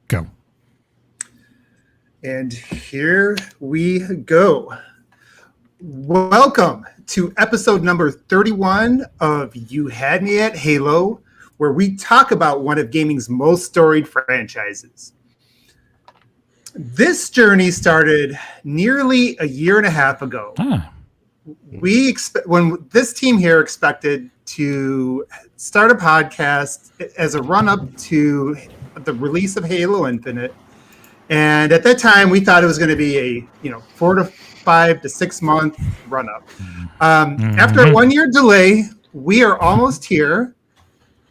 Go. And here we go. Welcome to episode number 31 of You Had Me at Halo, where we talk about one of gaming's most storied franchises. This journey started nearly a year and a half ago. When this team here expected to start a podcast as a run-up to the release of Halo Infinite. And at that time, we thought it was going to be a 4 to 5 to 6 month run up. After a 1 year delay, we are almost here.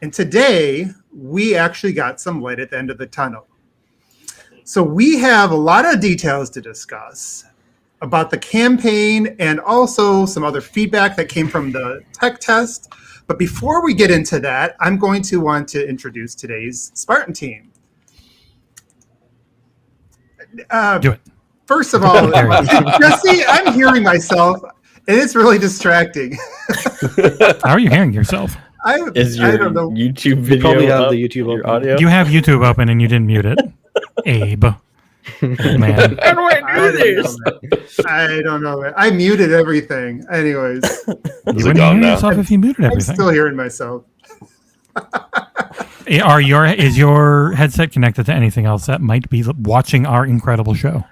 And today, we actually got some light at the end of the tunnel. So we have a lot of details to discuss about the campaign and also some other feedback that came from the tech test. But before we get into that, I'm going to want to introduce today's Spartan team. Do it. First of all, Jesse, I'm hearing myself, and it's really distracting. How are you hearing yourself? I don't know. YouTube video? You probably have the YouTube audio. You have YouTube open and you didn't mute it. Abe. Man. How do I do this? I don't know. I muted everything. Anyways. You wouldn't hear yourself if you muted everything. I'm still hearing myself. Is your headset connected to anything else that might be watching our incredible show?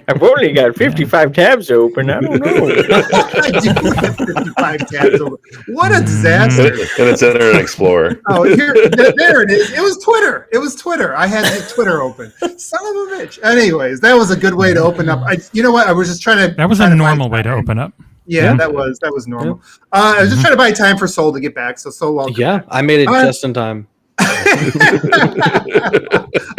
I've only got 55 tabs open. I don't know. I do have 55 tabs open. What a disaster. And it's Internet Explorer. Oh, there it is. It was Twitter. I had the Twitter open. Son of a bitch. Anyways, that was a good way to open up. You know what? I was just trying to... That was a normal way to open up. Yeah, that was normal. I was just trying to buy time for Soul to get back. So Soul, welcome. Yeah, I made it just in time. I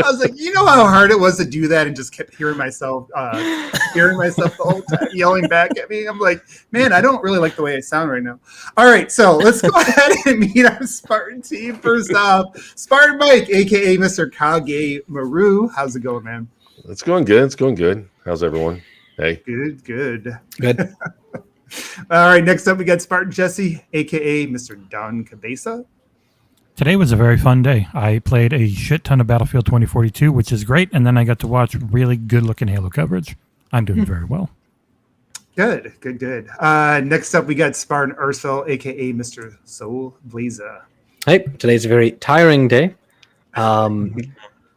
was like, you know how hard it was to do that, and just kept hearing myself the whole time yelling back at me. I'm like, man, I don't really like the way I sound right now. All right, so let's go ahead and meet our Spartan team. First off, Spartan Mike, aka Mr. Kage Maru. How's it going, man? It's going good. How's everyone? Hey. Good. All right, next up we got Spartan Jesse, aka Mr. Don Cabeza. Today was a very fun day. I played a shit ton of Battlefield 2042, which is great, and then I got to watch really good-looking Halo coverage. I'm doing very well. Good. Next up we got Spartan Ursel, aka Mr. Soul Blazer. Hey, today's a very tiring day. I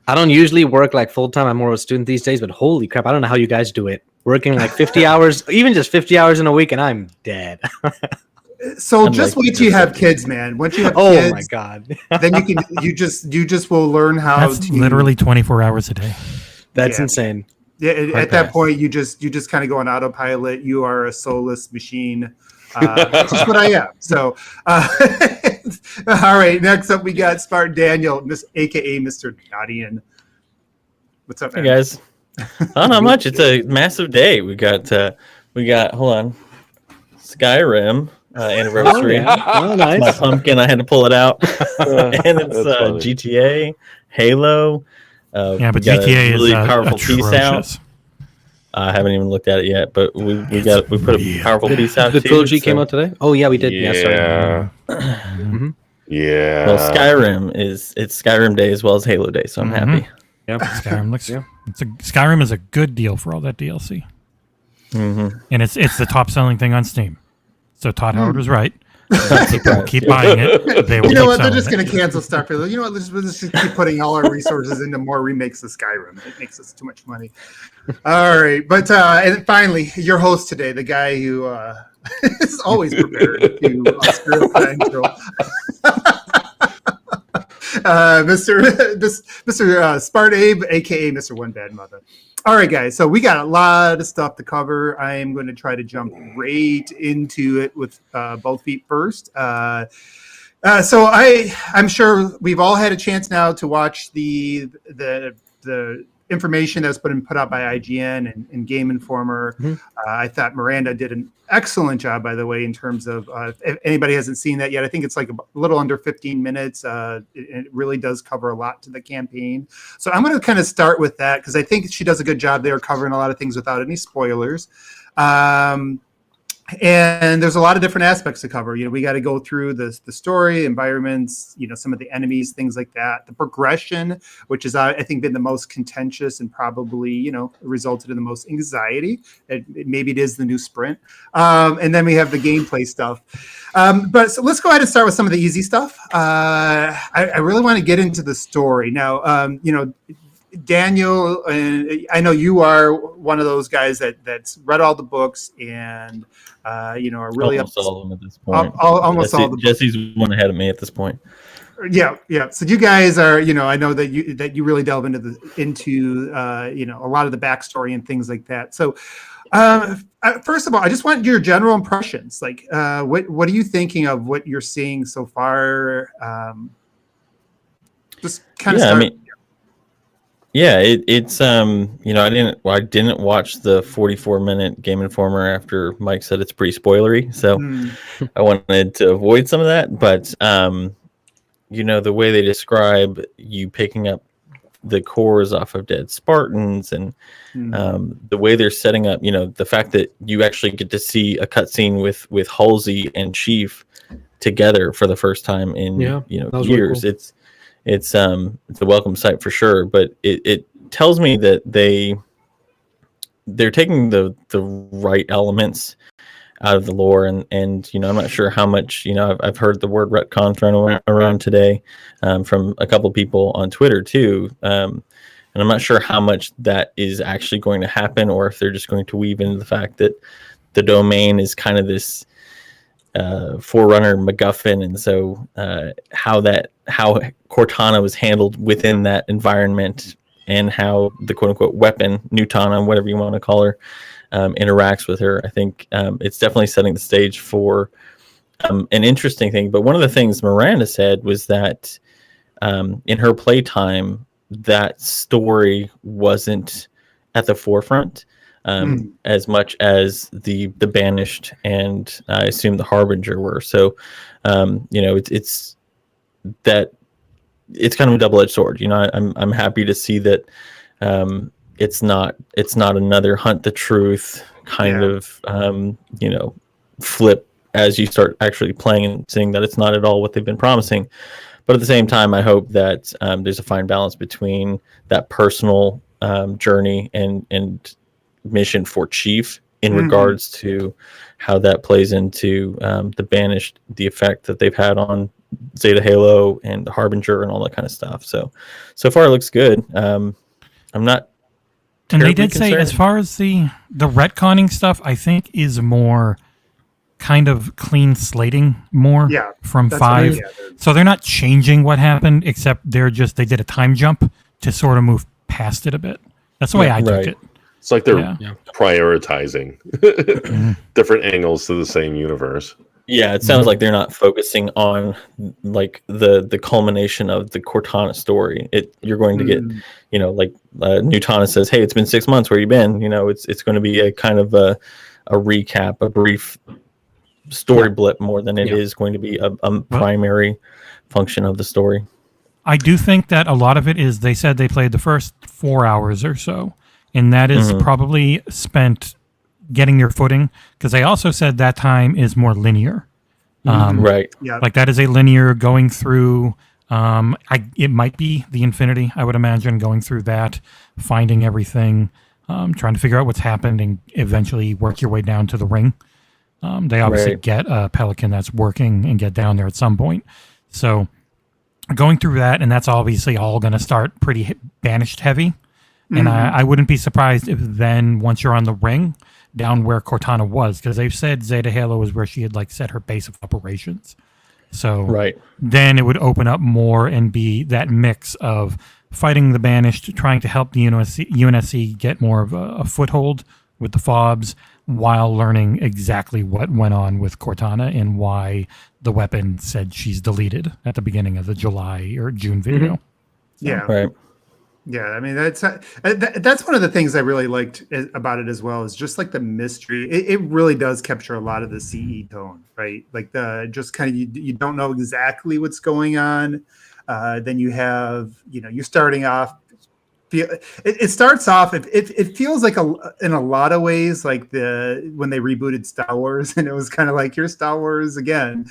don't usually work like full-time. I'm more of a student these days, but holy crap, I don't know how you guys do it. Working like 50 hours, even just 50 hours in a week, and I'm dead. So just wait till you have kids, man. Once you have kids, my god, then you just will learn how. That's literally 24 hours a day. That's insane. Yeah, at that point, you just kind of go on autopilot. You are a soulless machine, which is what I am. So, all right. Next up, we got Spartan Daniel, aka Mr. Nadian. What's up, man? Hey guys. Not much. It's a massive day. We got hold on, Skyrim anniversary. Oh, nice. My pumpkin. I had to pull it out, and it's GTA, Halo. Yeah, but GTA really is powerful atrocious. piece out. I haven't even looked at it yet, but we put a powerful piece out. The trilogy came out today. Oh yeah, we did. Yeah. Yeah. Well, it's Skyrim Day as well as Halo Day, so I'm happy. Yeah, Skyrim looks. Skyrim is a good deal for all that DLC, and it's the top selling thing on Steam. So Todd Howard was right. People keep buying it. They will you know what? They're just going to cancel Starfield. You know what? Let's just keep putting all our resources into more remakes of Skyrim. It makes us too much money. All right, but and finally, your host today, the guy who is always prepared to screw up the intro. Mr. Spart Abe, aka Mr. One Bad Mother. All right, guys. So we got a lot of stuff to cover. I am going to try to jump right into it with both feet first. So I'm sure we've all had a chance now to watch the information that's been put out by IGN and Game Informer. I thought Miranda did an excellent job, by the way, in terms of if anybody hasn't seen that yet. I think it's like a little under 15 minutes. It really does cover a lot to the campaign. So I'm going to kind of start with that because I think she does a good job there covering a lot of things without any spoilers. And there's a lot of different aspects to cover. We got to go through the story, environments, some of the enemies, things like that. The progression, which is I think been the most contentious and probably resulted in the most anxiety. Maybe it is the new sprint. And then we have the gameplay stuff. But so let's go ahead and start with some of the easy stuff. I really want to get into the story now. Daniel, and I know you are one of those guys that's read all the books and are really almost all of them at this point. Almost all the books. Jesse's one ahead of me at this point. Yeah. So you guys are, I know that you really delve into a lot of the backstory and things like that. So first of all, I just want your general impressions. Like, what are you thinking of what you're seeing so far? Just kind of start. It's I didn't watch the 44-minute Game Informer after Mike said it's pretty spoilery, so I wanted to avoid some of that. But the way they describe you picking up the cores off of dead Spartans and the way they're setting up, the fact that you actually get to see a cutscene with Halsey and Chief together for the first time in years. Really cool. It's a welcome sight for sure, but it tells me that they're taking the right elements out of the lore, and I'm not sure how much I've heard the word retcon thrown around today from a couple people on Twitter too, and I'm not sure how much that is actually going to happen, or if they're just going to weave into the fact that the domain is kind of this forerunner MacGuffin, and so how Cortana was handled within that environment, and how the quote-unquote weapon, Nutana, whatever you want to call her, interacts with her. I think it's definitely setting the stage for an interesting thing. But one of the things Miranda said was that in her playtime, that story wasn't at the forefront as much as the Banished and I assume the Harbinger were. So it's that it's kind of a double-edged sword. I'm happy to see that it's not another hunt the truth kind of flip as you start actually playing and seeing that it's not at all what they've been promising. But at the same time, I hope that there's a fine balance between that personal journey and mission for Chief in regards to how that plays into the Banished, the effect that they've had on Zeta Halo and the Harbinger and all that kind of stuff. So far it looks good. I'm not. And they did say, as far as the retconning stuff, I think is more kind of clean slating more from 5. So they're not changing what happened, except they did a time jump to sort of move past it a bit. That's the way I took it. It's like they're prioritizing different angles to the same universe. Yeah, it sounds like they're not focusing on like the culmination of the Cortana story. You're going to get, Nutana says, "Hey, it's been 6 months. Where you been?" It's going to be a kind of a recap, a brief story blip more than it is going to be a primary function of the story. I do think that a lot of it is, they said they played the first 4 hours or so, and that is probably spent getting your footing, because they also said that time is more linear. Right. Yeah. Like that is a linear going through, it might be the Infinity, I would imagine, going through that, finding everything, trying to figure out what's happened, and eventually work your way down to the ring. They obviously get a Pelican that's working and get down there at some point. So going through that, and that's obviously all going to start pretty Banished heavy. And I wouldn't be surprised if then, once you're on the ring, down where Cortana was, because they've said Zeta Halo is where she had set her base of operations. So then it would open up more and be that mix of fighting the Banished, trying to help the UNSC get more of a foothold with the FOBs, while learning exactly what went on with Cortana and why the weapon said she's deleted at the beginning of the July or June video. Yeah. Right. Yeah, I mean that's one of the things I really liked about it as well, is just like the mystery. It really does capture a lot of the CE tone, right? Like the just kind of you don't know exactly what's going on. Then you have you're starting off it starts off. It feels like in a lot of ways like when they rebooted Star Wars, and it was kind of like your Star Wars again.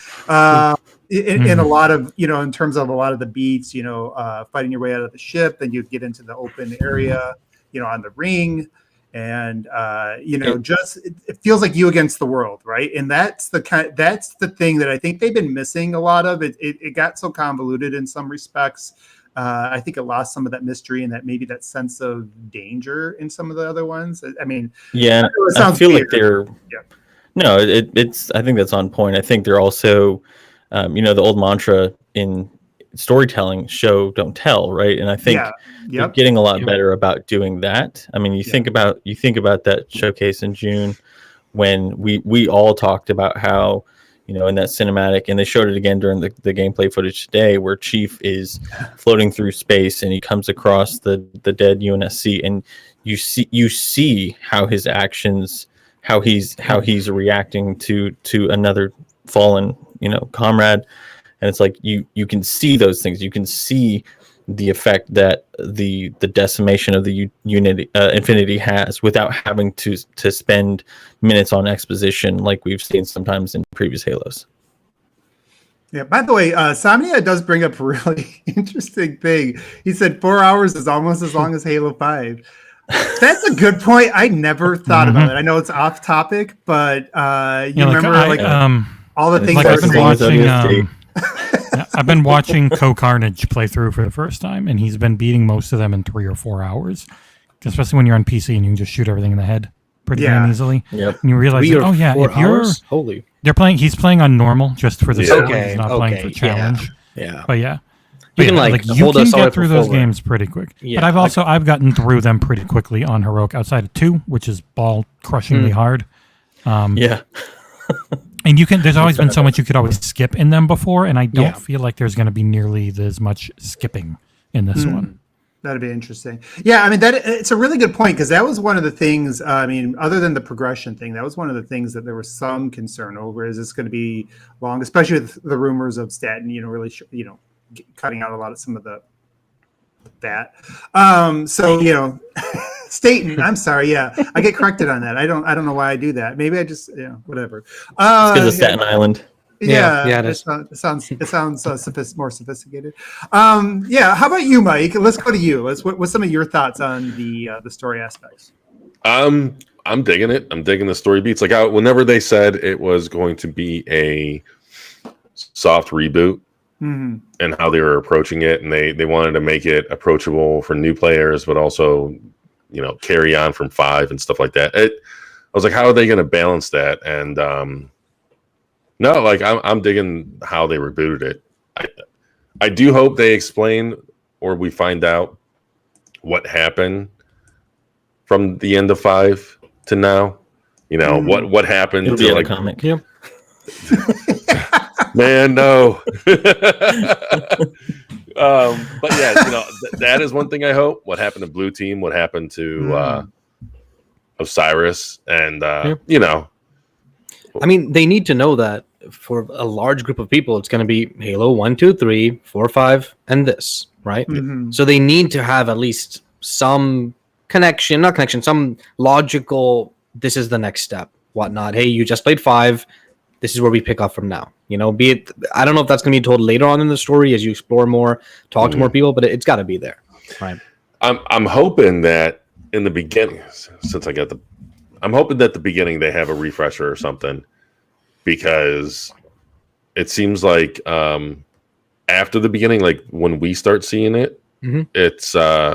In a lot of in terms of a lot of the beats, fighting your way out of the ship, then you get into the open area, on the ring. And it feels like you against the world, right? And that's the thing that I think they've been missing a lot of. It got so convoluted in some respects. I think it lost some of that mystery and maybe that sense of danger in some of the other ones. I mean, yeah, I feel like they're. Yeah. No, it's. I think that's on point. I think they're also, the old mantra in storytelling, show don't tell, right? And I think they're getting a lot better about doing that. I mean, you think about that showcase in June when we all talked about how, in that cinematic, and they showed it again during the gameplay footage today, where Chief is floating through space and he comes across the dead UNSC, and you see how his actions, how he's reacting to another fallen comrade. And it's like you can see those things. You can see the effect that the decimation of the Infinity has without having to spend minutes on exposition like we've seen sometimes in previous Halos. Yeah. By the way, Samnia does bring up a really interesting thing. He said 4 hours is almost as long as Halo 5. That's a good point. I never thought about it. I know it's off topic, but you remember all the things like I I've was been saying. watching. I've been watching Co-Carnage play through for the first time, and he's been beating most of them in 3 or 4 hours, especially when you're on PC and you can just shoot everything in the head pretty damn easily. Yep. And you realize, he's playing on normal just for the story. He's not playing for challenge. Yeah. But yeah. You can you can get through those games pretty quick. Yeah, but I've gotten through them pretty quickly on Heroic outside of 2, which is ball crushingly hard. And there's always been so much you could always skip in them before, and I don't feel like there's going to be nearly as much skipping in this one. That'd be interesting. Yeah, I mean, it's a really good point, because that was one of the things, other than the progression thing, that was one of the things that there was some concern over. Is this going to be long, especially with the rumors of Staten, really, cutting out a lot of some of that. Staten, I'm sorry. Yeah, I get corrected on that. I don't know why I do that. Maybe I just, whatever. It's because of Staten Island. Yeah, it sounds more sophisticated. How about you, Mike? Let's go to you. What's some of your thoughts on the story aspects? I'm digging it. I'm digging the story beats. Like whenever they said it was going to be a soft reboot, and how they were approaching it, and they wanted to make it approachable for new players, but also carry on from 5 and stuff like that. I was like, how are they going to balance that? And no, like I'm digging how they rebooted it. I do hope they explain, or we find out what happened from the end of 5 to now. What happened. It'll be like a comic. Yep. Man, no. But yeah, that is one thing I hope. What happened to Blue Team? What happened to Osiris? And I mean, they need to know that for a large group of people, it's going to be Halo 1, 2, 3, 4, 5, and this, right? So they need to have at least some some logical. This is the next step. Whatnot. Hey, you just played 5. This is where we pick up from now. Be it. I don't know if that's going to be told later on in the story as you explore more, talk to more people, but it's got to be there, right? I'm hoping that in the beginning, I'm hoping that the beginning they have a refresher or something, because it seems like after the beginning, like when we start seeing it, it's kind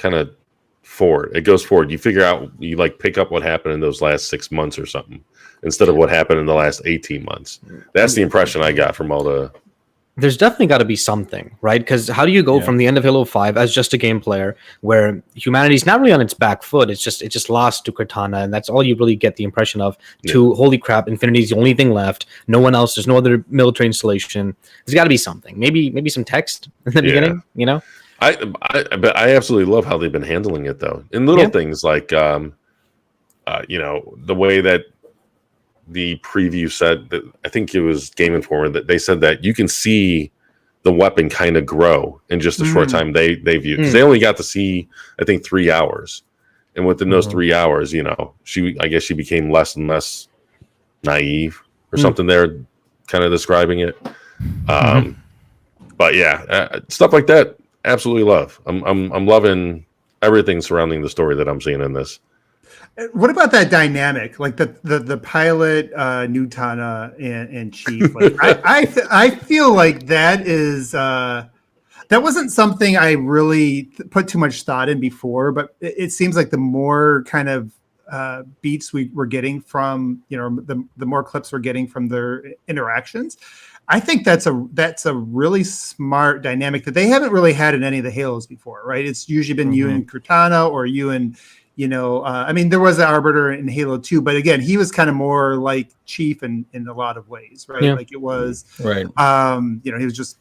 of forward. It goes forward. You figure out, you pick up what happened in those last 6 months or something, instead of what happened in the last 18 months. That's the impression I got from all the... There's definitely got to be something, right? Because how do you go from the end of Halo 5 as just a game player, where humanity's not really on its back foot, it just lost to Cortana, and that's all you really get the impression of, to holy crap, Infinity's the only thing left, no one else, there's no other military installation. There's got to be something. Maybe some text in the beginning, But I absolutely love how they've been handling it, though. In little things like, the way that the preview said, that I think it was Game Informer, that they said that you can see the weapon kind of grow in just a short time they viewed, because they only got to see, I think, 3 hours, and within those 3 hours, I guess she became less and less naive or something. They're kind of describing it, but yeah, stuff like that, absolutely love. I'm loving everything surrounding the story that I'm seeing in this. What about that dynamic, like the pilot, Nutana and Chief? Like, I feel like that is that wasn't something I really put too much thought in before, but it seems like the more kind of beats we're getting from, the more clips we're getting from their interactions, I think that's a really smart dynamic that they haven't really had in any of the Halos before, right? It's usually been you and Cortana, or you and I mean, there was an Arbiter in Halo 2, but again, he was kind of more like Chief in a lot of ways, right? Yeah. Like it was, Right. he was just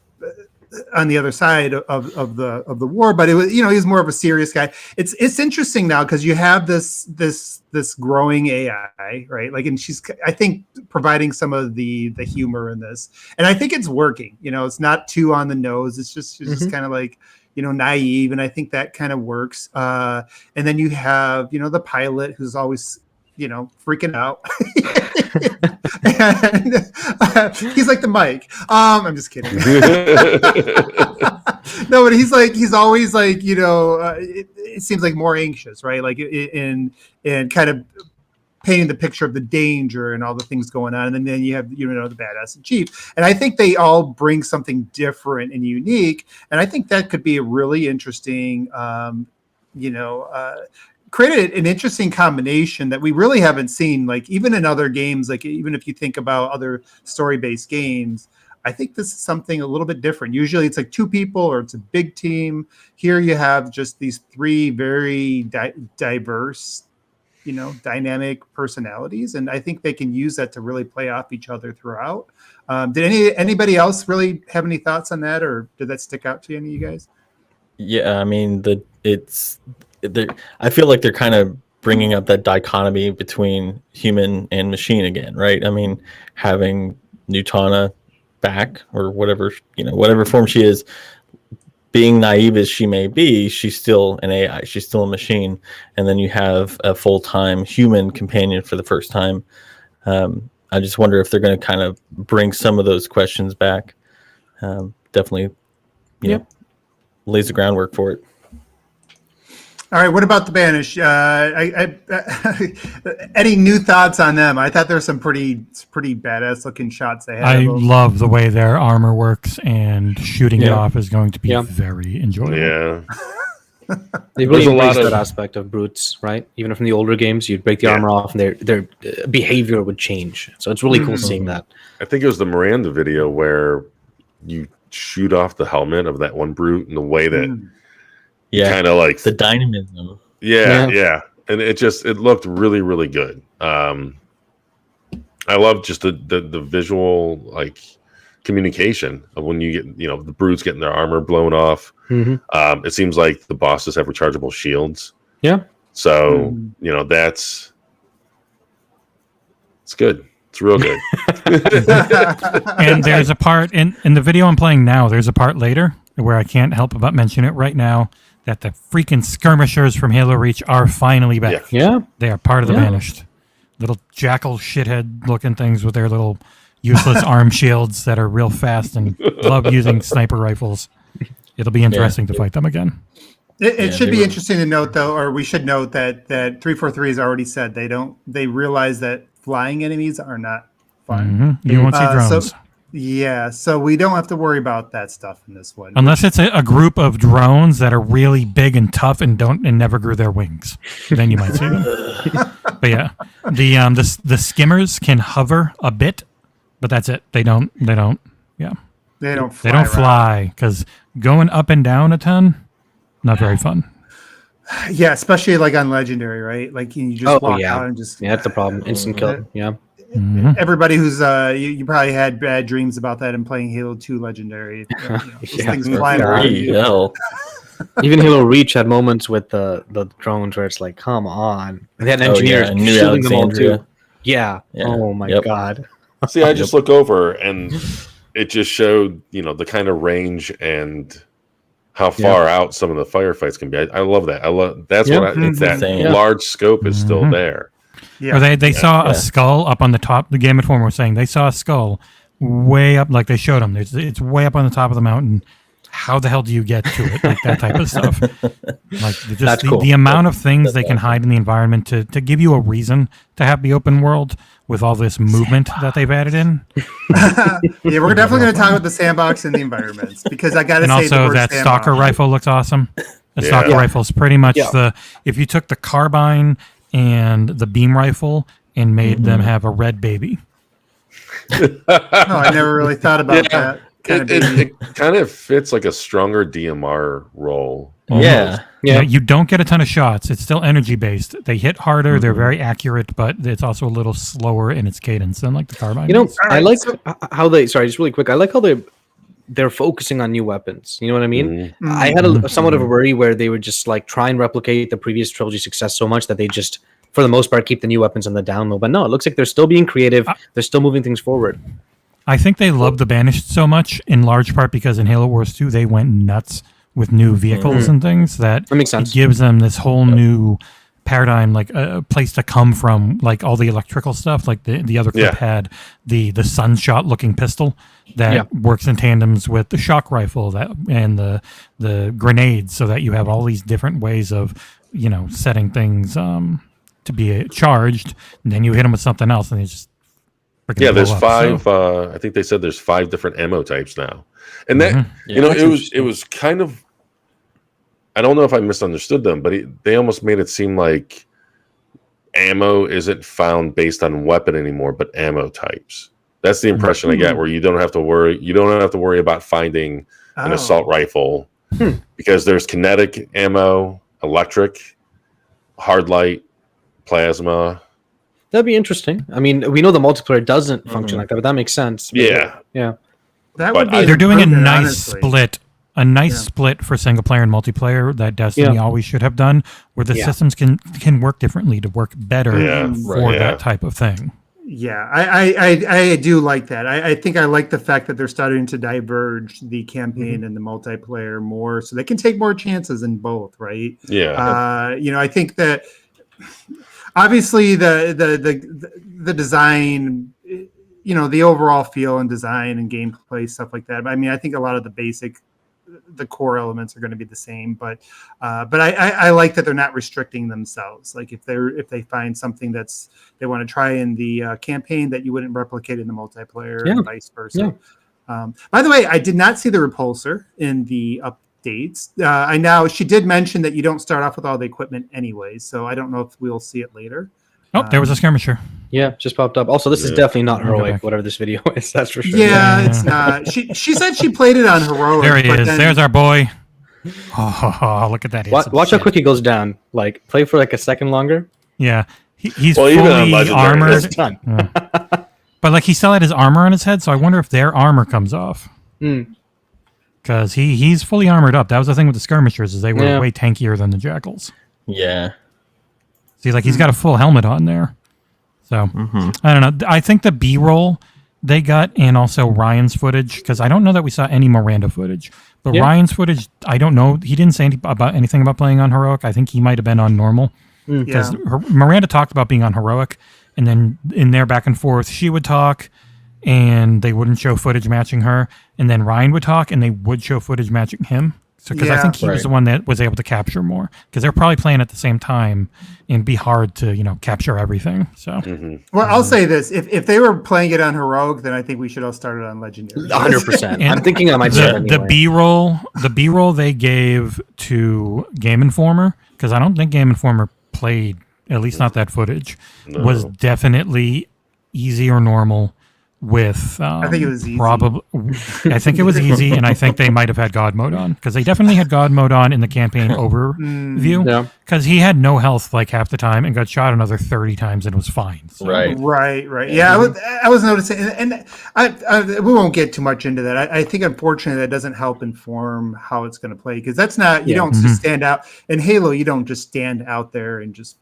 on the other side of the war, but it was, he was more of a serious guy. It's interesting now because you have this growing AI, right? Like, and she's, I think, providing some of the humor in this, and I think it's working. It's not too on the nose. It's just she's just kind of like, naive, and I think that kind of works. And then you have, the pilot who's always, freaking out. And he's like the mic. I'm just kidding. No, but he's always like, it seems like more anxious, right? Like in kind of painting the picture of the danger and all the things going on. And then you have, the badass and Chief. And I think they all bring something different and unique. And I think that could be a really interesting, created an interesting combination that we really haven't seen, like even in other games, like even if you think about other story-based games, I think this is something a little bit different. Usually it's like 2 people or it's a big team. Here you have just these 3 very diverse, dynamic personalities. And I think they can use that to really play off each other throughout. Did anybody else really have any thoughts on that, or did that stick out to any of you guys? Yeah, I mean, I feel like they're kind of bringing up that dichotomy between human and machine again, right? I mean, having Nutana back, or whatever form she is, being naive as she may be, she's still an AI, she's still a machine. And then you have a full-time human companion for the first time. I just wonder if they're going to kind of bring some of those questions back. Definitely, lays the groundwork for it. All right, what about the Banish? Any new thoughts on them? I thought there were some pretty badass looking shots they had. I love the way their armor works, and shooting it off is going to be very enjoyable. Yeah. They really embrace that aspect of brutes, right? Even from the older games, you'd break the armor off, and their behavior would change. So it's really cool seeing that. I think it was the Miranda video where you shoot off the helmet of that one brute, and the way that kind of like the dynamism. Yeah. And it looked really, really good. I love just the visual, like, communication of when you get, the brutes getting their armor blown off. It seems like the bosses have rechargeable shields. Yeah. So, it's good. It's real good. And there's a part in the video I'm playing now, there's a part later where I can't help but mention it right now, that the freaking skirmishers from Halo Reach are finally back. Yeah. They are part of the Banished. Little jackal shithead looking things with their little useless arm shields that are real fast and love using sniper rifles. It'll be interesting to fight them again. It should be interesting to note, though, or we should note that 343 has already said they realize that flying enemies are not fun. You won't see drones. So we don't have to worry about that stuff in this one. Unless it's a group of drones that are really big and tough and never grew their wings. Then you might see them. But yeah, the skimmers can hover a bit, but that's it. They don't fly, because going up and down a ton, not very fun. Yeah, especially like on Legendary, right? Like you just walk out and just that's the problem. Instant kill. Yeah. Everybody who's you probably had bad dreams about that in playing Halo 2 Legendary. Things flying around you. Even Halo Reach had moments with the drones where it's like, come on. And they had engineers shooting them all too. Yeah. Oh my god. See, I just look over and it just showed, the kind of range and how far out some of the firefights can be. I love that. That's what I think, that large scope is still there. Yeah. Or they saw a skull up on the top. The Game Informer was saying they saw a skull way up, like they showed them. It's way up on the top of the mountain. How the hell do you get to it? Like that type of stuff. Like just the amount of things they can hide in the environment to give you a reason to have the open world with all this movement that they've added in. Yeah, we're definitely going to talk about the sandbox and the environments, because I got to say, and also that stalker rifle looks awesome. The stalker rifle is pretty much if you took the carbine and the beam rifle and made them have a red baby. I never really thought about that. It kind of fits like a stronger DMR role. Yeah. You don't get a ton of shots. It's still energy based. They hit harder. They're very accurate, but it's also a little slower in its cadence than like the carbine. I like how they. Sorry, just really quick. I like how they're focusing on new weapons. You know what I mean? I had somewhat of a worry where they would just like try and replicate the previous trilogy success so much that they just, for the most part, keep the new weapons on the down low. But no, it looks like they're still being creative. They're still moving things forward. I think they love the Banished so much, in large part because in Halo Wars 2, they went nuts with new vehicles and things that makes sense. It gives them this whole new paradigm, like a place to come from, like all the electrical stuff. Like the other clip had the sunshot looking pistol that works in tandems with the shock rifle and the grenades, so that you have all these different ways of setting things to be charged, and then you hit them with something else, and they just there's five. I think they said there's 5 different ammo types now, and that it was kind of. I don't know if I misunderstood them, but they almost made it seem like ammo isn't found based on weapon anymore, but ammo types. That's the impression I get, where you don't have to worry. You don't have to worry about finding an assault rifle because there's kinetic ammo, electric, hard light, plasma. That'd be interesting. I mean, we know the multiplayer doesn't function like that, but that makes sense. Yeah. That would be. They're doing a nice split. A nice split for single player and multiplayer that Destiny always should have done, where the systems can work differently to work better for that type of thing. Yeah, I do like that. I think I like the fact that they're starting to diverge the campaign and the multiplayer more, so they can take more chances in both, right? Yeah. I think that obviously the design, the overall feel and design and gameplay, stuff like that. I mean, I think a lot of the core elements are going to be the same, but I like that they're not restricting themselves. Like if they find something they want to try in the campaign that you wouldn't replicate in the multiplayer, and vice versa. By the way, I did not see the repulsor in the updates. I know she did mention that you don't start off with all the equipment anyway, so I don't know if we'll see it later. Oh, there was a skirmisher. Yeah, just popped up. Also, this is definitely not heroic, whatever this video is. That's for sure. Yeah, it's not. She said she played it on heroic. There he is. There's our boy. Oh, look at that. Watch how quick he goes down. Like, play for like a second longer. Yeah. He's fully armored. But like he still had his armor on his head, so I wonder if their armor comes off. Because he's fully armored up. That was the thing with the skirmishers, is they were way tankier than the jackals. Yeah. See, like he's got a full helmet on there. So I don't know. I think the B-roll they got, and also Ryan's footage, because I don't know that we saw any Miranda footage. But Ryan's footage, I don't know. He didn't say anything about playing on heroic. I think he might have been on normal. Because Miranda talked about being on heroic, and then in their back and forth, she would talk, and they wouldn't show footage matching her. And then Ryan would talk, and they would show footage matching him. So, because I think he was the one that was able to capture more, because they're probably playing at the same time, and it'd be hard to capture everything. So, well, I'll say this: if they were playing it on heroic, then I think we should all start it on legendary. 100%. I'm thinking I might start anyway. The B-roll they gave to Game Informer, because I don't think Game Informer played, at least not that footage, was definitely easy or normal. With I think it was easy. I think it was easy, and I think they might have had God mode on, because they definitely had God mode on in the campaign overview. Because he had no health like half the time and got shot another 30 times and was fine. So. Right. Yeah, I was noticing, and we won't get too much into that. I think unfortunately that doesn't help inform how it's going to play, because that's not you don't just stand out in Halo. You don't just stand out there and just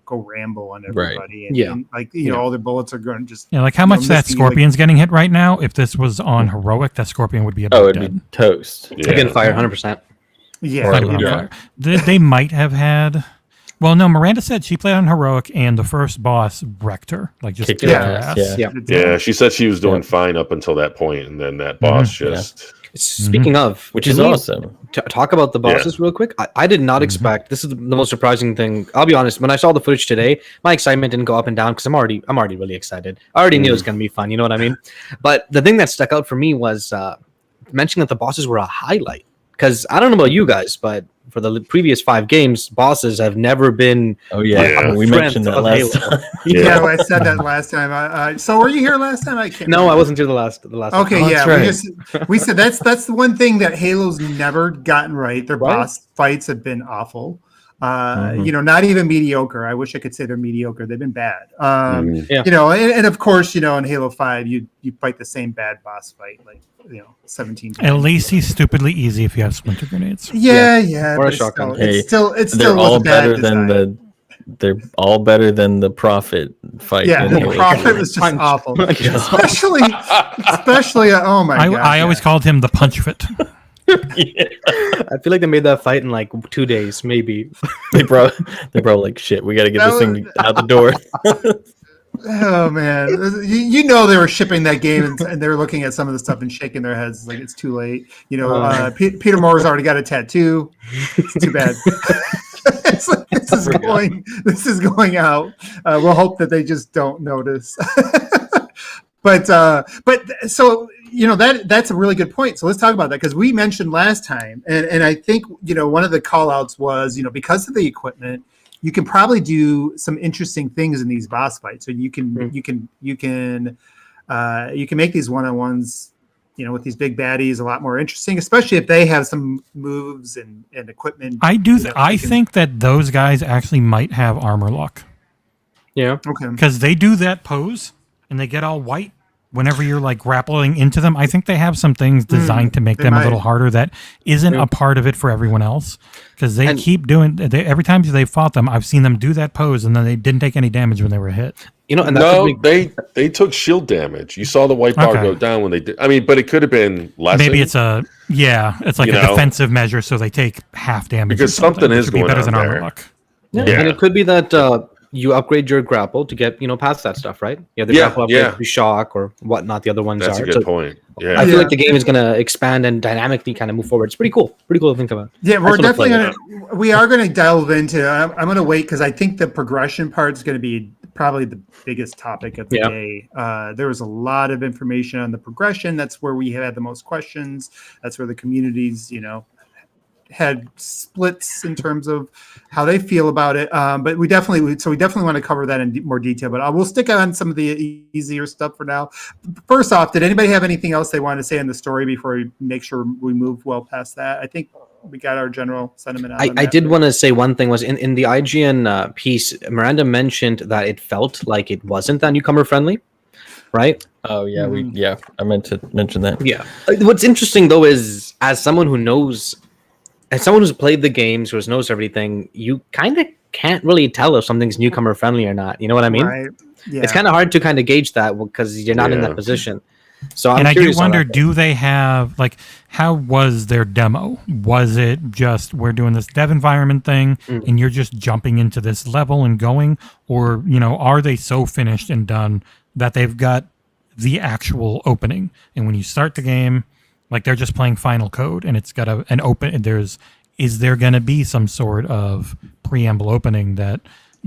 go ramble on Right. everybody. And, Yeah. and like, all their bullets are going to just, Yeah, like how much that missing, Scorpion's getting hit right now. If this was on heroic, that Scorpion would be Oh, about it'd be dead. toast. Yeah. Again, fire 100%. yeah. Or- Kind of on Yeah. fire. They might have had. Well, no, Miranda said she played on heroic, and the first boss wrecked her, like just Kicked kicked her her ass, ass. Yeah. Yeah, she said she was doing Yeah. fine up until that point, and then that boss Yeah. just. Speaking of, Which can is we awesome. talk about the bosses real quick? I did not expect. This is the most surprising thing. I'll be honest. When I saw the footage today, my excitement didn't go up and down because I'm already really excited. I already knew it was going to be fun. You know what I mean? But the thing that stuck out for me was mentioning that the bosses were a highlight. Because I don't know about you guys, but for the previous 5 games, bosses have never been. Oh yeah, we Strength mentioned that of last Halo. time. Yeah, well, I said that last time. So were you here last time? I can't. No, remember. I wasn't here the last. Okay, Oh, yeah, that's we said that's the one thing that Halo's never gotten right. Their Right. boss fights have been awful. Not even mediocre. I wish I could say they're mediocre. They've been bad. Yeah. And of course, in Halo 5, you fight the same bad boss fight 17 times. At least he's stupidly easy if you have splinter grenades. Yeah. Or a but shotgun. Still, Hey, it's they're still was all a bad better than design. they're all better than the Prophet fight. Yeah, in the Halo. Prophet was just Punch. awful. especially, oh my god! I always called him the punch fit. I feel like they made that fight in like 2 days, maybe. They brought like shit. We got to get That this thing out the door. Oh man, they were shipping that game, and they were looking at some of the stuff and shaking their heads like it's too late. Peter Moore's already got a tattoo. It's too bad. It's like, this is going out. We'll hope that they just don't notice. But so that's a really good point. So let's talk about that because we mentioned last time, and I think one of the call outs was because of the equipment, you can probably do some interesting things in these boss fights. So you can make these one-on-ones, with these big baddies a lot more interesting, especially if they have some moves and equipment. I think that those guys actually might have armor luck Yeah. Okay. because they do that pose and they get all white whenever you're like grappling into them. I think they have some things designed to make they them might. a little harder that isn't a part of it for everyone else because they keep doing. Every time they fought them, I've seen them do that pose and then they didn't take any damage when they were hit. And that's No, a big, they took shield damage. You saw the white bar Okay. go down when they did. I mean, but it could have been less. Maybe it's like a defensive measure, so they take half damage. Because or something, something which is would be going better on than armor there. luck. yeah. Yeah. And it could be that you upgrade your grapple to get past that stuff, right? Yeah, the grapple upgrade to be shock or whatnot. The other ones That's are. a good So point. Yeah. I feel like the game is going to expand and dynamically kind of move forward. It's pretty cool. Pretty cool to think about. Yeah, we're I just wanna definitely we are going to delve into. I'm going to wait because I think the progression part is going to be probably the biggest topic of the day. There was a lot of information on the progression. That's where we had the most questions. That's where the communities, had splits in terms of how they feel about it. But we definitely want to cover that in more detail. But I will stick on some of the easier stuff for now. First off, did anybody have anything else they wanted to say in the story before we make sure we move well past that? I think we got our general sentiment on I that. did want to say one thing was in the IGN piece, Miranda mentioned that it felt like it wasn't that newcomer friendly, right? Oh yeah, I meant to mention that. Yeah. What's interesting though is as someone who's played the games, who knows everything, you kind of can't really tell if something's newcomer friendly or not. You know what I mean? Right. Yeah. It's kind of hard to kind of gauge that because you're not in that position. So I'm And I do curious on wonder, that. do they have, how was their demo? Was it just, we're doing this dev environment thing and you're just jumping into this level and going? Or, are they so finished and done that they've got the actual opening? And when you start the game, they're just playing final code and it's got an open, is there going to be some sort of preamble opening that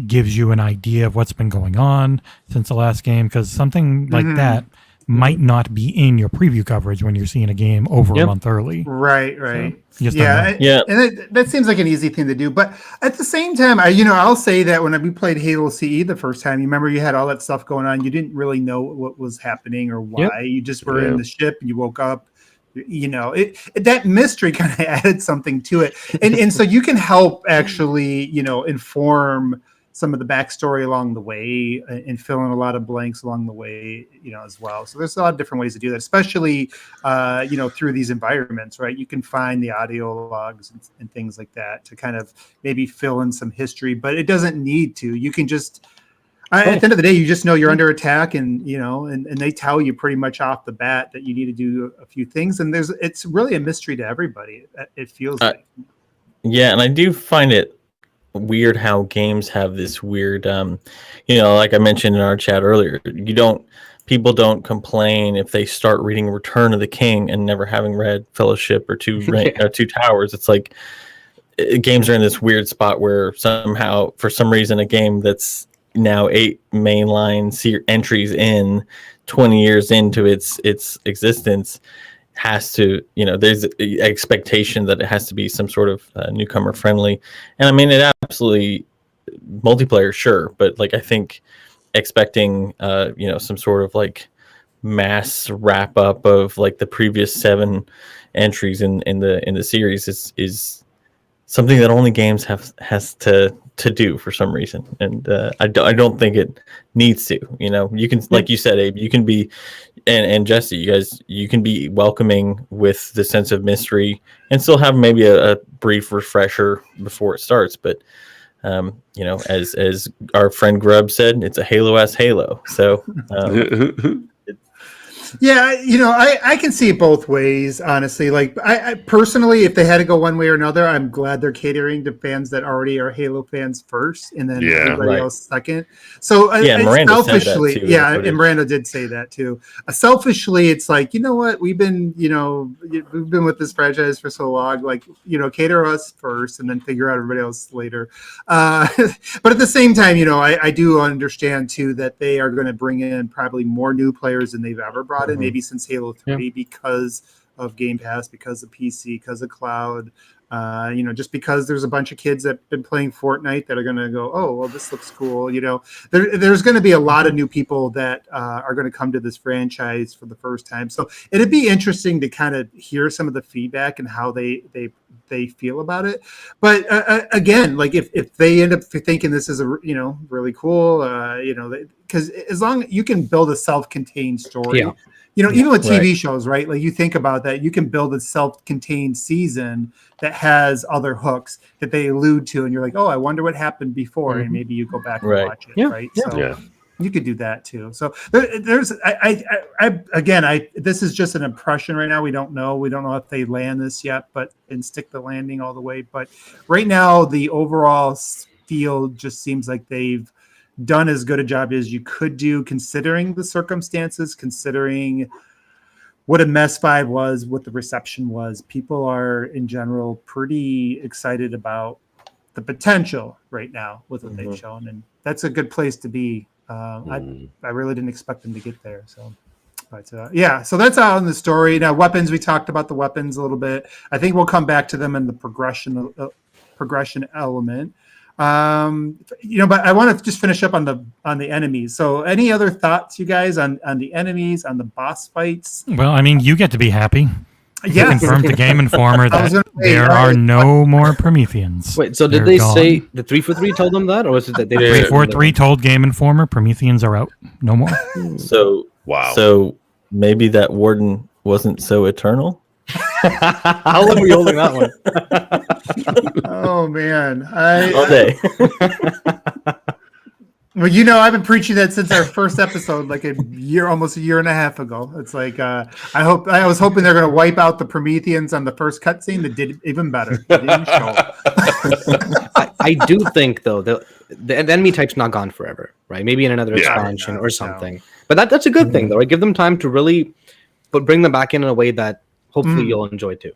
gives you an idea of what's been going on since the last game? Because something like that might not be in your preview coverage when you're seeing a game over a month early. Right. So, you just don't know. Yeah. And that seems like an easy thing to do. But at the same time, I'll say that when we played Halo CE the first time, you remember you had all that stuff going on. You didn't really know what was happening or why. Yep. You just were in the ship and you woke up. That mystery kind of added something to it. And so you can help actually, inform some of the backstory along the way and fill in a lot of blanks along the way, as well. So there's a lot of different ways to do that, especially, through these environments, right? You can find the audio logs and things like that to kind of maybe fill in some history, but it doesn't need to. You can just, at the end of the day, you just know you're under attack, and they tell you pretty much off the bat that you need to do a few things, and it's really a mystery to everybody. It feels like. Yeah, and I do find it weird how games have this weird, like I mentioned in our chat earlier, people don't complain if they start reading Return of the King and never having read Fellowship or Two Towers. It's like games are in this weird spot where somehow, for some reason, a game that's now 8 mainline entries in 20 years into its existence has to, there's an expectation that it has to be some sort of newcomer friendly. And I mean, it absolutely multiplayer, sure. But like, I think expecting, some sort of like mass wrap up of like the previous 7 entries in the series is something that only games has to do for some reason, and I don't think it needs to. You can, like you said, Abe, you can be, and Jesse, you can be welcoming with the sense of mystery and still have maybe a brief refresher before it starts. But as our friend Grubb said, it's a Halo-esque Halo. So. Yeah, I can see it both ways, honestly. Like, I personally, if they had to go one way or another, I'm glad they're catering to fans that already are Halo fans first, and then everybody else second. So, Miranda selfishly, said that too, and Miranda did say that too. Selfishly, it's like, you know what, we've been with this franchise for so long, like, cater us first, and then figure out everybody else later. But at the same time, I do understand too that they are going to bring in probably more new players than they've ever brought in, maybe since Halo 3, because of Game Pass, because of PC, because of cloud, just because there's a bunch of kids that have been playing Fortnite that are going to go, oh, well, this looks cool. There's going to be a lot of new people that are going to come to this franchise for the first time. So it'd be interesting to kind of hear some of the feedback and how they feel about it. But again, like if they end up thinking this is really cool, because as long as you can build a self-contained story, even with TV shows, right? Like, you think about that, you can build a self-contained season that has other hooks that they allude to, and you're like, oh, I wonder what happened before, and maybe you go back and watch it, right? So you could do that too. So there's, this is just an impression right now. We don't know if they land this yet, and stick the landing all the way. But right now, the overall field just seems like they've done as good a job as you could do, considering the circumstances, considering what a mess 5 was, what the reception was. People are in general pretty excited about the potential right now with what they've shown, and that's a good place to be. I really didn't expect them to get there. So, but so that's out in the story. Now, weapons, we talked about the weapons a little bit. I think we'll come back to them in the progression element. But I want to just finish up on the enemies. So, any other thoughts, you guys, on the enemies, on the boss fights? Well, I mean, you get to be happy. Yeah, confirmed to Game Informer that there are no more Prometheans. Wait, so did they say the 343 told them that, or was it that they 343 told Game Informer Prometheans are out, no more? So wow. So maybe that warden wasn't so eternal. How long were you holding that one? Oh man, all day. Well, I've been preaching that since our first episode, like almost a year and a half ago. It's like I was hoping they're going to wipe out the Prometheans on the first cutscene. That did even better. They didn't show. I do think though the enemy type's not gone forever, right? Maybe in another expansion or something. No. But that's a good thing though. Right? Give them time to really, bring them back in a way that hopefully you'll enjoy too.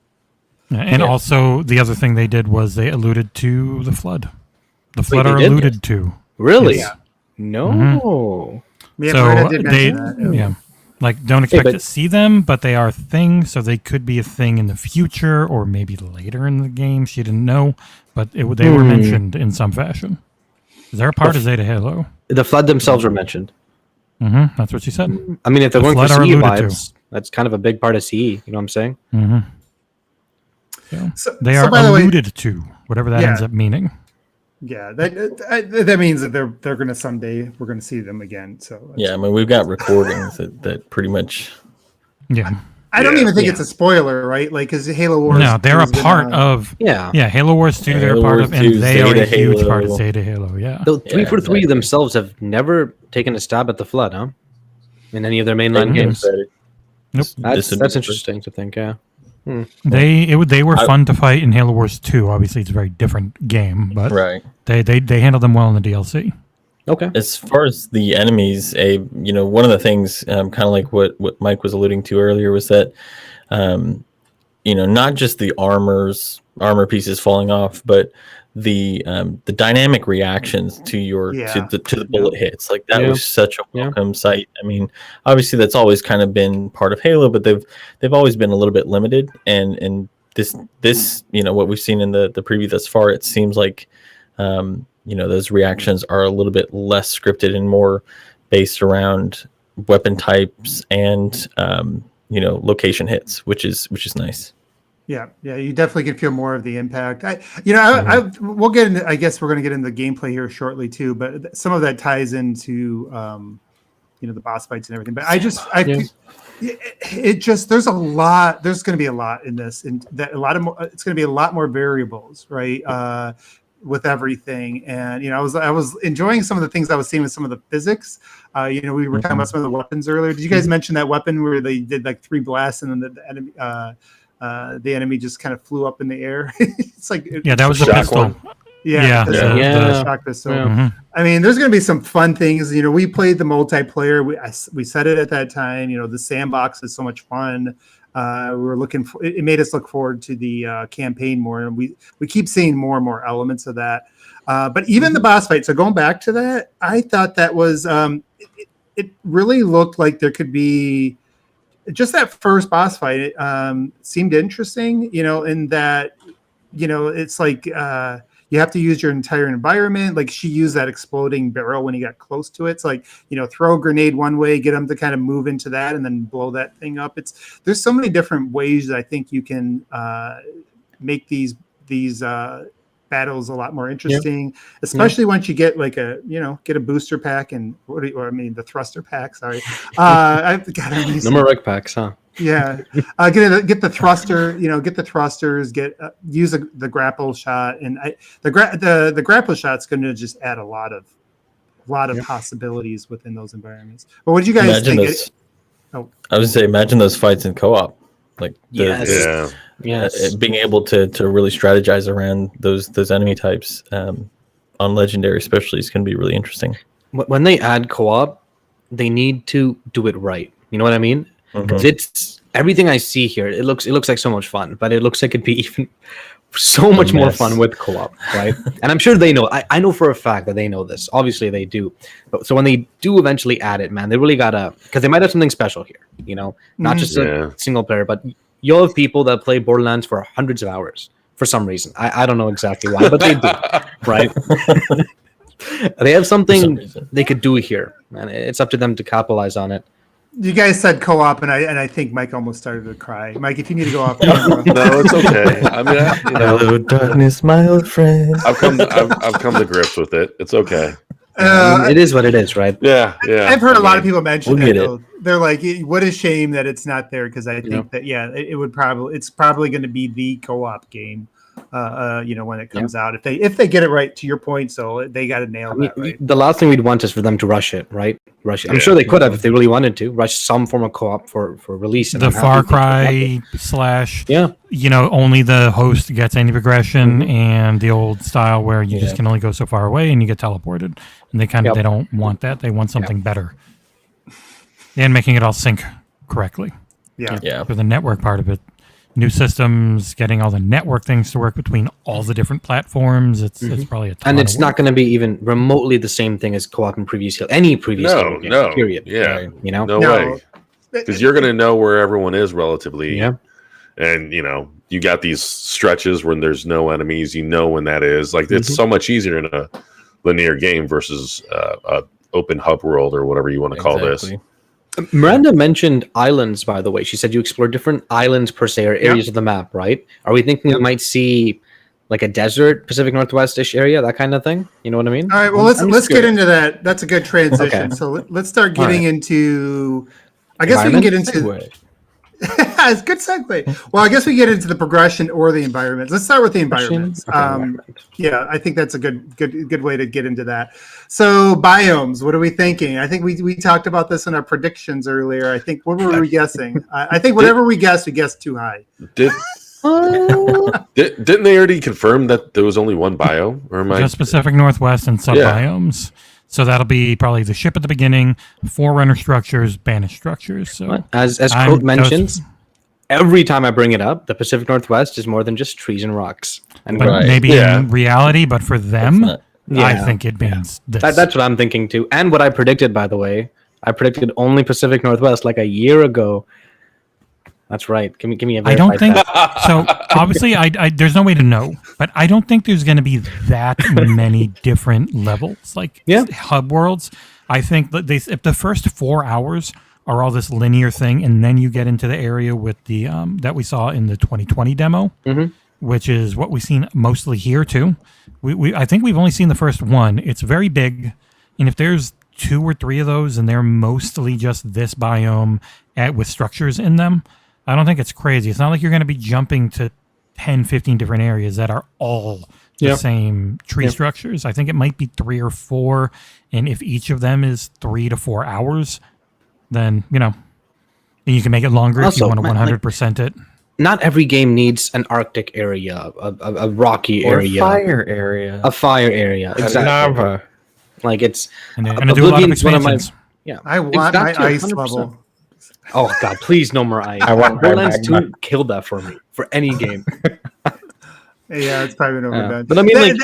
And also the other thing they did was they alluded to the flood. The flood are alluded to. Really? Yes. No. So don't expect to see them, but they are a thing, so they could be a thing in the future or maybe later in the game. She didn't know, but they were mentioned in some fashion. They're a part of Zeta Halo. The flood themselves were mentioned. That's what she said. I mean, if they're going for CE vibes, that's kind of a big part of CE. You know what I'm saying? So they are alluded to, whatever that ends up meaning. Yeah, that means that they're going to someday we're going to see them again. So Yeah, I mean, we've got recordings that pretty much. Yeah. I don't even think Yeah. it's a spoiler, right? Like, because Halo Wars. No, they're a 2 is part gonna- of. Yeah. Yeah, Halo Wars 2, they're a Halo part Wars of, and 2, they are a Zeta huge part of Halo. Zeta Halo, yeah. Though 3 for 3 exactly. themselves have never taken a stab at the Flood, huh? In any of their mainline Nope. games. Nope. That's interesting to think, yeah. They were fun to fight in Halo Wars 2. Obviously, it's a very different game, but Right. they handled them well in the DLC. Okay. As far as the enemies, one of the things, kind of like what Mike was alluding to earlier, was that, not just the armor pieces falling off, but the dynamic reactions to the bullet hits. Like that was such a welcome sight. I mean, obviously that's always kind of been part of Halo, but they've always been a little bit limited. And this what we've seen in the preview thus far, it seems like those reactions are a little bit less scripted and more based around weapon types and location hits, which is nice. Yeah, you definitely can feel more of the impact. We'll get into. I guess we're going to get into the gameplay here shortly too, but some of that ties into the boss fights and everything. But there's a lot. There's going to be a lot in this, and that it's going to be a lot more variables, right? With everything, and I was enjoying some of the things I was seeing with some of the physics. We were talking about some of the weapons earlier. Did you guys mention that weapon where they did like 3 blasts and then the enemy just kind of flew up in the air? It's like that was the pistol. The shock pistol. Yeah. Mm-hmm. I mean, there's going to be some fun things. We played the multiplayer. We said it at that time. The sandbox is so much fun. We were looking for it. Made us look forward to the campaign more, and we keep seeing more and more elements of that. But even the boss fight. So going back to that, I thought that was it really looked like there could be just that first boss fight. It seemed interesting, in that it's like you have to use your entire environment. Like she used that exploding barrel when he got close to it. It's like, throw a grenade one way, get them to kind of move into that and then blow that thing up. There's so many different ways that I think you can make these battles a lot more interesting, especially once you get like get a booster pack and the thruster pack. Sorry. No more rec packs, huh? Yeah, get the thruster. Get the thrusters. Use the grapple shot, and the grapple shot's going to just add a lot of possibilities within those environments. But what did you guys think? I would say, imagine those fights in co-op, like Yes, being able to really strategize around those enemy types on Legendary, especially, is going to be really interesting. When they add co-op, they need to do it right. You know what I mean? Because it's everything I see here. It looks like so much fun, but it looks like it'd be even so much more fun with co-op, right? And I'm sure they know. I know for a fact that they know this. Obviously, they do. So when they do eventually add it, man, they really gotta, because they might have something special here. Not just a single player, but you'll have people that play Borderlands for hundreds of hours for some reason. I don't know exactly why, but they do, right? They have something they could do here, and it's up to them to capitalize on it. You guys said co-op, and I think Mike almost started to cry. Mike, if you need to go off. No, it's okay. I mean, hello, darkness, my old friend. I've come to grips with it. It's okay. It is what it is, right? Yeah. I've heard a lot of people mention we'll that. They're like, "What a shame that it's not there," because I think that it's probably going to be the co-op game. When it comes out, if they get it right, to your point, so they got to nail that. Right? The last thing we'd want is for them to rush it, right? I'm sure they could have if they really wanted to rush some form of co-op for release. The Far Cry / only the host gets any progression, and the old style where you just can only go so far away and you get teleported. And they they don't want that. They want something better, and making it all sync correctly. Yeah. For the network part of it. New systems, getting all the network things to work between all the different platforms. It's probably a ton and it's of work. not going to be even remotely the same thing as co-op in any previous No, period. Yeah. No way. Because you're going to know where everyone is relatively. Yeah. And, you got these stretches when there's no enemies. You know when that is. Like, it's so much easier in a linear game versus a open hub world or whatever you want to call this. Miranda mentioned islands, by the way. She said you explore different islands per se, or areas of the map, right? Are we thinking we might see like a desert, Pacific Northwest-ish area, that kind of thing. You know what I mean? All right. Well, let's get into that. That's a good transition. Okay. So let's start getting into. I guess we can get into. It's a good segue. Well, I guess we get into the progression or the environments. Let's start with the environments. Yeah, I think that's a good way to get into that. So biomes, what are we thinking? I think we talked about this in our predictions earlier. I think what were we guessing? I think whatever we guessed too high. Didn't they already confirm that there was only one biome? Or am I just Pacific Northwest and subbiomes? So that'll be probably the ship at the beginning, forerunner structures, banished structures. So as Quote mentions, every time I bring it up, the Pacific Northwest is more than just trees and rocks. And maybe in reality, but for them, I think it means this. That's what I'm thinking too. And what I predicted, by the way, I predicted only Pacific Northwest like a year ago. That's right. Give me a. I don't think so. Obviously, I there's no way to know, but I don't think there's going to be that many different levels, like hub worlds. I think that if the first 4 hours are all this linear thing, and then you get into the area with the that we saw in the 2020 demo, which is what we've seen mostly here too. I think we've only seen the first one. It's very big, and if there's 2 or 3 of those, and they're mostly just this biome with structures in them. I don't think it's crazy. It's not like you're going to be jumping to 10, 15 different areas that are all the same tree structures. I think it might be 3 or 4. And if each of them is 3 to 4 hours, then, you can make it longer if you want to 100% it. Not every game needs an Arctic area, a rocky area. Or a fire area. Exactly. Like it's... And they're going to do a lot of expansions. I want my ice level. Oh God! Please, no more ice. I want Borderlands 2 killed that for me for any game. Yeah, it's probably been overdone. But I mean,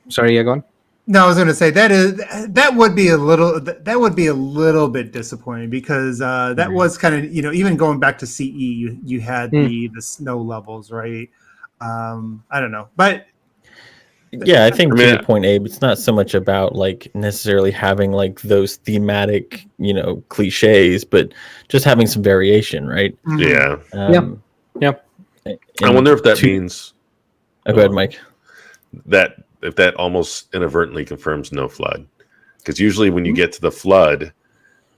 sorry, go on. No, I was going to say that would be a little bit disappointing because that was kind of even going back to CE, you had the snow levels, right? I don't know, but. Yeah, I think to your point, Abe, it's not so much about like necessarily having like those thematic, cliches, but just having some variation, right? Yeah. Yeah. I wonder if that means. Go ahead, Mike. That if that almost inadvertently confirms no flood, because usually when you get to the flood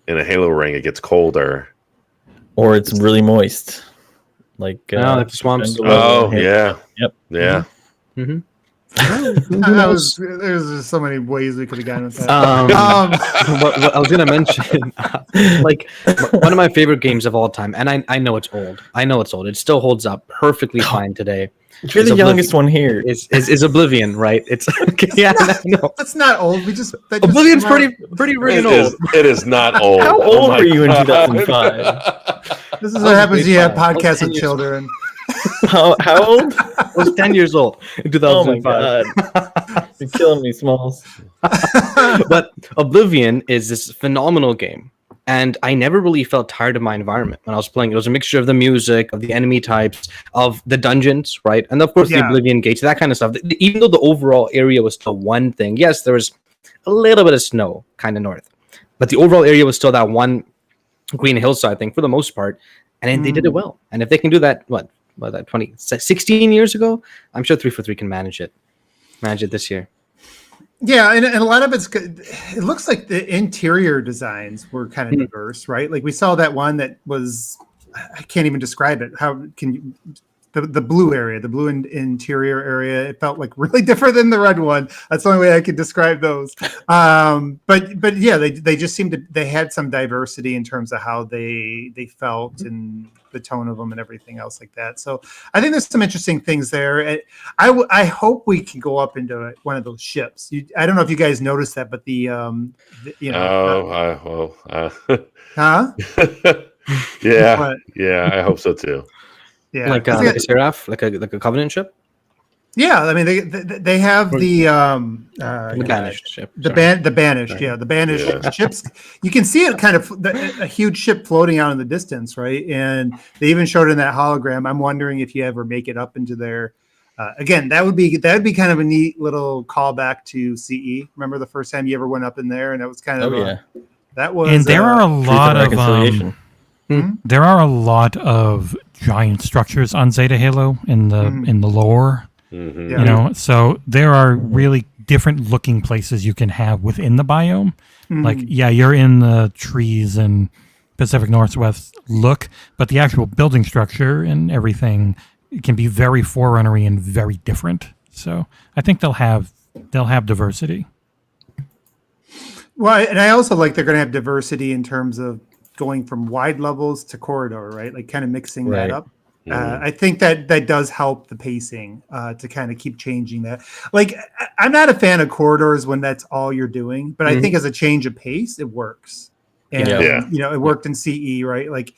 in a Halo ring, it gets colder, or it's really moist, like like the swamps. Oh yeah. Yep. Yeah. Mm-hmm. There's just so many ways we could have gotten with that. What I was gonna mention, like one of my favorite games of all time, and I know it's old. It still holds up perfectly fine today. You're the youngest one here. Is Oblivion, right? It's no. That's not old. Oblivion's pretty old. It is not old. How old were you in 2005? This is what happens when you have podcasts with children. How old? I was 10 years old in 2005. Oh my God. You're killing me, Smalls. But Oblivion is this phenomenal game. And I never really felt tired of my environment when I was playing. It was a mixture of the music, of the enemy types, of the dungeons, right? And of course, the Oblivion gates, that kind of stuff. Even though the overall area was still one thing. Yes, there was a little bit of snow kind of north. But the overall area was still that one green hillside thing for the most part. And they did it well. And if they can do that, what 16 years ago, I'm sure 343 can manage it this year. Yeah, and a lot of it looks like the interior designs were kind of diverse, right? Like we saw that one that was, I can't even describe it. How can you, the blue area, the blue interior area, it felt like really different than the red one. That's the only way I could describe those. But yeah, they just seemed to, they had some diversity in terms of how they felt and the tone of them and everything else like that. So I think there's some interesting things there. I hope we can go up into one of those ships. I don't know if you guys noticed that, but huh? Yeah, I hope so too. Yeah, like a Seraph, like a Covenant ship. Yeah, I mean they have the banished ship. The banished, the banished ships. You can see it kind of a huge ship floating out in the distance, right? And they even showed it in that hologram. I'm wondering if you ever make it up into there. Again, that would be kind of a neat little callback to CE. Remember the first time you ever went up in there, and it was kind of that was. And there are a lot of there are a lot of giant structures on Zeta Halo in the lore. Mhm. Yeah. You know, so there are really different looking places you can have within the biome. Like, yeah, you're in the trees and Pacific Northwest look, but the actual building structure and everything can be very forerunnery and very different. So I think they'll have diversity. Well, and I also like they're going to have diversity in terms of going from wide levels to corridor, right? Like kind of mixing Right. that up. I think that does help the pacing to kind of keep changing that. Like, I'm not a fan of corridors when that's all you're doing, but I think as a change of pace, it works. And Yeah. you know, it worked in CE, right? Like,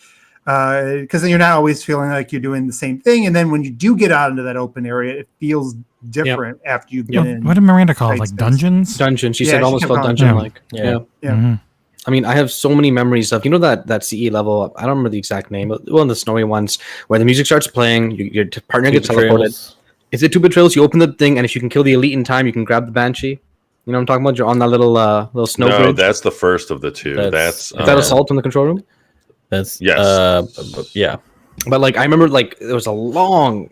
because then you're not always feeling like you're doing the same thing. And then when you do get out into that open area, it feels different after you've been in. What did Miranda call it? tight Like space. dungeons? Dungeon. She Yeah, said she almost kept felt calling it dungeon-like. Yeah. Yeah. Mhm. I mean, I have so many memories of that CE level. I don't remember the exact name, but one of the snowy ones where the music starts playing, your partner gets teleported. Is it 2 betrayals? You open the thing, and if you can kill the elite in time, you can grab the banshee. You know what I'm talking about? You're on that little snow No, bridge. that's the first of the two. That's Is that assault in the control room? That's Yes. yeah. But like I remember, like there was a long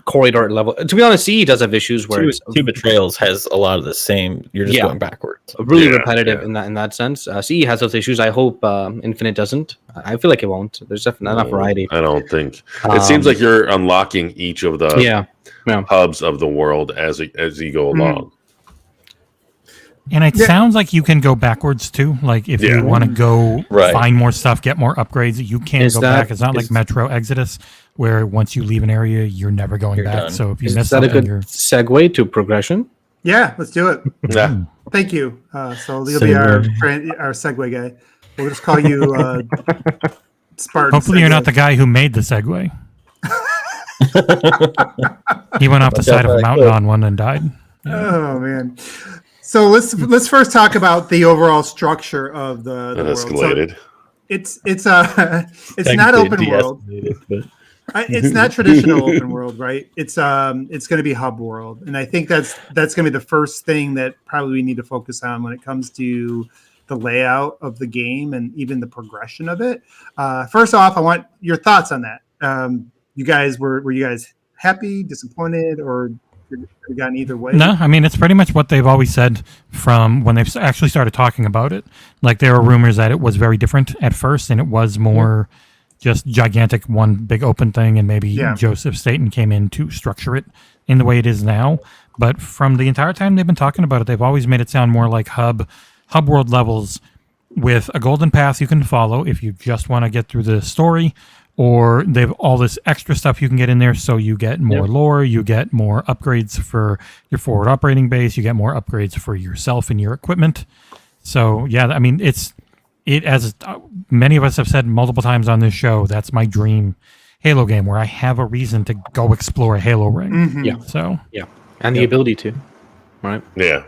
corridor level. To be honest, CE does have issues where it's Two betrayals has a lot of the same. You're just Yeah. going backwards. really Yeah, repetitive yeah. in that sense. CE has those issues. I hope Infinite doesn't. I feel like it won't. There's definitely enough variety. I don't think it seems like you're unlocking each of the yeah. hubs of the world as you go along. And it sounds like you can go backwards too. Like if Yeah. you want to go Right. find more stuff, get more upgrades, you can Is go that- back. It's not like is- Metro Exodus, where once you leave an area, you're never going You're back. done. So if you Is miss that a something, good you're segue to progression? Yeah, let's do it. Yeah. Thank you. So you'll be our segue guy. We'll just call you Spartan. hopefully you're not the guy who made the Segway. He went off the side of a mountain on one and died. Oh man. So let's first talk about the overall structure of the That world. escalated. So it's not open world. It's not traditional open world, right? It's going to be hub world, and I think that's going to be the first thing that probably we need to focus on when it comes to the layout of the game and even the progression of it. First off, I want your thoughts on that. You guys were you guys happy, disappointed, or you gotten either way? No, I mean, it's pretty much what they've always said from when they've actually started talking about it. Like, there were rumors that it was very different at first, and it was more just gigantic, one big open thing, and maybe Joseph Staten came in to structure it in the way it is now. But from the entire time they've been talking about it, they've always made it sound more like hub world levels with a golden path you can follow if you just want to get through the story, or they've all this extra stuff you can get in there, so you get more lore, you get more upgrades for your forward operating base, you get more upgrades for yourself and your equipment. So yeah, I mean, it as many of us have said multiple times on this show, that's my dream Halo game where I have a reason to go explore a Halo ring. Mm-hmm. Yeah. So And the ability to, right? Yeah.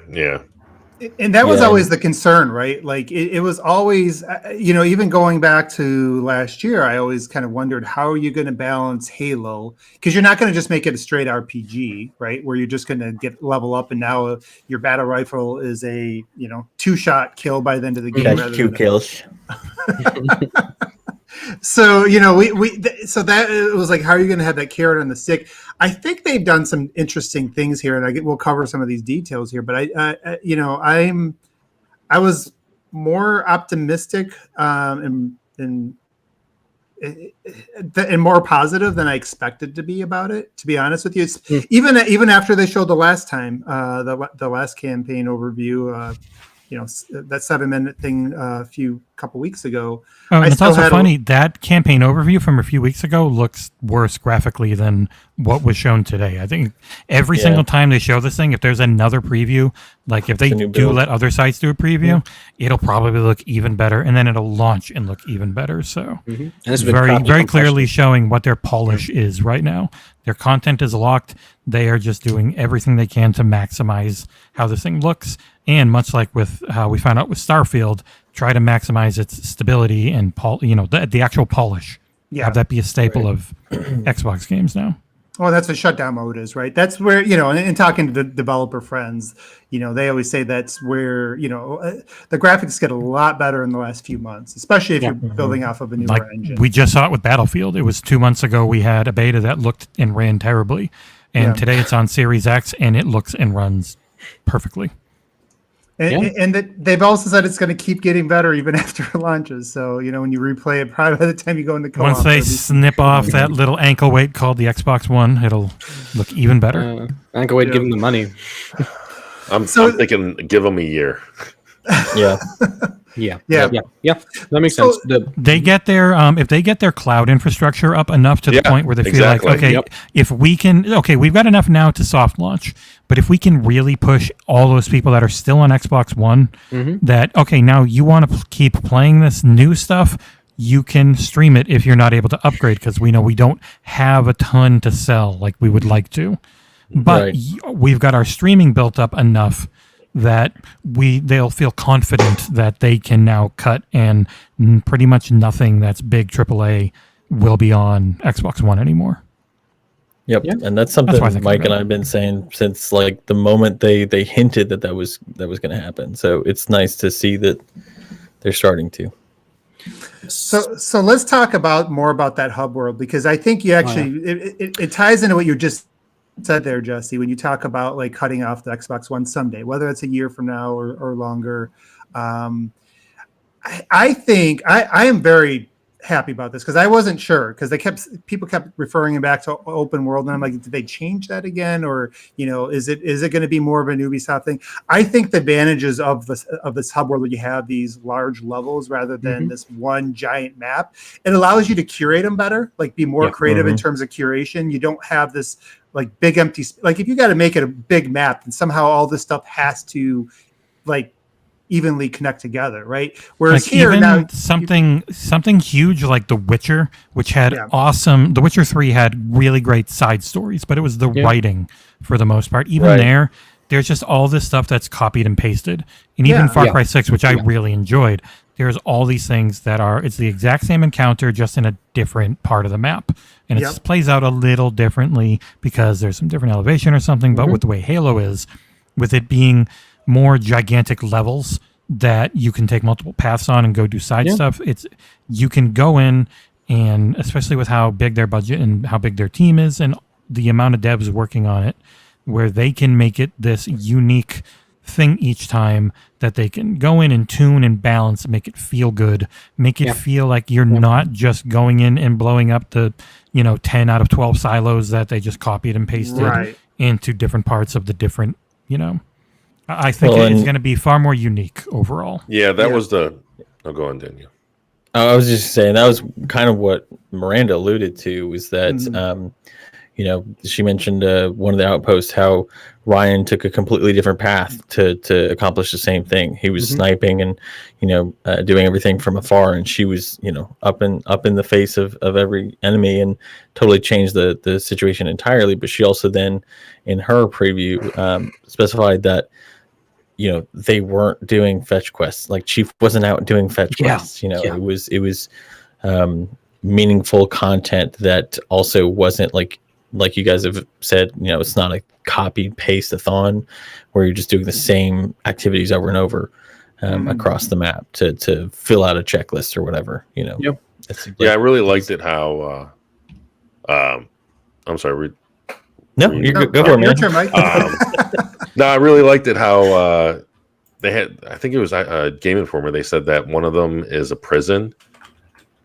And that was always the concern, right? Like it was always, even going back to last year, I always kind of wondered, how are you going to balance Halo? Because you're not going to just make it a straight RPG, right? Where you're just going to get level up and now your battle rifle is a, 2-shot kill by the end of the game. Catch 2 kills. So, so that it was like, how are you going to have that carrot on the stick? I think they've done some interesting things here, and we'll cover some of these details here. But I was more optimistic and more positive than I expected to be about it. To be honest with you, even after they showed the last time, the last campaign overview. That 7-minute thing a couple weeks ago. Oh, and it's also funny that campaign overview from a few weeks ago looks worse graphically than what was shown today. I think every single time they show this thing, if there's another preview, like if they do let other sites do a preview, it'll probably look even better, and then it'll launch and look even better. So it's very clearly showing what their polish is right now. Their content is locked. They are just doing everything they can to maximize how this thing looks. And much like with how we found out with Starfield, try to maximize its stability and the actual polish. Have that be a staple of Xbox games now. Well, that's what shutdown mode is, right? That's where, in talking to the developer friends, they always say that's where, the graphics get a lot better in the last few months, especially if you're building off of a newer engine. We just saw it with Battlefield. It was 2 months ago we had a beta that looked and ran terribly. And today it's on Series X, and it looks and runs perfectly. And they've also said it's going to keep getting better even after it launches. So, when you replay it, probably by the time you go into co-op. Once they snip off that little ankle weight called the Xbox One, it'll look even better. Ankle weight, give them the money. I'm thinking give them a year. Yeah. Yeah. That makes sense. They get their if they get their cloud infrastructure up enough to the point where they feel like, okay, if we can, we've got enough now to soft launch, but if we can really push all those people that are still on Xbox One, that now you want to keep playing this new stuff, you can stream it if you're not able to upgrade, because we know we don't have a ton to sell like we would like to, but we've got our streaming built up enough that they'll feel confident that they can now cut, and pretty much nothing that's big AAA will be on Xbox One anymore. Yep. And that's something Mike and I have been saying since like the moment they hinted that was going to happen. So it's nice to see that they're starting to. So let's talk more about that hub world, because I think you actually it ties into what you just said there, Jesse, when you talk about like cutting off the Xbox One someday, whether it's a year from now or longer. I think I am very happy about this, because I wasn't sure, because people kept referring back to open world, and I'm like, did they change that again, or is it going to be more of an Ubisoft thing? I think the advantages of this hub world, where you have these large levels rather than this one giant map, it allows you to curate them better, like be more creative in terms of curation. You don't have this like big empty, like if you got to make it a big map, and somehow all this stuff has to like evenly connect together, right? Whereas like here even now something huge like The Witcher, which had awesome. The Witcher 3 had really great side stories, but it was the writing for the most part. Even there's just all this stuff that's copied and pasted. And even Far Cry 6, which I really enjoyed, there's all these things that it's the exact same encounter, just in a different part of the map. And it plays out a little differently because there's some different elevation or something. But with the way Halo is, with it being more gigantic levels that you can take multiple paths on and go do side stuff, you can go in, and especially with how big their budget and how big their team is and the amount of devs working on it, where they can make it this unique thing each time that they can go in and tune and balance and make it feel good, make it feel like you're not just going in and blowing up the 10 out of 12 silos that they just copied and pasted into different parts of the different I think it's going to be far more unique overall. Yeah, that was the go on, didn't you? I was just saying that was kind of what Miranda alluded to, was that she mentioned one of the outposts, how Ryan took a completely different path to accomplish the same thing. He was sniping and doing everything from afar, and she was up in the face of every enemy, and totally changed the situation entirely. But she also then in her preview specified that they weren't doing fetch quests. Like Chief wasn't out doing fetch quests. It was meaningful content that also wasn't like you guys have said, it's not a copy paste a thon where you're just doing the same activities over and over across the map to fill out a checklist or whatever. I really liked it how I'm sorry. No, you go for it, man. Your turn, Mike. No, I really liked it how they had, I think it was Game Informer, they said that one of them is a prison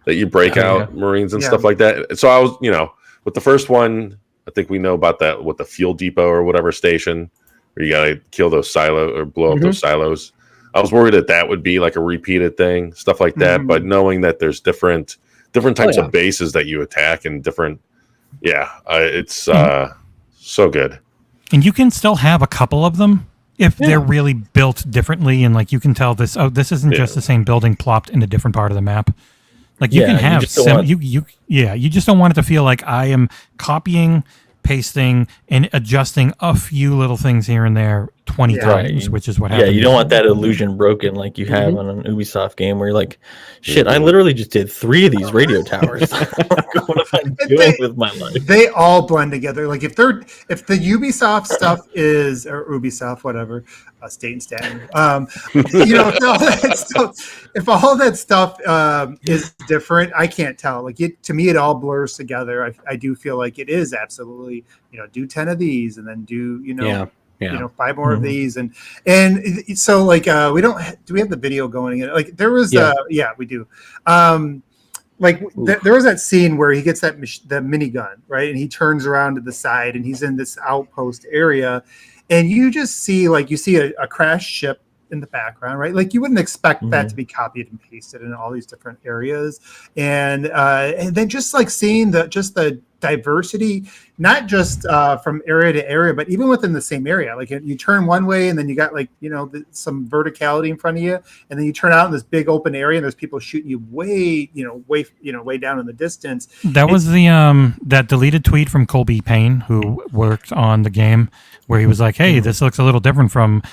that you break out Marines and stuff like that. So I was, with the first one, I think we know about that with the fuel depot or whatever station where you got to kill those silos or blow up those silos. I was worried that would be like a repeated thing, stuff like that. But knowing that there's different types of bases that you attack and different, it's so good. And you can still have a couple of them if they're really built differently, and like you can tell this isn't just the same building plopped in a different part of the map. Like you can have you just don't want it to feel like I am copying, pasting, and adjusting a few little things here and there 20 Yeah. times, which is what Yeah, happened. you don't want that illusion broken like you have on an Ubisoft game where you're like, shit, I literally just did 3 of these radio towers. What am I doing with my life? They all blend together. Like if the Ubisoft stuff is, or Ubisoft, whatever, state and stand, if all that stuff is different, I can't tell. Like to me, it all blurs together. I do feel like it is absolutely, do 10 of these and then do, Yeah. 5 more of these, and so like we don't do we have the video going? Like there was we do. There was that scene where he gets the minigun, right, and he turns around to the side and he's in this outpost area, and you just see a crashed ship in the background, right? Like you wouldn't expect that to be copied and pasted in all these different areas, and then just like seeing the diversity, not just from area to area, but even within the same area. Like you turn one way and then you got some verticality in front of you, and then you turn out in this big open area and there's people shooting you way down in the distance. That was the that deleted tweet from Colby Payne, who worked on the game, where he was like, hey, this looks a little different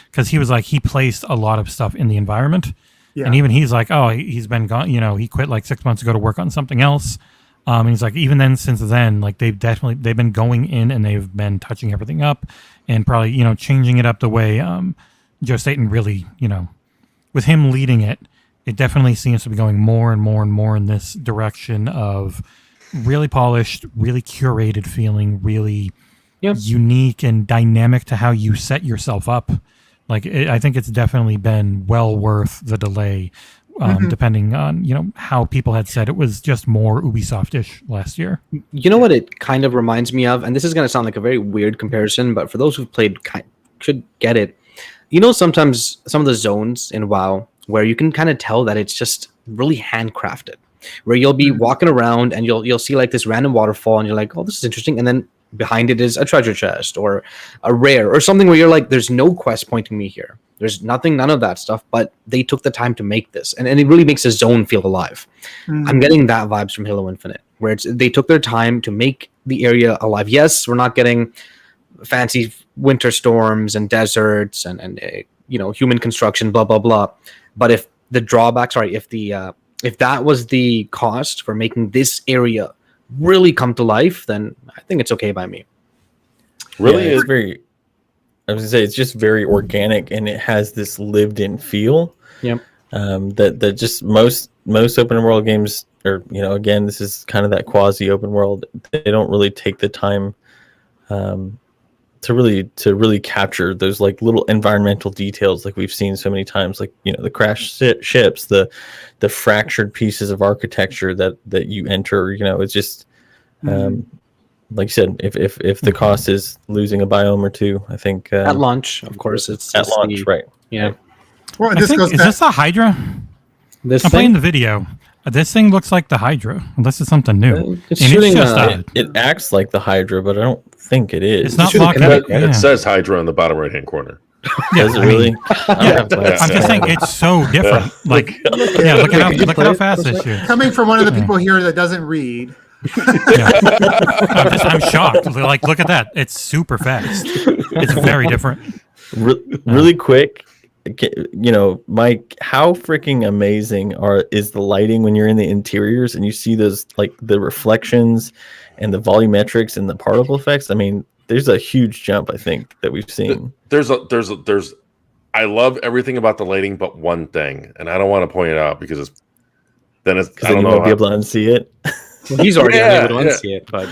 because he was like, he placed a lot of stuff in the environment. Yeah. And even he's like, oh, he's been gone, he quit like 6 months ago to work on something else. And he's like, even then, since then, like they've been going in and they've been touching everything up and probably, changing it up the way Joe Staten really, with him leading it, it definitely seems to be going more and more and more in this direction of really polished, really curated feeling, really unique and dynamic to how you set yourself up. Like, I think it's definitely been well worth the delay. Depending on how people had said it was just more Ubisoft-ish last year. You know what it kind of reminds me of, and this is going to sound like a very weird comparison, but for those who've played should get it. Sometimes some of the zones in WoW where you can kind of tell that it's just really handcrafted, where you'll be walking around and you'll see like this random waterfall and you're like, oh, this is interesting, and then behind it is a treasure chest or a rare or something where you're like, there's no quest pointing me here. There's none of that stuff, but they took the time to make this, and it really makes the zone feel alive. I'm getting that vibes from Halo Infinite, where they took their time to make the area alive. Yes, we're not getting fancy winter storms and deserts and human construction, blah blah blah. But if that was the cost for making this area really come to life, then I think it's okay by me. Really, it's very. I was gonna say it's just very organic and it has this lived-in feel. Yep. That just most open world games, or again, this is kind of that quasi open world. They don't really take the time to really capture those like little environmental details like we've seen so many times, like the crashed ships, the fractured pieces of architecture that you enter. It's just. Like you said, if the cost is losing a biome or two, I think at launch, of course, it's at launch, right? Yeah. Well, is this the Hydra? I'm playing the video. This thing looks like the Hydra. This is something new. It acts like the Hydra, but I don't think it is. It's not locked up. It says Hydra on the bottom right hand corner. Does it really? I'm just saying it's so different. Like, look at how fast this shoots. Coming from one of the people here that doesn't read. I'm shocked. Like, look at that. It's super fast. It's very different. Really quick, Mike, how freaking amazing is the lighting when you're in the interiors and you see those, like, the reflections and the volumetrics and the particle effects? I mean, there's a huge jump, I think, that we've seen. I love everything about the lighting, but one thing, and I don't want to point it out because I don't know. Won't be able to unsee it. Well, he's already able to unsee it, but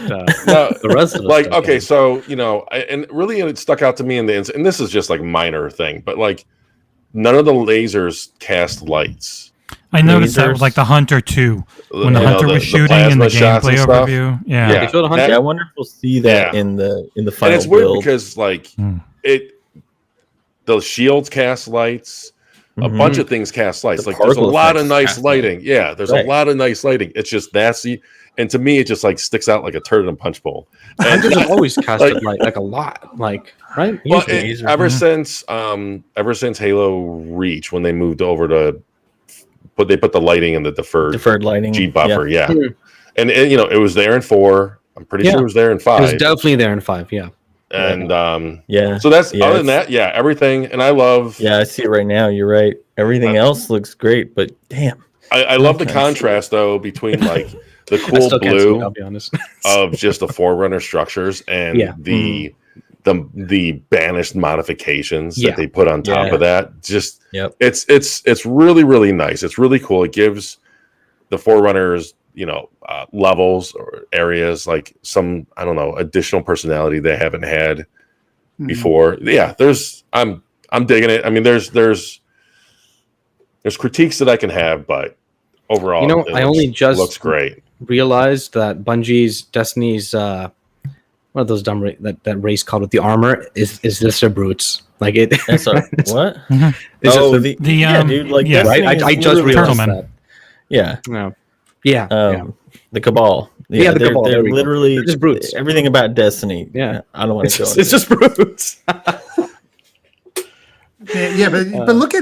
the rest of us like, okay, so and really it stuck out to me and this is just like minor thing, but like none of the lasers cast lights. I noticed that with like the Hunter 2 when the Hunter was shooting in the gameplay overview. Yeah. I wonder if we'll see that in the final. And it's weird because like the shields cast lights. A bunch of things cast lights. Like there's a lot of nice lighting. Yeah, there's a lot of nice lighting. It's just and to me, it just like sticks out like a turd in a punch bowl. And I've always casted like a lot, like right. Well, ever since Halo Reach, when they moved over to they put the lighting in the deferred lighting G buffer, and it was there in 4. I'm pretty sure it was there in 5. It was definitely there in 5, yeah. And Yeah. so that's Yeah, other than that, yeah, everything. And I love Yeah, I see it right now. You're right. Everything else looks great, but damn. I love the Okay, I see. contrast though between like the I cool still can't see it, blue I'll be honest. of just the Forerunner structures and Yeah. the banished modifications Yeah. that they put on top Yeah. of that. Just Yep. it's really, really nice. It's really cool. It gives the Forerunners, levels or areas like some, I don't know, additional personality they haven't had before. Yeah, I'm digging it. I mean, there's critiques that I can have, but overall, I only just looks great. realized that Bungie's Destiny's what are those dumb that race called with the armor is just their brutes. Like it. That's what? It's Oh, just dude, like yeah. that right. thing I is just literally- realized Turtleman. that. Yeah. No. Yeah. The Cabal. Yeah, the Cabal, there They're we go. literally They're just brutes. Everything about Destiny. Yeah. I don't want to go. It's just brutes. Yeah, but look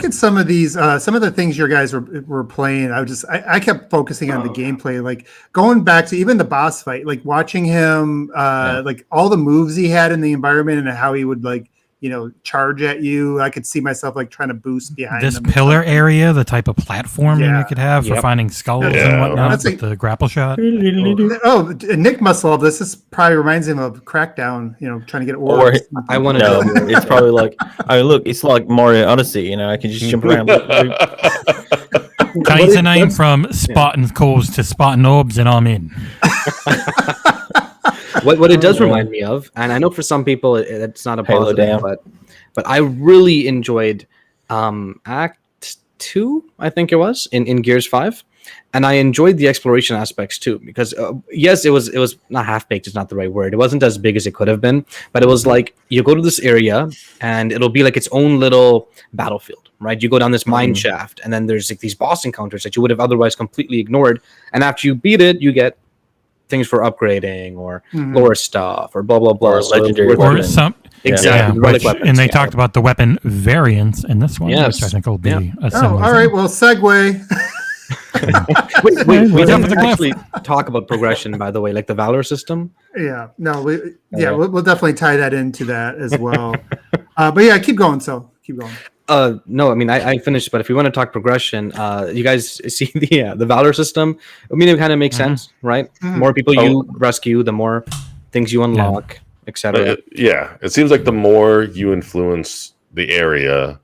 at some of these some of the things your guys were playing. I kept focusing on the gameplay, like going back to even the boss fight, like watching him like all the moves he had in the environment and how he would charge at you. I could see myself like trying to boost behind This him. pillar area, the type of platforming you could have for Yep. finding skulls Yeah. and whatnot That's with the grapple shot. Oh, Nick must love this. This probably reminds him of Crackdown, trying to get Or- orbs. I want No, to. it's probably like, look, it's like Mario Odyssey. I can just jump around. Change the name from spotting calls to spotting orbs, and I'm in. What it does remind me of, and I know for some people it's not a Halo positive, Dam. but I really enjoyed Act 2, I think it was in Gears 5, and I enjoyed the exploration aspects too because yes, it was not half baked. It's not the right word. It wasn't as big as it could have been, but it was like you go to this area and it'll be like its own little battlefield, right? You go down this mine shaft, and then there's like these boss encounters that you would have otherwise completely ignored, and after you beat it, you get things for upgrading or lore stuff or blah blah blah. Or So it's legendary worth Or it. some, Exactly. yeah, relic which- weapons, and they yeah. talked about the weapon variants in this one, Yes. which I think will be Yeah. a similar. All right, well, segue. Wait, we What's up didn't with the cliff? actually talk about progression, by the way, like the Valor system. Yeah, no, we'll definitely tie that into that as well. But yeah, keep going. So keep going. No, I mean I finished, but if we want to talk progression, you guys see the Valor system. I mean, it kind of makes sense, right? More people you rescue, the more things you unlock, etc. It seems like the more you influence the area,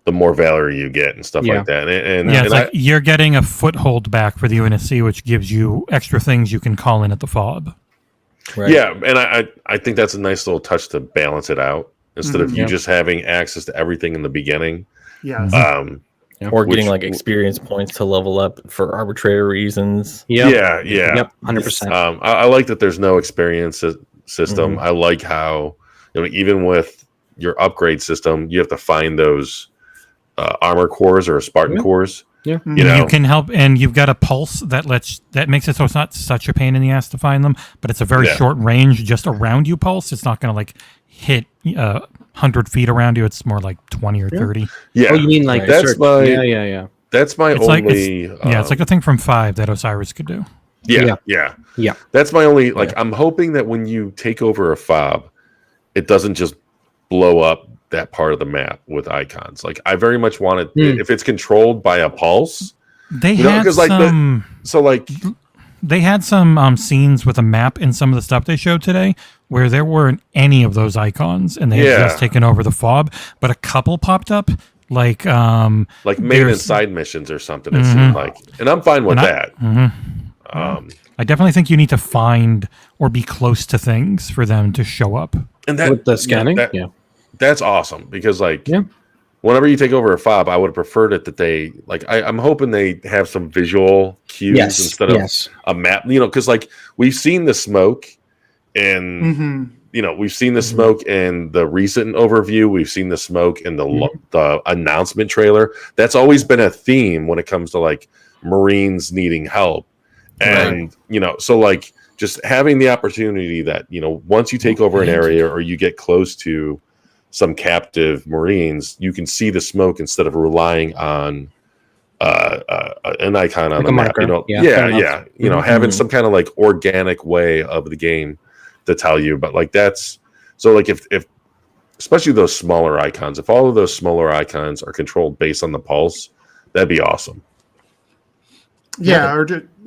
the more valor you get and stuff like that. And Yeah, it's like you're getting a foothold back for the UNSC, which gives you extra things you can call in at the FOB. Right. yeah, and I think that's a nice little touch to balance it out instead of you just having access to everything in the beginning. Yes. Or getting Which- like experience points to level up for arbitrary reasons. Yeah. Yep, 100%. I like that there's no experience system. I like how even with your upgrade system, you have to find those armor cores or Spartan cores. Yeah. You can help, and you've got a pulse that makes it so it's not such a pain in the ass to find them, but it's a very short range, just around you pulse. It's not going to like hit 100 feet around you. It's more like 20 or 30. Yeah, Oh, you mean like That's search. my- Yeah. that's my It's like only. it's like the thing from 5 that Osiris could do. Yeah. That's my only. Like, I'm hoping that when you take over a fob, it doesn't just blow up that part of the map with icons. Like, I very much want it if it's controlled by a pulse. They You know, had 'cause, like, some. So like, They had some scenes with a map in some of the stuff they showed today where there weren't any of those icons, and they had just taken over the FOB, but a couple popped up. Like main and there's- side missions or something. It seemed like, and I'm fine with that. I definitely think you need to find or be close to things for them to show up. And that With the scanning, that's awesome because like Yeah. whenever you take over a fob, I would have preferred it that they like. I'm hoping they have some visual cues instead of a map. Because like we've seen the smoke in we've seen the smoke in the recent overview. We've seen the smoke in the announcement trailer. That's always been a theme when it comes to like Marines needing help. And, so like just having the opportunity that, once you take over an area or you get close to some captive Marines, you can see the smoke instead of relying on an icon on Like the a map. marker. Having some kind of like organic way of the game to tell you. But like that's So like if especially those smaller icons, if all of those smaller icons are controlled based on the pulse, that'd be awesome. Yeah.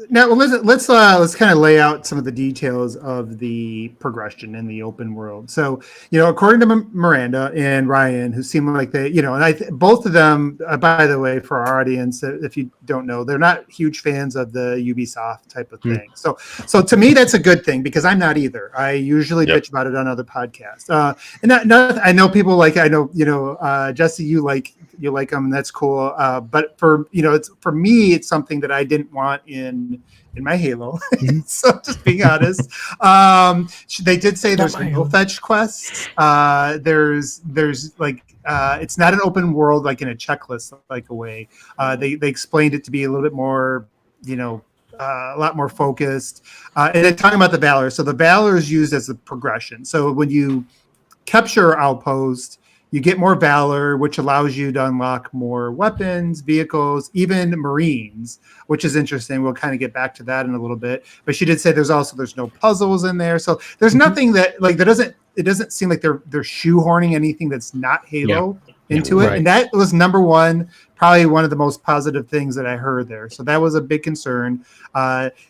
Now let's kind of lay out some of the details of the progression in the open world. So, according to Miranda and Ryan, who seem like they, and both of them, by the way, for our audience, if you don't know, they're not huge fans of the Ubisoft type of thing. So to me, that's a good thing because I'm not either. I usually bitch about it on other podcasts. I know people Jesse, you like them, and that's cool. But for me, it's something that I didn't want in my Halo. So just being honest, they did say there's no fetch quests. There's like it's not an open world like in a checklist like a way. They explained it to be a little bit more, a lot more focused. And then talking about the Valor. So the Valor is used as a progression. So when you capture outpost, you get more Valor, which allows you to unlock more weapons, vehicles, even Marines, which is interesting. We'll kind of get back to that in a little bit. But she did say there's no puzzles in there. So there's nothing that it doesn't seem like they're shoehorning anything that's not Halo into it. Right. And that was number one, probably one of the most positive things that I heard there. So that was a big concern.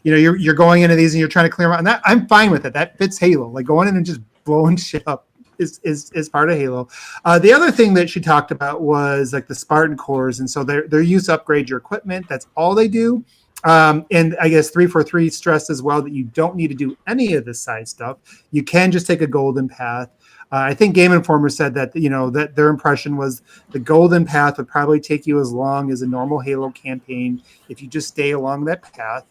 You're going into these and you're trying to clear them out. And that, I'm fine with it. That fits Halo. Like going in and just blowing shit up is part of Halo. The other thing that she talked about was like the Spartan cores, and so they're used to upgrade your equipment. That's all they do. And I guess 343 stressed as well that you don't need to do any of this side stuff. You can just take a golden path. I think Game Informer said that that their impression was the golden path would probably take you as long as a normal Halo campaign if you just stay along that path.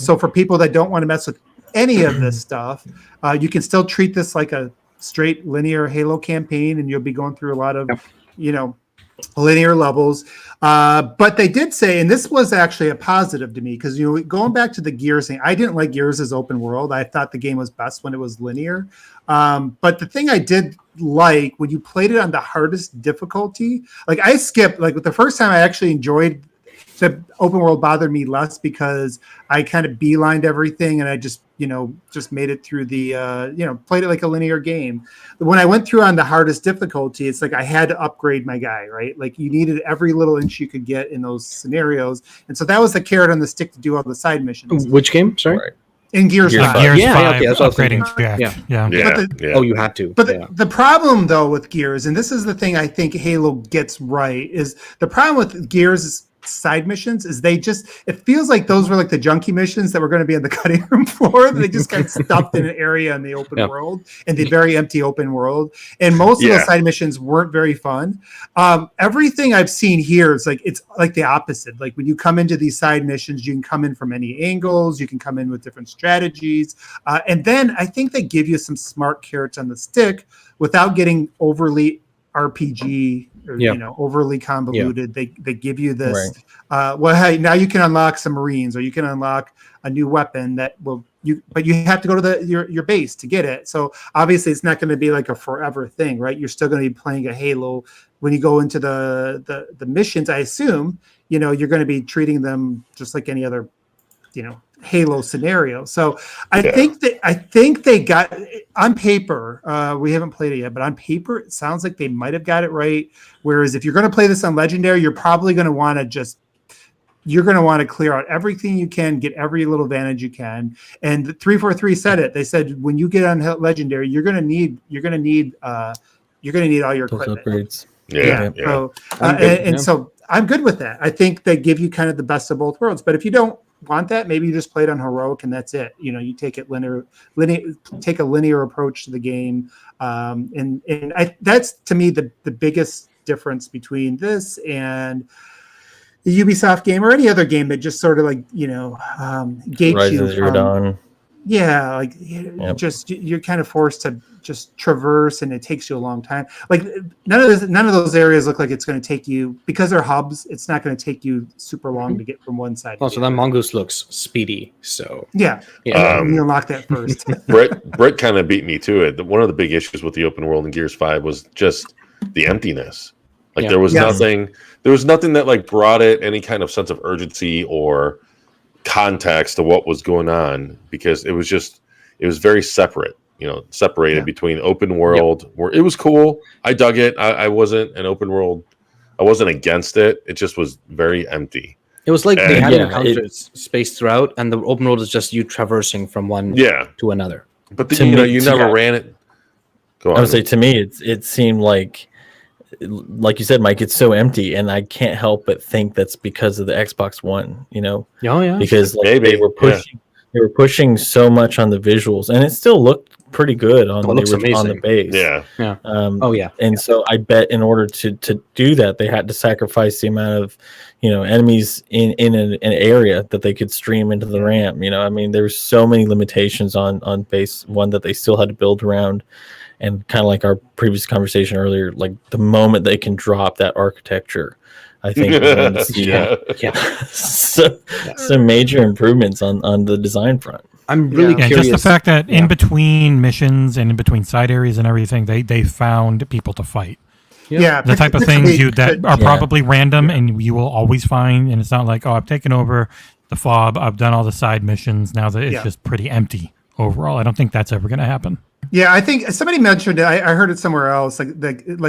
So for people that don't want to mess with any of this stuff, you can still treat this like a straight linear Halo campaign, and you'll be going through a lot of linear levels. But they did say, and this was actually a positive to me, because going back to the Gears thing, I didn't like Gears as open world. I thought the game was best when it was linear. But the thing I did like when you played it on the hardest difficulty, like I skipped, like the first time I actually enjoyed the open world, bothered me less because I kind of beelined everything and I just made it through the, played it like a linear game. When I went through on the hardest difficulty, it's like I had to upgrade my guy, right? Like you needed every little inch you could get in those scenarios. And so that was the carrot on the stick to do all the side missions. Which game? Sorry. Right. In Gears 5. Gears 5, okay, that's what upgrading Jack. Yeah. Oh, you had to. But the problem, though, with Gears, and this is the thing I think Halo gets right, is the problem with Gears' side missions is it feels like those were like the junkie missions that were going to be on the cutting room floor. They just got stuffed in an area in the open world, in the very empty open world. And most of those side missions weren't very fun. Everything I've seen here is it's like the opposite. Like when you come into these side missions, you can come in from any angles, you can come in with different strategies. And then I think they give you some smart carrots on the stick without getting overly RPG or overly convoluted. They give you this hey, now you can unlock some Marines, or you can unlock a new weapon that but you have to go to your base to get it. So obviously it's not going to be like a forever thing, right? You're still going to be playing a Halo. When you go into the missions, I assume you're going to be treating them just like any other Halo scenario. So I think they got on paper, we haven't played it yet, but on paper it sounds like they might have got it right. Whereas if you're going to play this on Legendary, you're probably going to want to clear out everything you can, get every little advantage you can. And the 343 said it. They said when you get on Legendary, you're going to need all your Those equipment. upgrades. So I'm good with that. I think they give you kind of the best of both worlds. But if you don't want that, maybe you just play it on heroic and that's it. You take it take a linear approach to the game. That's to me the biggest difference between this and the Ubisoft game or any other game that just sort of gates Rise you of Zero Dawn. Yeah, you're kind of forced to just traverse, and it takes you a long time. Like none of those areas look like it's going to take you, because they're hubs. It's not going to take you super long to get from one side. Also, that mongoose looks speedy. So you unlock that first. Brett kind of beat me to it. One of the big issues with the open world in Gears 5 was just the emptiness. There was nothing. There was nothing that brought it any kind of sense of urgency or context to what was going on, because it was very separate. separated between open world, where it was cool. I dug it. I wasn't an open world. I wasn't against it. It just was very empty. It was like they And- had Yeah, encounters spaced throughout, and the open world is just you traversing from one to another. But To you me, you never ran it. Go on. I would say to me, it seemed like you said, Mike, it's so empty, and I can't help but think that's because of the Xbox One. Oh yeah, Because like, Maybe, they were pushing so much on the visuals, and it still looked pretty good on it looks on the amazing. base. Yeah. Oh yeah. And so I bet in order to do that, they had to sacrifice the amount of enemies in an area that they could stream into the RAM. I mean, there's so many limitations on base one that they still had to build around. And kind of like our previous conversation earlier, like the moment they can drop that architecture, I think we're going to see some major improvements on the design front. I'm really Yeah, curious. just the fact that in between missions and in between side areas and everything, they found people to fight. Yeah, The type of things that are Yeah. probably random and you will always find, and it's not like, oh, I've taken over the fob, I've done all the side missions, now that it's just pretty empty overall. I don't think that's ever going to happen. Yeah, I think somebody mentioned it. I heard it somewhere else. Like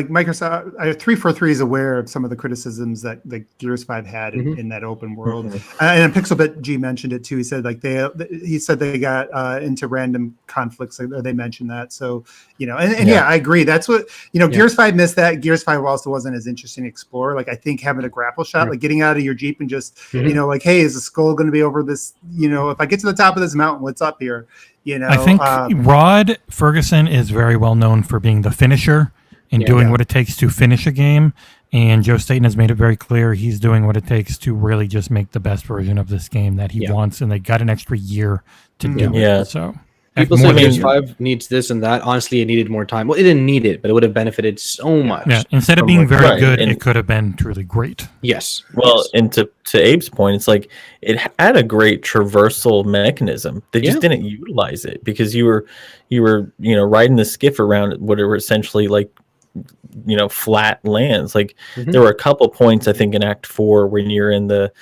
Microsoft, 343 is aware of some of the criticisms that Gears 5 had in that open world. And Pixelbit G mentioned it too. He said they got into random conflicts. They mentioned that. So I agree. That's what Gears 5 missed that. Gears 5 also wasn't as interesting to explore. Like I think having a grapple shot, like getting out of your Jeep and just like, hey, is the skull going to be over this? If I get to the top of this mountain, what's up here? I think Rod Ferguson is very well known for being the finisher and doing what it takes to finish a game. And Joe Staten has made it very clear he's doing what it takes to really just make the best version of this game that he wants. And they got an extra year to do it. So people more say than- Gears 5 needs this and that. Honestly, it needed more time. Well, it didn't need it, but it would have benefited so much. Yeah, instead of from being more very Right, good, and- it could have been truly great. Yes. Well, and to Abe's point, it's like it had a great traversal mechanism. They just didn't utilize it because you were riding the skiff around what were essentially like flat lands. Like there were a couple points I think in Act 4 when you're in the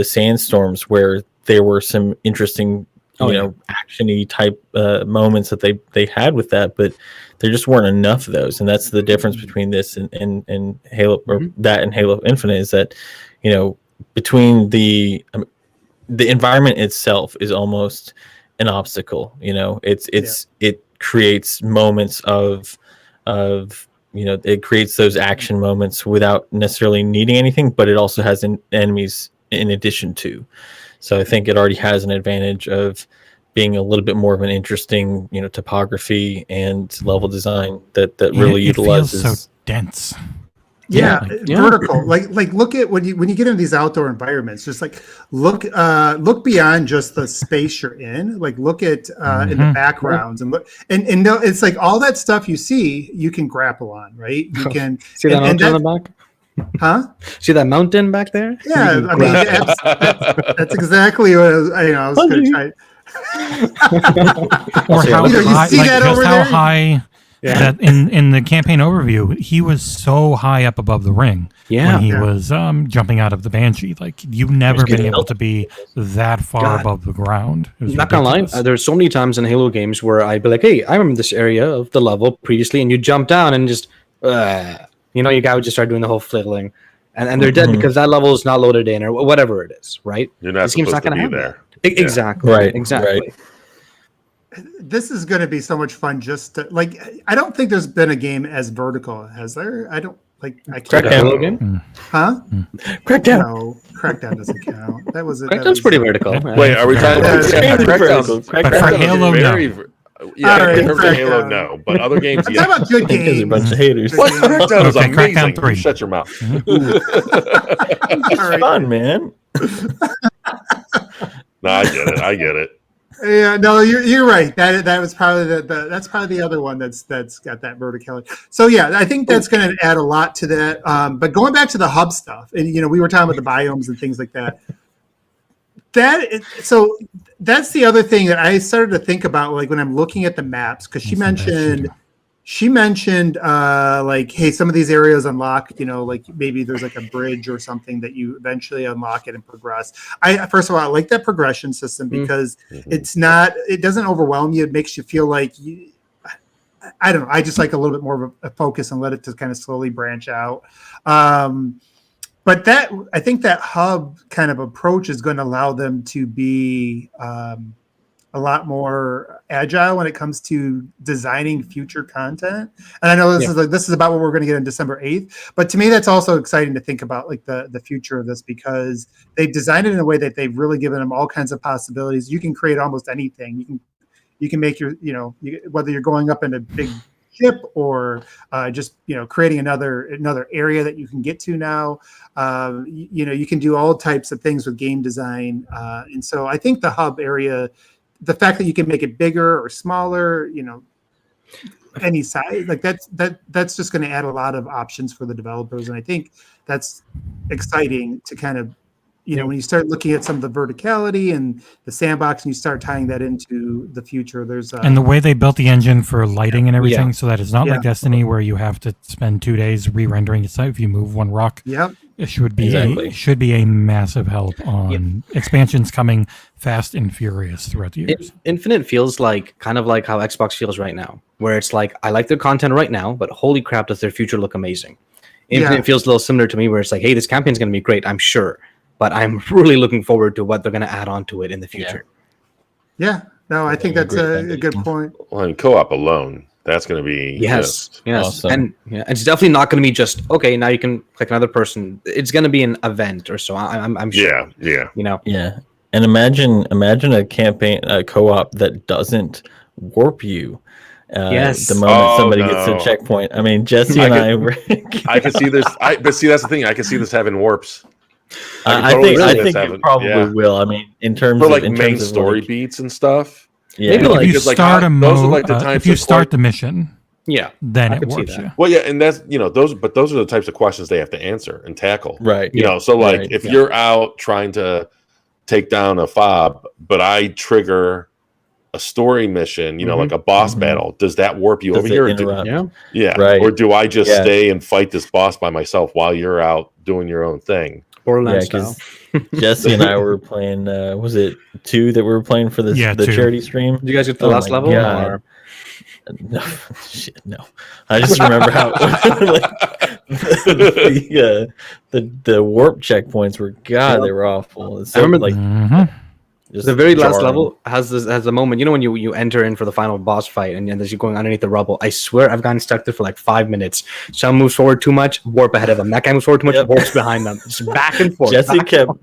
sandstorms where there were some interesting action-y type moments that they had with that, but there just weren't enough of those. And that's the difference between this and Halo, or that and Halo Infinite, is that between the environment itself is almost an obstacle. It creates moments of it creates those action moments without necessarily needing anything, but it also has enemies in addition to. So I think it already has an advantage of being a little bit more of an interesting, topography and level design that really utilizes. It feels so dense. Vertical. Like look at when you get into these outdoor environments, just like look beyond just the space you're in. Like look at in the backgrounds and look and no, it's like all that stuff you see you can grapple on, right? You can See that mountain on the back? Huh? See that mountain back there? Yeah, I mean that's exactly what I was going to try. Or how You high, see that just over how there? high that in the campaign overview, he was so high up above the ring when he was jumping out of the Banshee. Like you've never been able to be that far above the ground. It was Not gonna lie, ridiculous. there's so many times in Halo games where I'd be like, "Hey, I remember this area of the level previously," and you jump down and just, your guy would just start doing the whole flailing, and they're dead because that level is not loaded in or whatever it is, right? You're not This game's supposed to gonna be have there. that. Exactly. Right, Exactly. right. This is going to be so much fun. Just to, like, I don't think there's been a game as vertical, has there? I don't like. I can't. Crackdown Halo game. Huh? Crackdown. No, Crackdown doesn't count. That was Crackdown's pretty vertical. Wait, are we talking about Crackdown's- But for Halo, no. Yeah, All right, for Halo, Crackdown. no. But other games, I'm yeah. talking about good Because they're a bunch games. of haters. Good What? games. Crackdown is Okay, Crackdown amazing. 3. Shut your mouth. It's All right. fun, man. No, I get it. Yeah, no, you're right. That was probably that's probably the other one that's got that verticality. So yeah, I think that's going to add a lot to that. But going back to the hub stuff, and we were talking about the biomes and things like that. So that's the other thing that I started to think about, like when I'm looking at the maps, because she mentioned she mentioned like, hey, some of these areas unlock, like maybe there's like a bridge or something that you eventually unlock it and progress. First of all, I like that progression system because it doesn't overwhelm you. It makes you feel like I don't know. I just like a little bit more of a focus and let it to kind of slowly branch out. But I think that hub kind of approach is going to allow them to be a lot more agile when it comes to designing future content. And I know this is about what we're going to get on December 8th, but to me, that's also exciting to think about, like the future of this, because they've designed it in a way that they've really given them all kinds of possibilities. You can create almost anything. You can make your, whether you're going up in a big ship or just, creating another area that you can get to now. You can do all types of things with game design. And so I think the hub area, the fact that you can make it bigger or smaller, any size, like that's just going to add a lot of options for the developers. And I think that's exciting to kind of, when you start looking at some of the verticality and the sandbox and you start tying that into the future, there's and the way they built the engine for lighting and everything, so that it's not like Destiny where you have to spend 2 days re-rendering a site if you move one rock. Yep. It should be a massive help on expansions coming fast and furious throughout the years. Infinite feels kind of like how Xbox feels right now, where it's like, I like their content right now, but holy crap, does their future look amazing. Infinite feels a little similar to me, where it's like, hey, this campaign's going to be great, I'm sure, but I'm really looking forward to what they're going to add on to it in the future. Yeah. No, I think that's a good point. Well, in co-op alone, that's going to be yes, awesome. And it's definitely not going to be just okay. Now you can click another person. It's going to be an event or so. I'm sure. Yeah. And imagine a campaign, a co-op that doesn't warp you. The moment somebody gets to a checkpoint. I mean, Jesse and I were. I can see this. But see, that's the thing. I can see this having warps. I think it probably will. I mean, in terms for of main story beats and stuff. Yeah, maybe if you start a mode, if you start the mission, then it works. Well, and that's those are the types of questions they have to answer and tackle, right? If you're out trying to take down a fob, but I trigger a story mission, like a boss battle, does that warp you over here? Right. Or do I just stay and fight this boss by myself while you're out doing your own thing? Because Jesse and I were playing. Was it 2 that we were playing for the charity stream? Did you guys get to the last level? Or? No, no. I just remember how the warp checkpoints were. They were awful. So, I remember the very last level has a moment. When you enter in for the final boss fight and as you're going underneath the rubble, I swear I've gotten stuck there for 5 minutes. Someone moves forward too much, warp ahead of them. That guy moves forward too much, warps behind them. Just back and forth. Jesse kept.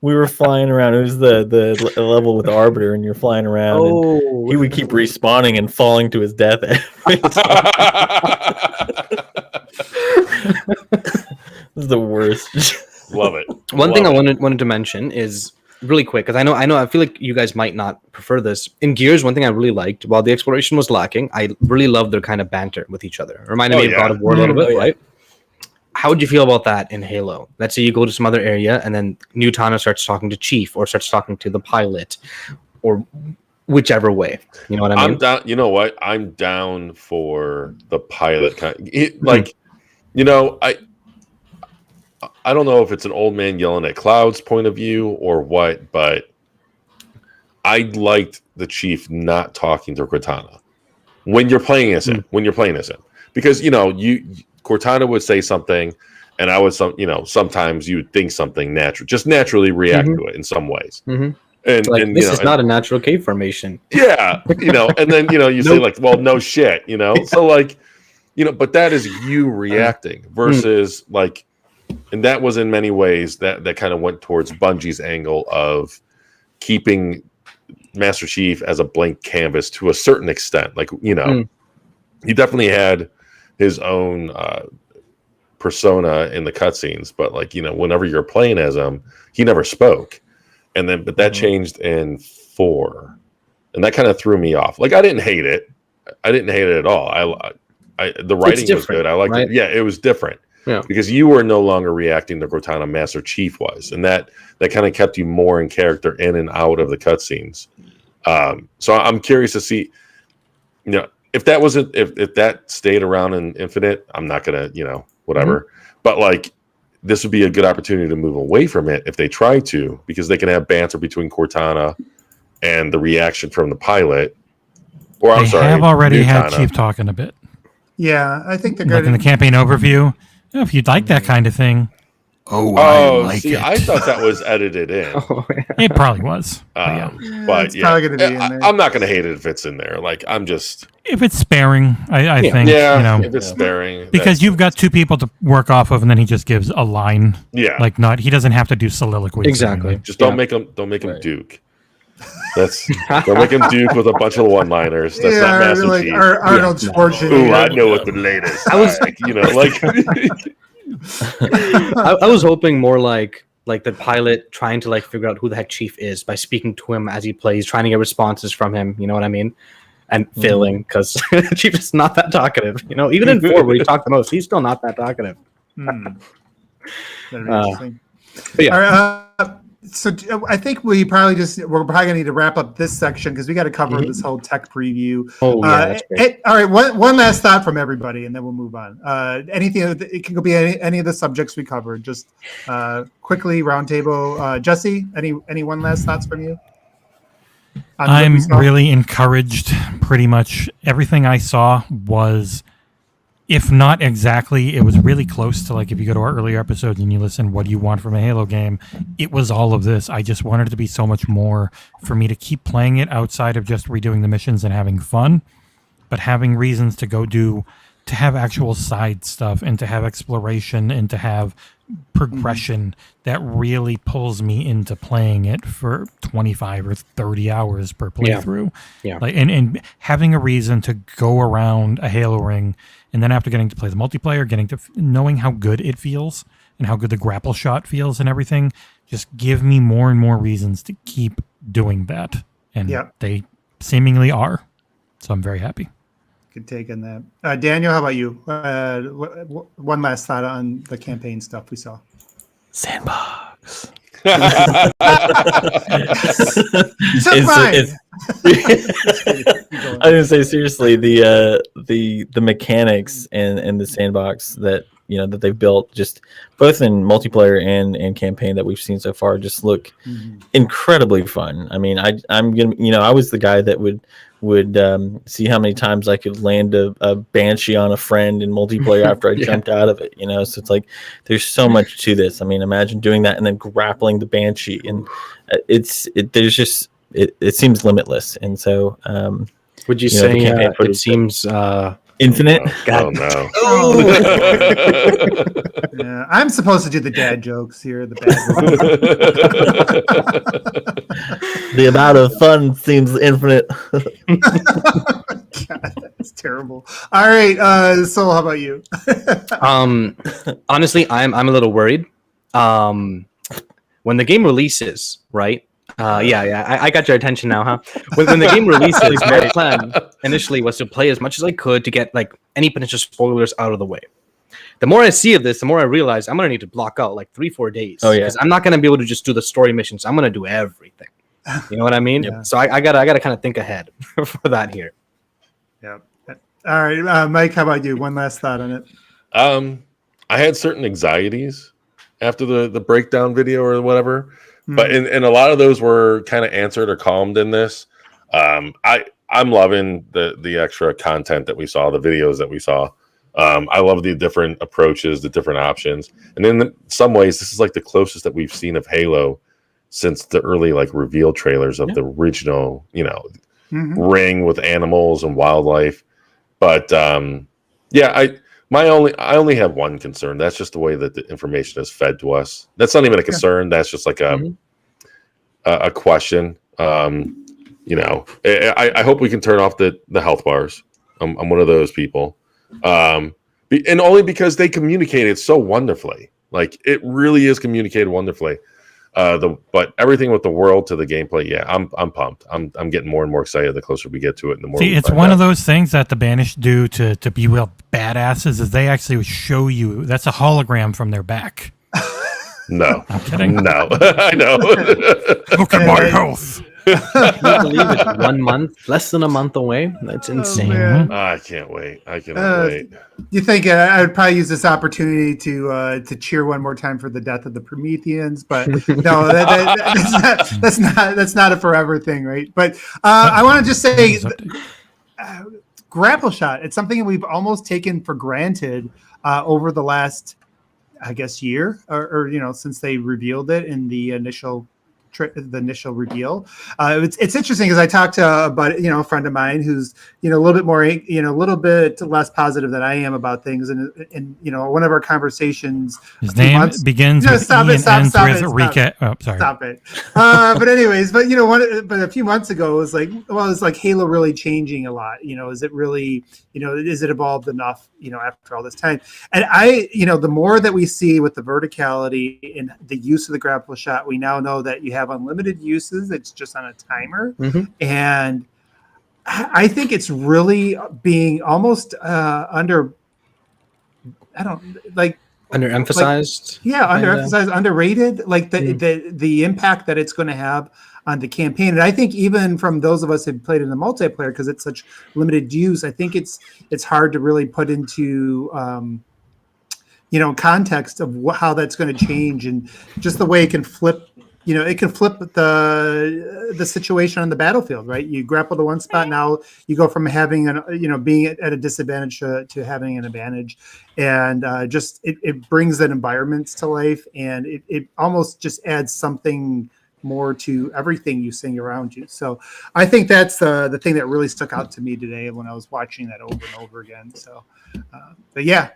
We were flying around. It was the level with the Arbiter, and you're flying around. And he would keep respawning and falling to his death every time. This is the worst. Love it. One thing I wanted to mention is. Really quick, because I know I feel like you guys might not prefer this. In Gears, one thing I really liked, while the exploration was lacking, I really loved their kind of banter with each other. It reminded me of God of War a little bit, right? How would you feel about that in Halo? Let's say you go to some other area and then Nutana starts talking to Chief or starts talking to the pilot or whichever way. You know what I mean? I'm down. You know what? I'm down for the pilot kind. I don't know if it's an old man yelling at clouds point of view or what, but I liked the Chief not talking to Cortana when you're playing as him. Because Cortana would say something, and I would sometimes you would think something naturally react to it in some ways. And this is not a natural cave formation. Yeah, and then you say well, no shit, so but that is you reacting versus and that was in many ways that kind of went towards Bungie's angle of keeping Master Chief as a blank canvas to a certain extent. He definitely had his own persona in the cutscenes, but whenever you're playing as him, he never spoke. But that changed in 4, and that kind of threw me off. I didn't hate it. I didn't hate it at all. The writing was good. I liked it. Yeah, it was different. Yeah, because you were no longer reacting to Cortana. Master Chief was, and that kind of kept you more in character in and out of the cutscenes. So I'm curious to see. if that wasn't if that stayed around in Infinite, I'm not gonna whatever. But like this would be a good opportunity to move away from it if they try to, because they can have banter between Cortana and the reaction from the pilot. Or They have already had Nutana. Chief talking a bit. Yeah, I think they're Like in going the campaign overview. If you'd like that kind of thing, See, I thought that was edited in. it probably was. But yeah. But it's probably going to be in there. I'm not going to hate it if it's in there. Like I'm just If it's sparing, I think, if it's sparing, because you've got two people to work off of, and then he just gives a line. Yeah, like he doesn't have to do soliloquies. Exactly. Just don't make him Duke. Don't make him Duke with a bunch of one-liners. That's not Master like Chief. Arnold Schwarzenegger. Ooh, I know what the latest. I was hoping more like the pilot trying to like figure out who the heck Chief is by speaking to him as he plays, trying to get responses from him. You know what I mean? And failing because Chief is not that talkative. Even in 4 where he talked the most, he's still not that talkative. That'd be interesting. But yeah. All right, so I think we're probably gonna need to wrap up this section because we got to cover this whole tech preview. Oh yeah, that's great. All right, one last thought from everybody, and then we'll move on. Anything, it can be any of the subjects we covered. Just quickly, roundtable. Jesse, any one last thoughts from you? I'm really encouraged. Pretty much everything I saw was, if not exactly, it was really close to, like, if you go to our earlier episodes and you listen, what do you want from a Halo game? It was all of this. I just wanted it to be so much more for me to keep playing it outside of just redoing the missions and having fun, but having reasons to go to have actual side stuff and to have exploration and to have progression that really pulls me into playing it for 25 or 30 hours per playthrough. Yeah. Like, and having a reason to go around a Halo ring, and then after getting to play the multiplayer, getting to knowing how good it feels and how good the grapple shot feels and everything, just give me more and more reasons to keep doing that. And they seemingly are. So I'm very happy. Good take on that. Daniel, how about you? One last thought on the campaign stuff we saw. Sandbox. You took mine. I was gonna say, seriously, the mechanics and the sandbox that that they've built, just both in multiplayer and campaign that we've seen so far, just look incredibly fun. I mean, I'm gonna I was the guy that would see how many times I could land a banshee on a friend in multiplayer after I jumped out of it. So it's like there's so much to this. I mean, imagine doing that and then grappling the banshee, and it seems limitless. And so would you say it seems infinite? Oh no. Yeah, I'm supposed to do the dad jokes here. The bad The amount of fun seems infinite. God, that's terrible. All right, Sol, how about you? Honestly, I'm a little worried. When the game releases, right? I got your attention now, huh? When the game releases, my plan initially was to play as much as I could to get like any potential spoilers out of the way. The more I see of this, the more I realize I'm gonna need to block out like 3-4 days. Oh yeah, because I'm not gonna be able to just do the story missions. I'm gonna do everything. You know what I mean? Yeah. So I gotta kind of think ahead for that here. Yeah. All right, Mike, how about you? One last thought on it. I had certain anxieties after the breakdown video or whatever, but and a lot of those were kind of answered or calmed in this. I'm loving the extra content that we saw, the videos that we saw. I love the different approaches, the different options, and in some ways, this is like the closest that we've seen of Halo since the early like reveal trailers of the original, ring with animals and wildlife. But I only have one concern. That's just the way that the information is fed to us. That's not even a concern. That's just like a question. I hope we can turn off the health bars. I'm one of those people. And only because they communicate it so wonderfully. Like it really is communicated wonderfully. But everything with the world to the gameplay, I'm pumped. I'm getting more and more excited the closer we get to it. And the more See, it's one of those things that the Banished do to be real badasses is they actually show you that's a hologram from their back. No, I'm kidding. No, I know. Look at my health. Can you believe it's 1 month, less than a month away? That's insane. man. I can't wait. I cannot wait. You think I would probably use this opportunity to cheer one more time for the death of the Prometheans, but no, that's not a forever thing, right? But I want to just say, grapple shot. It's something we've almost taken for granted over the last, I guess, year or since they revealed it in the initial reveal. It's interesting because I talked to a friend of mine who's a little bit more a little bit less positive than I am about things, and one of our conversations. His name begins with E and ends with recap. Oh, sorry. Stop it. But anyways, but a few months ago it was like Halo really changing a lot. Is it really is it evolved enough after all this time? And the more that we see with the verticality and the use of the grapple shot, we now know that you have unlimited uses. It's just on a timer, and I think it's really being almost underemphasized. Underemphasized, underrated. Like the impact that it's going to have on the campaign, and I think even from those of us who played in the multiplayer, because it's such limited use, I think it's hard to really put into context of how that's going to change, and just the way it can flip. It can flip the situation on the battlefield, right? You grapple to one spot, now you go from having being at a disadvantage to having an advantage, and it brings that environments to life, and it almost just adds something more to everything you see around you. So I think that's the thing that really stuck out to me today when I was watching that over and over again. So, but yeah,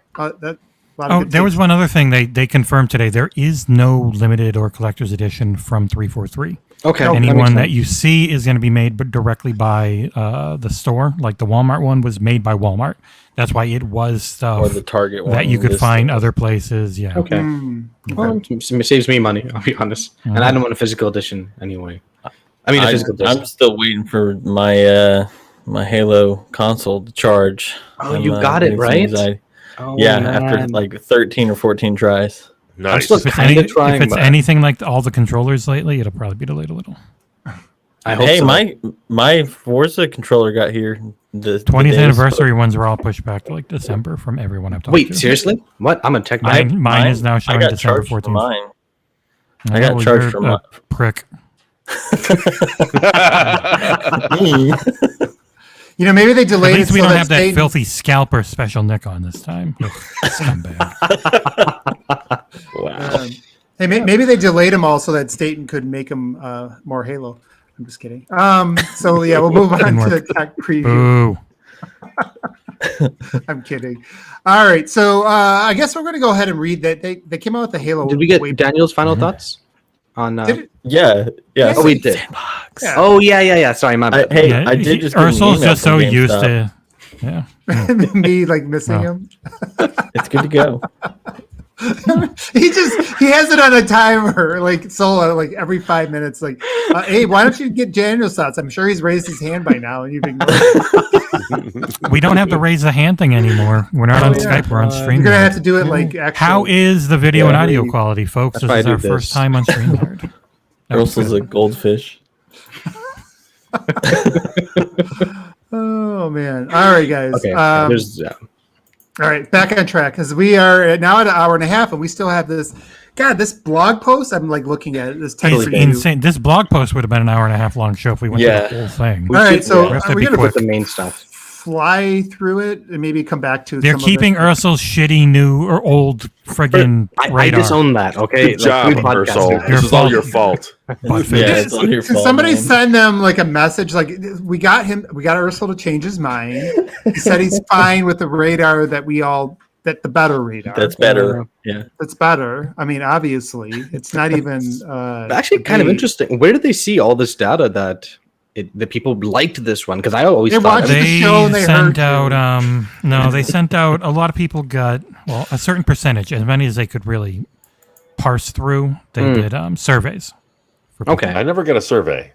there was one other thing they confirmed today. There is no limited or collector's edition from 343. Okay. Anyone that you see is going to be made directly by the store. Like the Walmart one was made by Walmart. That's why it was stuff Or the Target one that you could listed. find other places. Yeah. Okay. Well, it saves me money, I'll be honest. And I don't want a physical edition anyway. I mean, a physical edition. I'm still waiting for my my Halo console to charge. Oh, you got it, right? After like 13 or 14 tries. Nice. I'm still kind of trying. If it's anything like all the controllers lately, it'll probably be delayed a little. I hope Hey, so. my Forza controller got here. The 20th anniversary ones were all pushed back to like December from everyone I've talked to. Wait, seriously? What? I'm a tech guy. Mine is now showing I got December charged for 14th. mine. I got charged for mine. Prick. Maybe they delayed At least it we so don't have that Satan- filthy scalper special nick on this time. Ugh, scumbag. Wow. Hey, maybe they delayed them all so that Staten could make them more Halo. I'm just kidding. So yeah, we'll move on to the tech preview. Boo. I'm kidding. All right, so I guess we're going to go ahead and read that they came out with the Halo. Did we get Daniel's final thoughts on? Yeah. Yes. Oh, we did. Yeah. Oh, yeah. Sorry, my bad. Hey, I did just. Ursul's just so used to. Yeah. Me like missing him. It's good to go. He has it on a timer, like solo, like every 5 minutes. Like, hey, why don't you get Daniel's thoughts? I'm sure he's raised his hand by now, and you've ignored it. We don't have to raise the hand thing anymore. We're not on Skype. We're on You're StreamYard. gonna have to do it like actually. How is the video and audio quality, folks? This why I is do our this. first time on StreamYard. Ursul's a goldfish. Oh man! All right, guys. Okay. All right, back on track because we are now at an hour and a half, and we still have this. God, this blog post. I'm like looking at it. This tech It's review. insane. This blog post would have been an hour and a half long show if we went Yeah. through the whole thing. All right, so We have to we're be gonna quick. the main stuff. fly through it and maybe come back to. They're some keeping of it. Ursul's shitty new or old friggin' I radar. disown that. Okay, Good job, we podcast Ursul. guys. This is all your fault. Buttface. Yeah, it's all your Can fault. somebody man. send them like a message like we got Ursula to change his mind. He said he's fine with the radar that the better radar. That's better. Yeah. That's better. I mean, obviously, it's not even Actually, kind of interesting. Where did they see all this data that the people liked this one? Because I always They thought watched that- the They show and they sent heard out they sent out a lot of people got a certain percentage, as many as they could really parse through. They did surveys. For people. Okay. I never get a survey.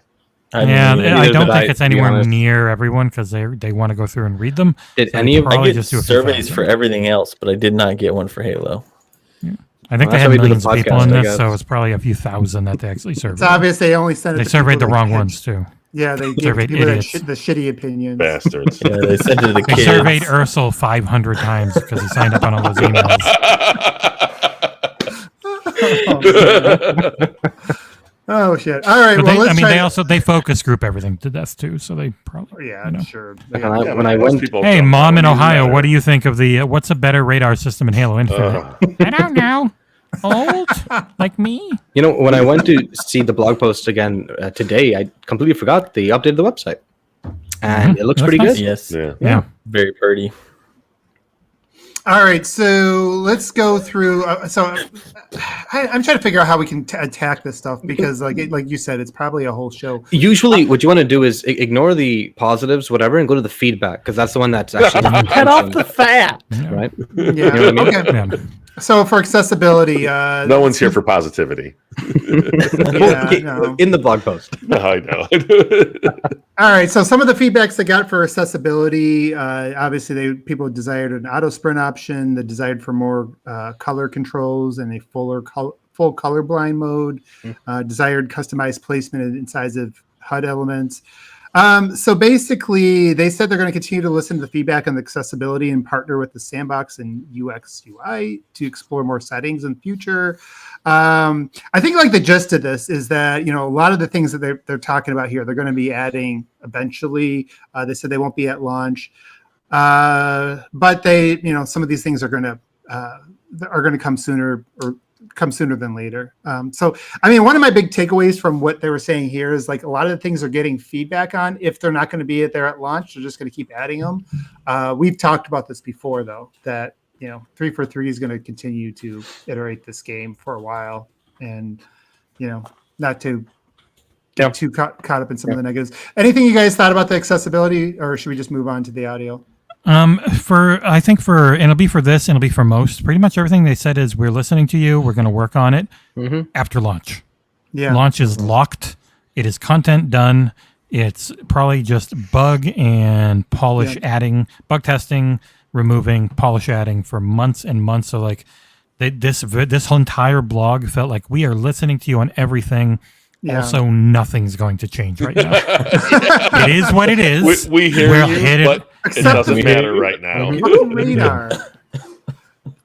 I Neither don't did think I, it's to be anywhere honest. near everyone because they want to go through and read them. Did So any they of probably I get just do a few surveys thousand. for everything else, but I did not get one for Halo. I think Well, they that's had how we do the millions of people podcast, in I this, so guess. it's probably a few thousand that they actually surveyed. It's obvious they only sent it. They to surveyed the people that wrong had- ones too. Yeah, they gave it to Surveyed people that idiots. the shitty opinions. Bastards. Yeah, they sent it to the They kids. surveyed Ursel 500 times because he signed up on all those emails. Oh shit! All right, But well, they, let's I mean, try. they focus group everything to death too, so they probably, Yeah, you know. sure. When Yeah, I most went, people Hey, don't mom know in any Ohio, better. what do you think of the what's a better radar system in Halo Infinite? I don't know. Old like me. you know, when I went to see the blog post again today, I completely forgot they updated the website, and it looks That's pretty nice. good. Yes. Yeah. Yeah. Very pretty. All right, so let's go through. I'm trying to figure out how we can attack this stuff because, like you said, it's probably a whole show. Usually, what you want to do is ignore the positives, whatever, and go to the feedback because that's the one that's actually Cut off the fat. right. Yeah. You know what I mean? Okay. Yeah. So for accessibility, No one's here for positivity. Yeah, no. In the blog post. I know. All right, so some of the feedbacks they got for accessibility, obviously people desired an auto sprint option, they desired for more color controls and a full colorblind mode, desired customized placement and size of HUD elements. So basically, they said they're going to continue to listen to the feedback on the accessibility and partner with the sandbox and UX UI to explore more settings in the future. I think like the gist of this is that, you know, a lot of the things that they're talking about here, they're going to be adding eventually. They said they won't be at launch, but they, you know, some of these things are going to come sooner than later. So, I mean, one of my big takeaways from what they were saying here is like a lot of the things they're getting feedback on. If they're not going to be there at launch, they're just going to keep adding them. We've talked about this before, though, that, you know, 343 is going to continue to iterate this game for a while, and, you know, not to get too caught up in some of the negatives. Anything you guys thought about the accessibility, or should we just move on to the audio? I think and it'll be for this, and it'll be for most. Pretty much everything they said is we're listening to you. We're going to work on it after launch. Yeah. Launch is locked. It is content done. It's probably just bug and polish adding, bug testing, removing, polish adding for months and months. So like this whole entire blog felt like we are listening to you on everything. Yeah. Also, nothing's going to change right now. It is what it is. We hear We'll you, hit it. but it doesn't matter right now. Fucking radar.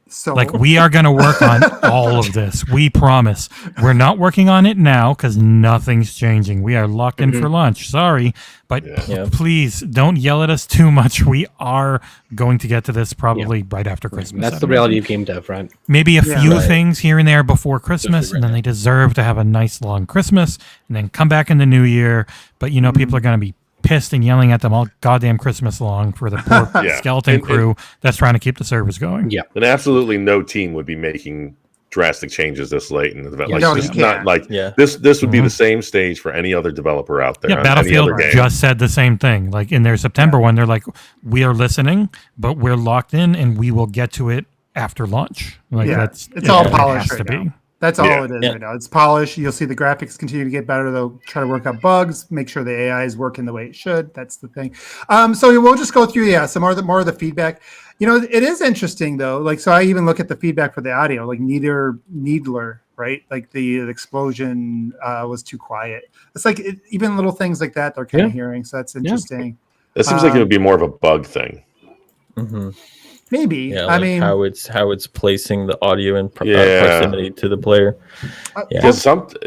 So Like, we are going to work on all of this. We promise. We're not working on it now because nothing's changing. We are locked in for lunch. Sorry, but please don't yell at us too much. We are going to get to this probably right after Christmas. That's I the don't reality know. of game dev, right? Maybe a few Right. things here and there before Christmas, and then they deserve to have a nice long Christmas and then come back in the new year. But, you know, people are going to be pissed and yelling at them all goddamn Christmas long for the poor Yeah. skeleton And- crew that's trying to keep the servers going. Yeah. And absolutely no team would be making drastic changes this late in the development. No, Like, you this is not can't. like Yeah. this would be the same stage for any other developer out there. Yeah, on Battlefield any other game. just said the same thing. Like in their September one, they're like, we are listening, but we're locked in and we will get to it after launch. Like Yeah, that's it's all what it polished has right to now. be. That's all Yeah. it is Yeah. right now. It's polished. You'll see the graphics continue to get better. They'll try to work out bugs, make sure the AI is working the way it should. That's the thing. So we'll just go through, some more of the feedback. You know, it is interesting though. Like, so I even look at the feedback for the audio, like Needler, right? Like the explosion was too quiet. It's like even little things like that they're kind of hearing. So that's interesting. That seems like it would be more of a bug thing. Mm-hmm. Maybe. Yeah, I like mean, how it's placing the audio in Yeah. proximity to the player. Yeah. Because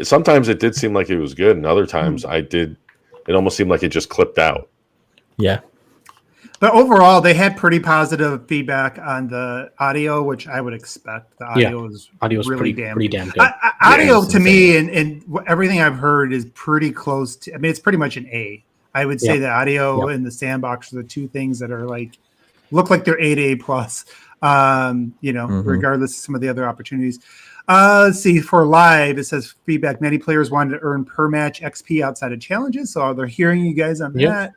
sometimes it did seem like it was good, and other times it almost seemed like it just clipped out. Yeah. but overall, they had pretty positive feedback on the audio, which I would expect. The audio is Audio's really pretty damn good. Audio it's to me, and everything I've heard is pretty close to. I mean, it's pretty much an A. I would say the audio and the sandbox are the two things that are like look like they're A plus. Regardless of some of the other opportunities. Let's see, for live, it says feedback. Many players wanted to earn per match XP outside of challenges, so they're hearing you guys on that.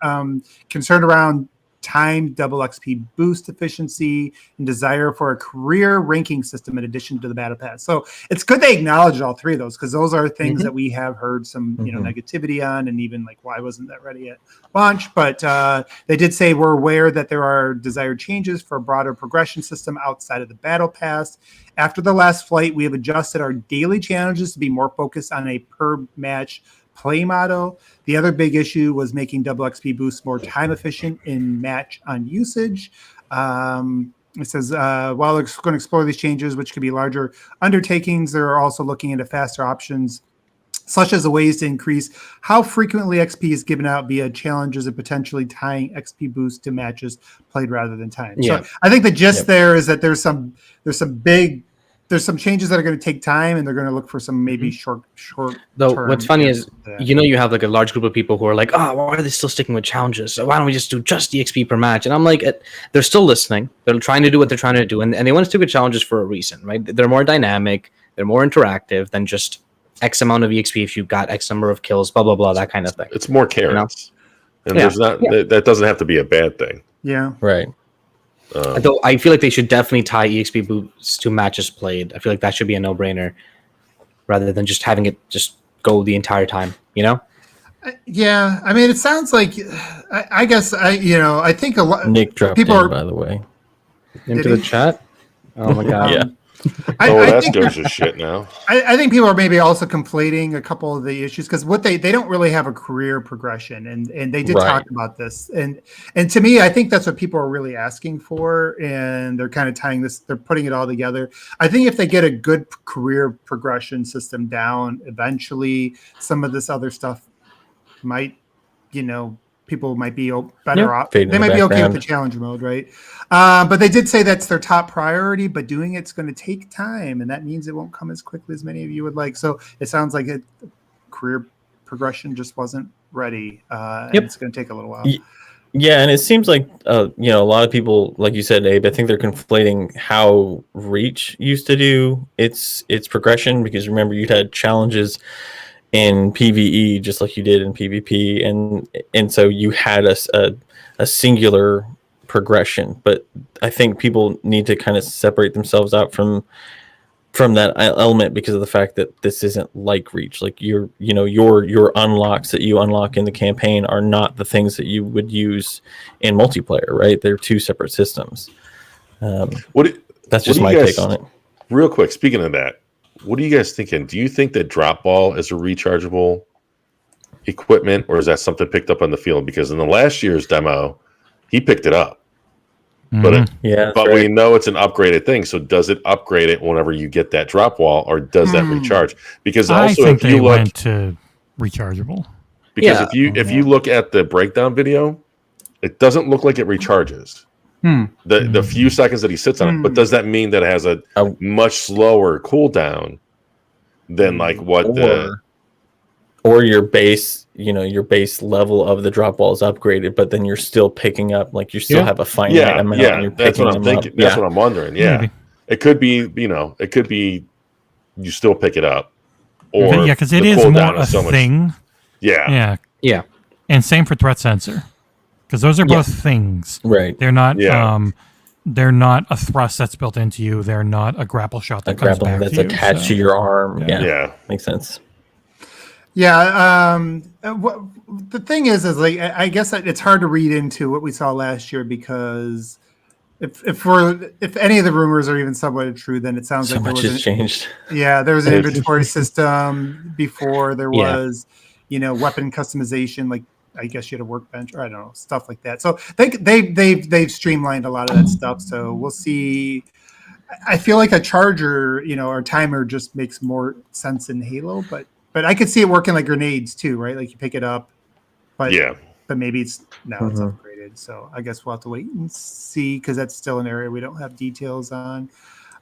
Concerned around timed double XP boost efficiency, and desire for a career ranking system in addition to the battle pass. So it's good they acknowledge all three of those, because those are things that we have heard some negativity on, and even like, why wasn't that ready at launch? But they did say we're aware that there are desired changes for a broader progression system outside of the battle pass. After the last flight, we have adjusted our daily challenges to be more focused on a per match play model. The other big issue was making double XP boosts more time efficient in match on usage. It says, while we're going to explore these changes, which could be larger undertakings, they're also looking into faster options, such as the ways to increase how frequently XP is given out via challenges and potentially tying XP boosts to matches played rather than time. Yeah. So I think the gist there is that there's some changes that are going to take time, and they're going to look for some maybe short. Though what's funny is, you have like a large group of people who are like, oh, why are they still sticking with challenges? So why don't we just do just the XP per match? And I'm like, they're still listening. They're trying to do what they're trying to do, and they want to stick with challenges for a reason, right? They're more dynamic, they're more interactive than just X amount of EXP if you've got X number of kills, blah blah blah, that kind of thing. It's more carrots, and there's not that doesn't have to be a bad thing. Yeah, right. Though I feel like they should definitely tie EXP boosts to matches played. I feel like that should be a no-brainer, rather than just having it just go the entire time. Yeah, I mean, it sounds like I guess I think a lot. Nick dropped people in, are by the way. Into the chat. Oh my god. Yeah. That goes to shit now. I think people are maybe also conflating a couple of the issues, because what they don't really have a career progression, and they did talk about this, and to me, I think that's what people are really asking for, and they're kind of they're putting it all together. I think if they get a good career progression system down, eventually some of this other stuff might, people might be better off. They might be okay with the challenge mode, right? But they did say that's their top priority, but doing it's going to take time, and that means it won't come as quickly as many of you would like. So it sounds like career progression just wasn't ready. And it's going to take a little while. Yeah, and it seems like a lot of people, like you said, Abe, I think they're conflating how Reach used to do its progression, because remember, you had challenges in PvE just like you did in PvP, and so you had a singular progression. But I think people need to kind of separate themselves out from that element, because of the fact that this isn't like Reach. Like your unlocks that you unlock in the campaign are not the things that you would use in multiplayer, right? They're two separate systems. That's just my take on it. Real quick, speaking of that, what are you guys thinking? Do you think that drop ball is a rechargeable equipment, or is that something picked up on the field? Because in the last year's demo, he picked it up. But we know it's an upgraded thing. So does it upgrade it whenever you get that drop wall, or does that recharge? Because also, I think they went to rechargeable. Because if you look at the breakdown video, it doesn't look like it recharges. The few seconds that he sits on it, but does that mean that it has a much slower cooldown than like what or your base, your base level of the drop wall is upgraded, but then you're still picking up, like you still have a finite amount. And you're that's what I'm thinking. That's what I'm wondering. Yeah, maybe. It could be, you still pick it up, or because it is more a thing. Yeah. And same for threat sensor. Because those are both things, right? They're not. They're not a thrust that's built into you. They're not a grapple shot that comes back that's to you. attached to your arm. Yeah, makes sense. Yeah. The thing is like, I guess it's hard to read into what we saw last year, because if any of the rumors are even somewhat true, then it sounds so like much has changed. Yeah, there was an inventory system before. There was, weapon customization, like. I guess you had a workbench, or I don't know, stuff like that. So they've streamlined a lot of that stuff. So we'll see. I feel like a charger, or a timer just makes more sense in Halo, but I could see it working like grenades too, right? Like you pick it up, but maybe it's upgraded. So I guess we'll have to wait and see, because that's still an area we don't have details on.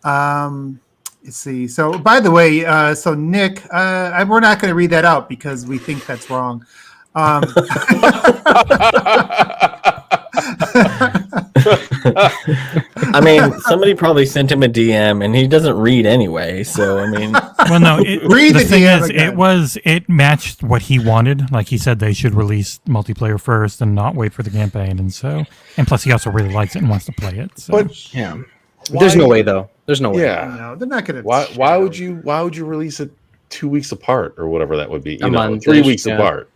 Let's see. So by the way, so Nick, we're not going to read that out because we think that's wrong. I mean, somebody probably sent him a DM, and he doesn't read anyway. So I mean, Well, no. Read The the thing DM is, again. it matched what he wanted. Like he said, they should release multiplayer first and not wait for the campaign. And plus, he also really likes it and wants to play it. So. But Yeah. There's no way though. There's no way. yeah. No, they're not going to. Why would you release it 2 weeks apart or whatever that would be? A month, 3 weeks yeah. apart.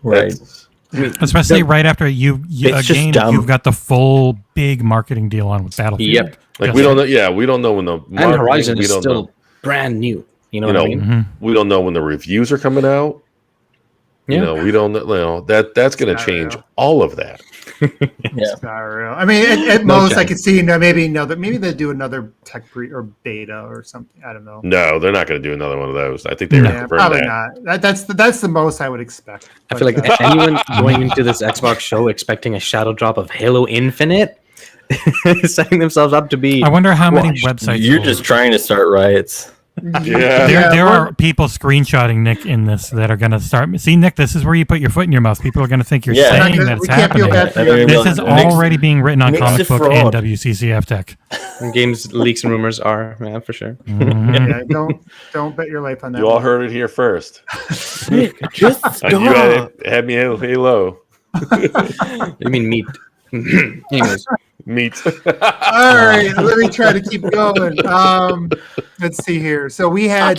right? That's- Especially right after you It's just again, dumb. you've got the full big marketing deal on with Battlefield. Yep. Like Just- we don't know. Yeah, we don't know when the And marketing- Horizon we is don't still know. brand new. You know You what I know, mean? Mhm. We don't know when the reviews are coming out. Yeah. You know, we don't know that's going to change Skyrim. all of that. Yeah. Skyrim. I mean, at No most, I chance. could see maybe they do another tech or beta or something. I don't know. No, they're not going to do another one of those. I think they No. Yeah, confirmed probably that. not. That's the most I would expect. I feel like anyone going into this Xbox show expecting a shadow drop of Halo Infinite is setting themselves up to be. I wonder how many crushed. websites. You're will- just trying to start riots. Yeah. There are people screenshotting Nick in this that are going to start. See, Nick, this is where you put your foot in your mouth. People are going to think you're Yeah. saying that it's we can't feel happening. bad for I mean, you. This Nick's- is already being written on Nick's Comic a Book and fraud. WCCF Tech. Games leaks and rumors are, yeah, for sure. Yeah, don't bet your life on that. You all one. heard it here first. Just You had me at Halo. You mean meat? Anyways, Meat. All right, let me try to keep going. Let's see here. So we had.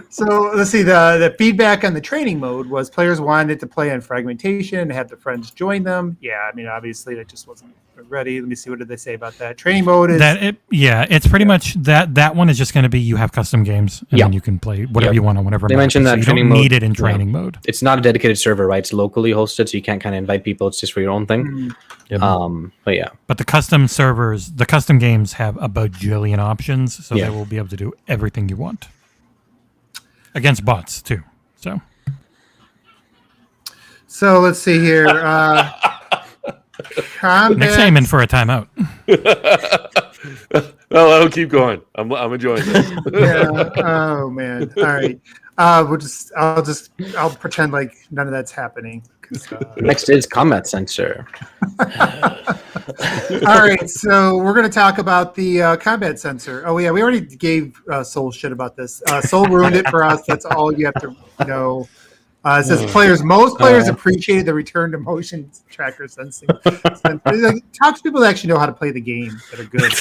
So let's see. The feedback on the training mode was players wanted to play on fragmentation and have their friends join them. Yeah, I mean, obviously that just wasn't ready. Let me see. What did they say about that? Training mode is It's pretty much that one is just going to be you have custom games and Yeah. then you can play whatever Yeah. you want on whatever. They map. mentioned So that you training don't mode- need it in yeah. training mode. it's not a dedicated server, right? It's locally hosted, so you can't kind of invite people. It's just for your own thing. But yeah, But the custom servers, the custom games have a bajillion options, so Yeah. they will be able to do everything you want against bots too. So let's see here. Combat. Nick's aiming for a timeout. Well, I'll keep going. I'm enjoying this. Yeah. Oh man. All right. I'll pretend like none of that's happening. 'Cause, next is combat sensor. all right. So we're going to talk about the combat sensor. Oh yeah, we already gave Soul shit about this. Soul ruined it for us. That's all you have to know. It says most players appreciated the return to motion tracker sensing. Talk to people that actually know how to play the game that are good.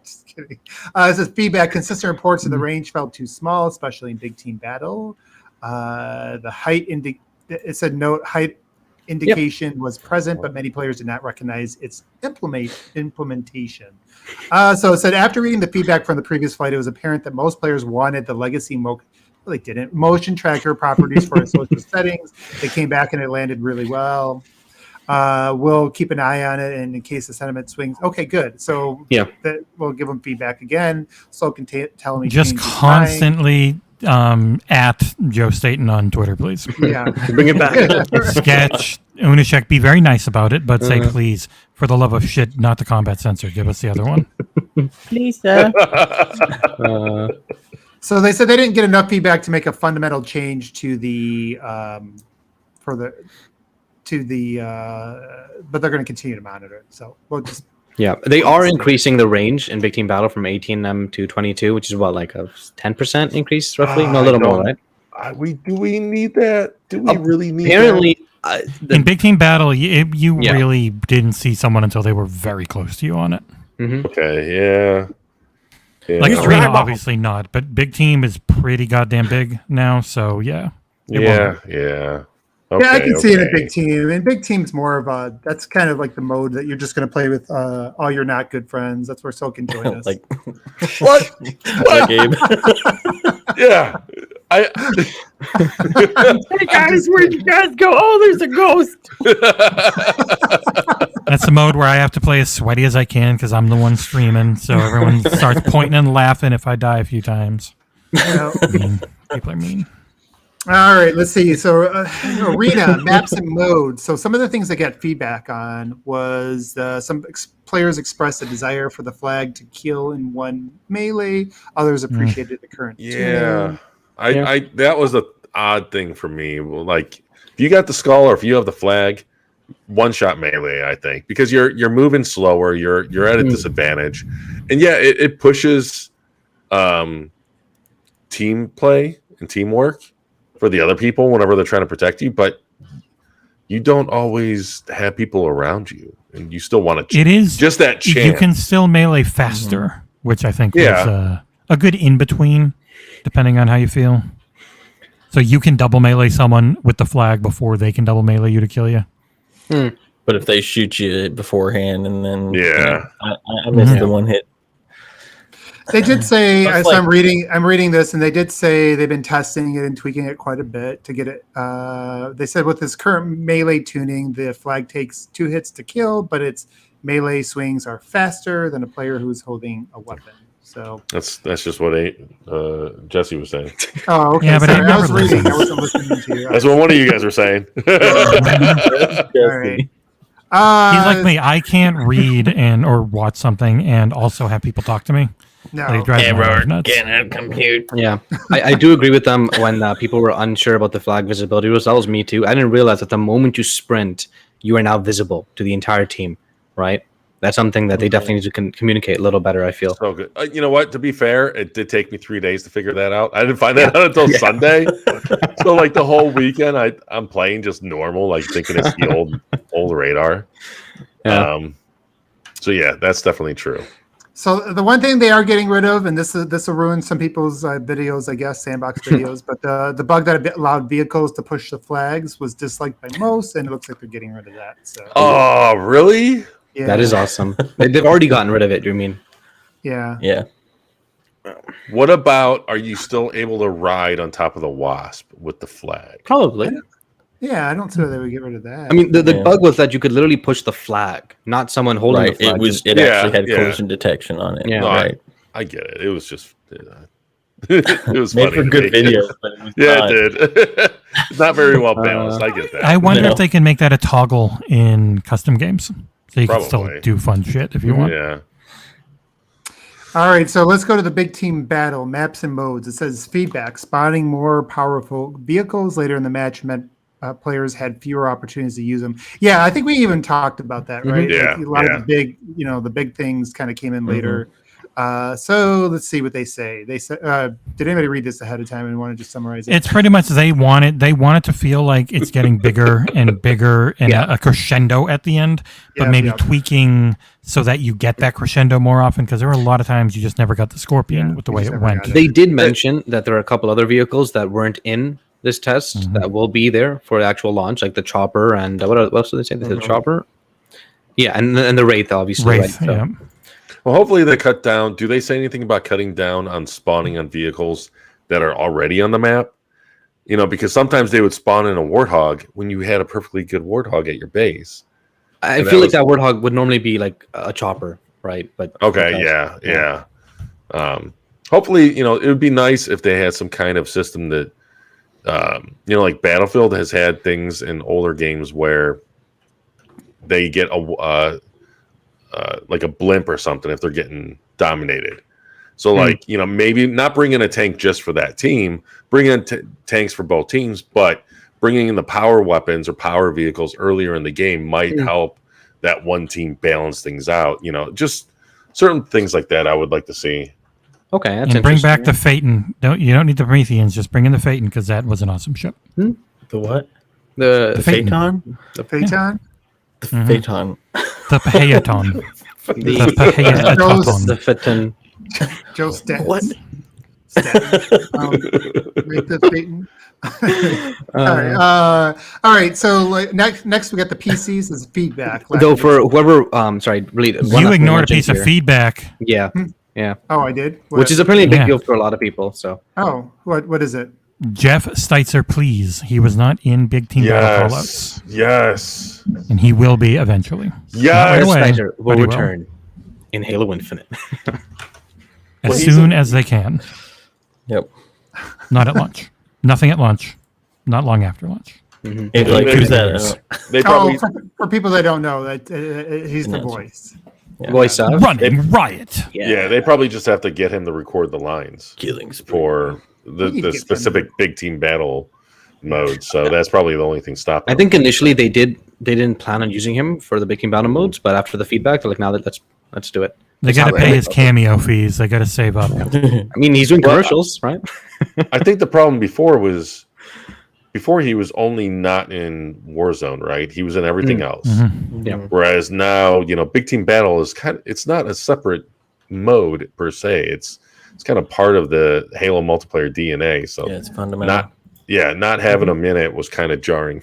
Just kidding. It says feedback. Consistent reports of the range felt too small, especially in big team battle. The height height indication was present, but many players did not recognize its implementation. So it said after reading the feedback from the previous flight, it was apparent that most players wanted the legacy they didn't. Motion tracker properties for social settings. They came back and it landed really well. We'll keep an eye on it, and in case the sentiment swings. Okay, good. So we'll give them feedback again. So can tell me. Just constantly at Joe Staten on Twitter, please. Yeah, Bring it back. Sketch Unishek, be very nice about it, but say please, for the love of shit, not the combat sensor. Give us the other one. Please, sir. So they said they didn't get enough feedback to make a fundamental change to the but they're going to continue to monitor it. So we'll just They are increasing the range in Big Team Battle from 18M to 22, which is what, like a 10% increase roughly? No, a little more, right? Do we need that? Do we really need Apparently, In Big Team Battle, you really didn't see someone until they were very close to you on it. that? Okay, yeah. Like Arena, obviously not, but Big Team is pretty goddamn big now, so yeah. Yeah. Okay, I can see it in Big Team. And Big Team's more of that's kind of like the mode that you're just going to play with all your not good friends. That's where Soul can join us. Like What? what, Gabe? Yeah. Hey guys, where'd you guys go? Oh, there's a ghost. That's the mode where I have to play as sweaty as I can because I'm the one streaming. So everyone starts pointing and laughing if I die a few times. People are mean. All right, let's see. So Arena, maps and modes. So some of the things I got feedback on was some players expressed a desire for the flag to kill in one melee. Others appreciated the current tuning. I that was an odd thing for me. Like if you got the skull or if you have the flag, one shot melee, I think, because you're moving slower, you're at a disadvantage, and yeah, it pushes team play and teamwork for the other people whenever they're trying to protect you, but you don't always have people around you, and you still want to. It is just that chance. You can still melee faster, which I think is a good in between, depending on how you feel. So you can double melee someone with the flag before they can double melee you to kill you. But if they shoot you beforehand, and then I missed the one hit. They did say, as like, I'm reading this, and they did say they've been testing it and tweaking it quite a bit to get it. They said with this current melee tuning, the flag takes 2 hits to kill, but its melee swings are faster than a player who's holding a weapon. So that's just what Jesse was saying. Oh, okay. Yeah, but Sorry, I was never reading. I listens. wasn't listening to you. That's what one of you guys were saying. All right. He's like me. I can't read or watch something and also have people talk to me. No. It drives me nuts. compute. Yeah, I do agree with them when people were unsure about the flag visibility rules. That was me too. I didn't realize that the moment you sprint, you are now visible to the entire team, right? That's something that they definitely need to communicate a little better, I feel. So good. You know what? To be fair, it did take me 3 days to figure that out. I didn't find that out until Sunday. So like the whole weekend, I'm playing just normal, like thinking it's the old radar. Yeah. So yeah, that's definitely true. So the one thing they are getting rid of, and this will ruin some people's videos, I guess, sandbox videos, but the bug that allowed vehicles to push the flags was disliked by most, and it looks like they're getting rid of that. So. Oh, really? Yeah. That is awesome. They've already gotten rid of it, you mean? Yeah. Yeah. What about, are you still able to ride on top of the wasp with the flag? Probably. Yeah, I don't see why they would get rid of that. I mean, the bug was that you could literally push the flag, not someone holding Right. the flag. It actually had collision detection on it. Yeah. No, Right. I get it. It was just it was Made funny. for good video. But it was not. It did. It's not very well balanced. I get that. I wonder if they can make that a toggle in custom games. So you can still Probably. do fun shit if you want. Yeah. All right, so let's go to the big team battle, maps and modes. It says feedback, spotting more powerful vehicles later in the match meant players had fewer opportunities to use them. Yeah, I think we even talked about that, right? Yeah, Like a lot of the big things kind of came in later. So let's see what they say. They said, did anybody read this ahead of time and want to just summarize it? It's pretty much they want it to feel like it's getting bigger and bigger and a crescendo at the end, but maybe tweaking so that you get that crescendo more often, because there were a lot of times you just never got the Scorpion with the way it went. They did mention that there are a couple other vehicles that weren't in this test that will be there for the actual launch, like the Chopper and what else did they say? They said the Chopper? Yeah, and the Wraith, obviously. Wraith, right? So, yeah. Well, hopefully they cut down. Do they say anything about cutting down on spawning on vehicles that are already on the map? You know, because sometimes they would spawn in a Warthog when you had a perfectly good Warthog at your base. I feel like that Warthog would normally be like a Chopper, right? But okay, yeah. Hopefully, it would be nice if they had some kind of system that, like Battlefield has had things in older games where they get like a blimp or something if they're getting dominated. So like, maybe not bring in a tank just for that team, bring in tanks for both teams, but bringing in the power weapons or power vehicles earlier in the game might help that one team balance things out. Just certain things like that I would like to see. Okay, that's and bring back the Phaeton. You don't need the Prometheans, just bring in the Phaeton, because that was an awesome ship. The what? The Phaeton? The Phaeton? The Phaeton. The Phaeton. the Phaeton. the Phaeton. Joe Stats. What? Make the Phaeton. All right. So next we got the PCs as feedback. Though for whoever, really, You ignored a piece of feedback. Yeah, yeah. Oh, I did. Which is apparently a big deal for a lot of people. So. Oh, what is it? Jeff Steitzer, please. He was not in Big Team Battle Callouts. Yes. And he will be eventually. Yes. Right away, Steitzer will return in Halo Infinite. As soon as they can. Yep. Not at launch. Nothing at launch. Not long after launch. Who's that? They probably for people that don't know, that he's the voice. Yeah. Voice of Running Riot. Yeah, they probably just have to get him to record the lines Killings for the specific big team battle modes. So that's probably the only thing stopping. I think initially they didn't plan on using him for the Baking Bounty modes, but after the feedback, they're like, now that let's do it. They got to pay his cameo fees. They got to save up. I mean, he's doing commercials, right? I think the problem before he was only not in Warzone, right? He was in everything else. Mm-hmm. Yeah. Whereas now, Big Team Battle is it's not a separate mode per se. It's kind of part of the Halo multiplayer DNA. So Yeah, it's fundamental. not having him in it was kind of jarring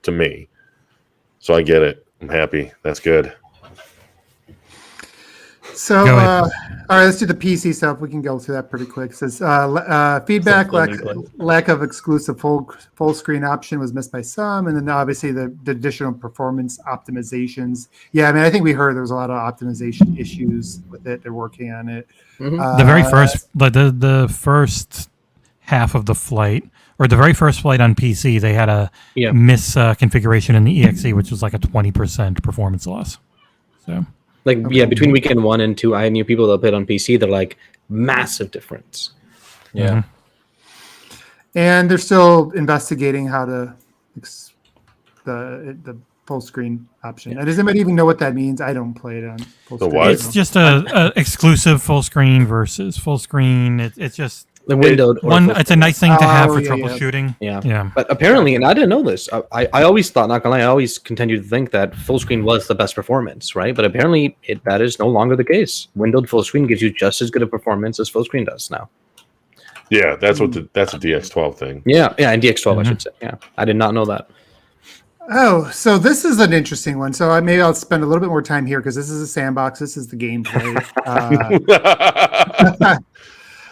to me. So I get it. I'm happy. That's good. So, Go all ahead. right, let's do the PC stuff. We can go through that pretty quick. It says feedback lack of exclusive full screen option was missed by some, and then obviously the additional performance optimizations. Yeah, I mean, I think we heard there was a lot of optimization issues with it. They're working on it. The very first, the first half of the flight, or the very first flight on PC, they had a misconfiguration in the EXE, which was like a 20% performance loss. So. Between weekend 1 and 2, I knew people that played on PC. They're like massive difference. Yeah. Mm-hmm. And they're still investigating how to the full screen option. And does anybody even know what that means? I don't play it on full The screen. what? It's just a exclusive full screen versus full screen. It's just The windowed one. It's a nice thing to have for yeah. troubleshooting. Yeah. But apparently, and I didn't know this. I always thought, not gonna lie, I always continued to think that full screen was the best performance, right? But apparently, that is no longer the case. Windowed full screen gives you just as good a performance as full screen does now. Yeah, that's a DX12 thing. Yeah, and DX12, I should say. Yeah, I did not know that. Oh, so this is an interesting one. So maybe I'll spend a little bit more time here because this is a sandbox. This is the gameplay.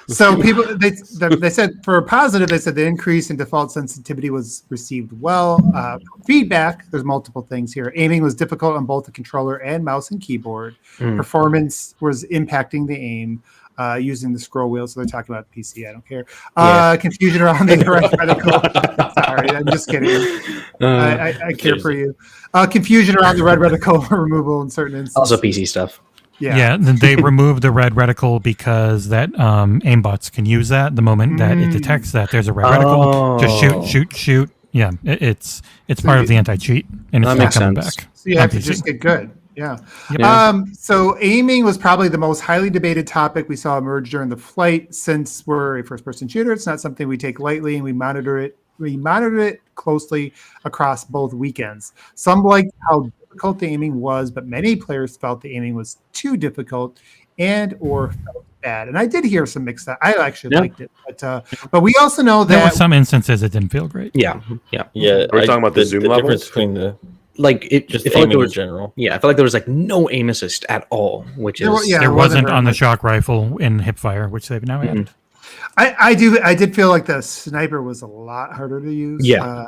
So people, they said for a positive, they said the increase in default sensitivity was received well. Feedback, there's multiple things here. Aiming was difficult on both the controller and mouse and keyboard. Performance was impacting the aim using the scroll wheel. So they're talking about PC. I don't care. Confusion around the right reticle. Sorry, I'm just kidding. I care for you. Confusion around the red reticle removal in certain instances. Also PC stuff. Yeah, they removed the red reticle because that aimbots can use that the moment that it detects that there's a red reticle. Just shoot. Yeah, it's part of the anti-cheat, and it's not coming back. So you have to just get good. Yeah. So aiming was probably the most highly debated topic we saw emerge during the flight. Since we're a first-person shooter, it's not something we take lightly, and we monitor it closely across both weekends. Some liked how difficult the aiming was, but many players felt the aiming was too difficult or felt bad. And I did hear some mixed. I actually liked it, but we also know that there were some instances it didn't feel great. Yeah. We're talking about the zoom levels? difference between the Just aiming in general. Yeah, I felt like there was like no aim assist at all, which is there wasn't on the shock rifle in hipfire, which they've now added. I did feel like the sniper was a lot harder to use. And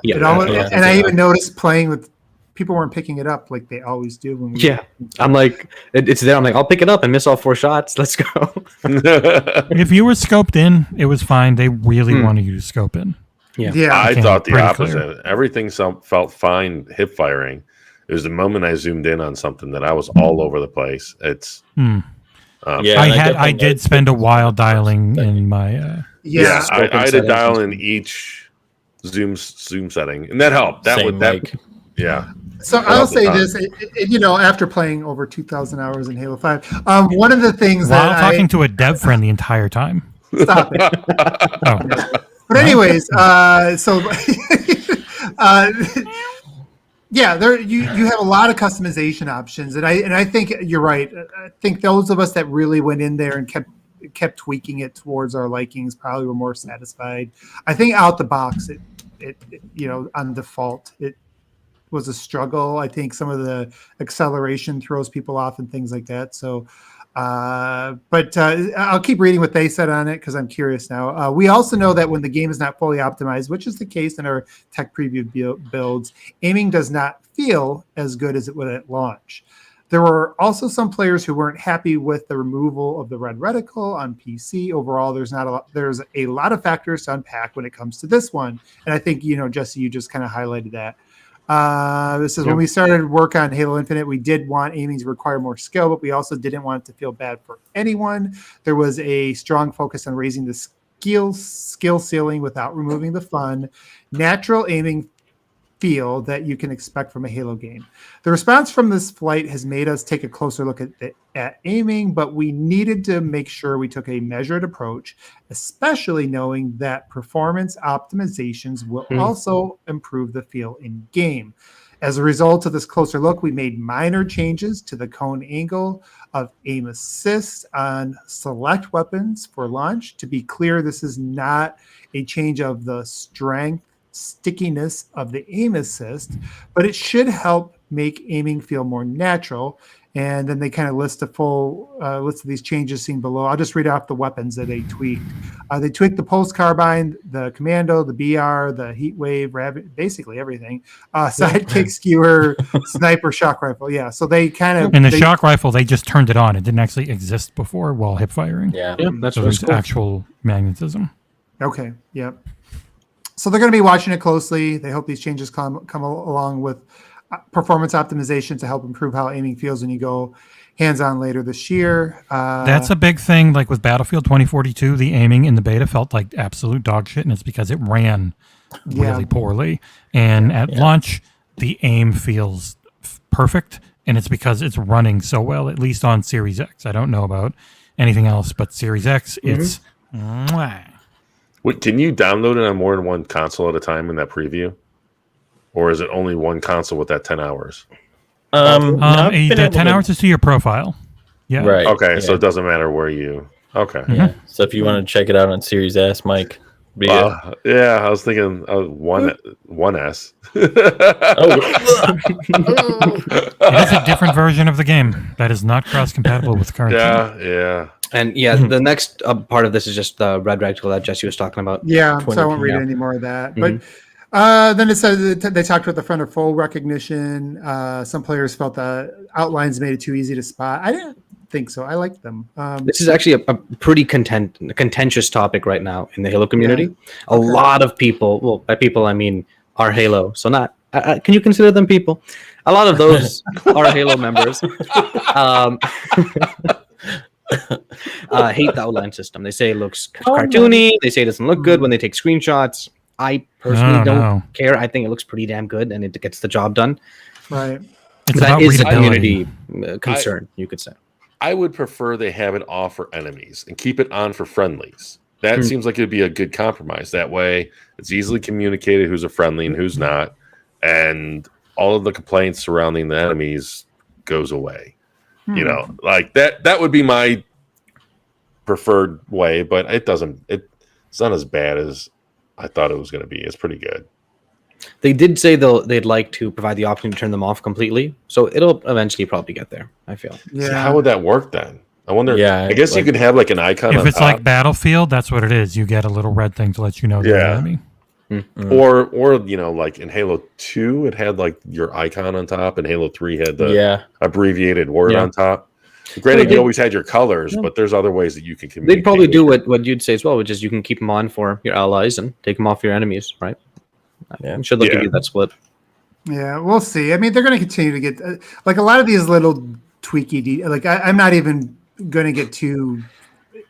I even noticed playing with people weren't picking it up like they always do when we I'm like it's there. I'm like, I'll pick it up and miss all 4 shots. Let's go. If you were scoped in, it was fine. They really wanted you to scope in. I thought the pretty opposite. clear. Everything felt fine hip firing. It was the moment I zoomed in on something that I was all over the place. It's I did spend a while dialing in my I had to dial in each zoom setting, and that helped. So I'll say this, after playing over 2,000 hours in Halo 5, one of the things while talking to a dev friend the entire time. Stop it. But anyways, you have a lot of customization options, and I think you're right. I think those of us that really went in there and kept tweaking it towards our likings probably were more satisfied. I think out the box, it on default, it was a struggle. I think some of the acceleration throws people off and things like that. So, but I'll keep reading what they said on it because I'm curious now. We also know that when the game is not fully optimized, which is the case in our tech preview builds, aiming does not feel as good as it would at launch. There were also some players who weren't happy with the removal of the red reticle on PC. Overall, there's a lot of factors to unpack when it comes to this one. And I think, Jesse, you just kind of highlighted that. This is when we started work on Halo Infinite, we did want aiming to require more skill, but we also didn't want it to feel bad for anyone. There was a strong focus on raising the skill ceiling without removing the fun, natural aiming feel that you can expect from a Halo game. The response from this flight has made us take a closer look at aiming, but we needed to make sure we took a measured approach, especially knowing that performance optimizations will also improve the feel in game. As a result of this closer look, we made minor changes to the cone angle of aim assist on select weapons for launch. To be clear, this is not a change of the strength stickiness of the aim assist, but it should help make aiming feel more natural. And then they kind of list a full list of these changes seen below. I'll just read off the weapons that they tweaked. They tweaked the pulse carbine, the commando, the BR, the heat wave, basically everything. Sidekick, skewer, sniper, shock rifle. Yeah, so they kind of... And the shock rifle, they just turned it on. It didn't actually exist before while hip firing. Yeah. That's So there's actual magnetism. Okay, yep. So they're going to be watching it closely. They hope these changes come along with performance optimization to help improve how aiming feels when you go hands-on later this year. That's a big thing. Like with Battlefield 2042, the aiming in the beta felt like absolute dog shit, and it's because it ran really poorly. And at launch, the aim feels perfect, and it's because it's running so well, at least on Series X. I don't know about anything else, but Series X, it's... Mwah. Wait, can you download it on more than one console at a time in that preview? Or is it only one console with that 10 hours? The 10 hours is to your profile. Yeah. Right. Okay, yeah. so it doesn't matter where you... Okay. Yeah. So if you want to check it out on Series S, Mike, yeah, I was thinking 1S. It is a different version of the game that is not cross-compatible with the current gen. Yeah. And the next part of this is just the red rectangle that Jesse was talking about. Yeah, so I won't read yeah. any more of that. But then it says they talked about the front or full recognition. Some players felt the outlines made it too easy to spot. I didn't think so. I liked them. This is actually a pretty contentious topic right now in the Halo community. Yeah. A lot of people, well, by people I mean our Halo, so not. Can you consider them people? A lot of those are Halo members. Hate the outline system. They say it looks cartoony. They say it doesn't look good when they take screenshots. I personally don't care. I think it looks pretty damn good and it gets the job done. Right. It's That about is a readability. community concern, you could say. I would prefer they have it off for enemies and keep it on for friendlies. That seems like it'd be a good compromise. That way, it's easily communicated who's a friendly and who's not, and all of the complaints surrounding the enemies goes away. You know, like that would be my preferred way, but it's not as bad as I thought it was going to be. It's pretty good. They did say they'd like to provide the option to turn them off completely, so it'll eventually probably get there, I feel. Yeah. So how would that work then? I wonder. Yeah, I guess you could have like an icon If on it's top. like Battlefield, that's what it is. You get a little red thing to let you know the enemy. Or you know, like in Halo 2, it had like your icon on top, and Halo 3 had the abbreviated word on top. Granted, you always had your colors, but there's other ways that you can communicate. They'd probably do what you'd say as well, which is you can keep them on for your allies and take them off your enemies, right? I'm sure they'll give you that split. Yeah, we'll see. I mean, they're going to continue to get like a lot of these little tweaky. Like I'm not even going to get too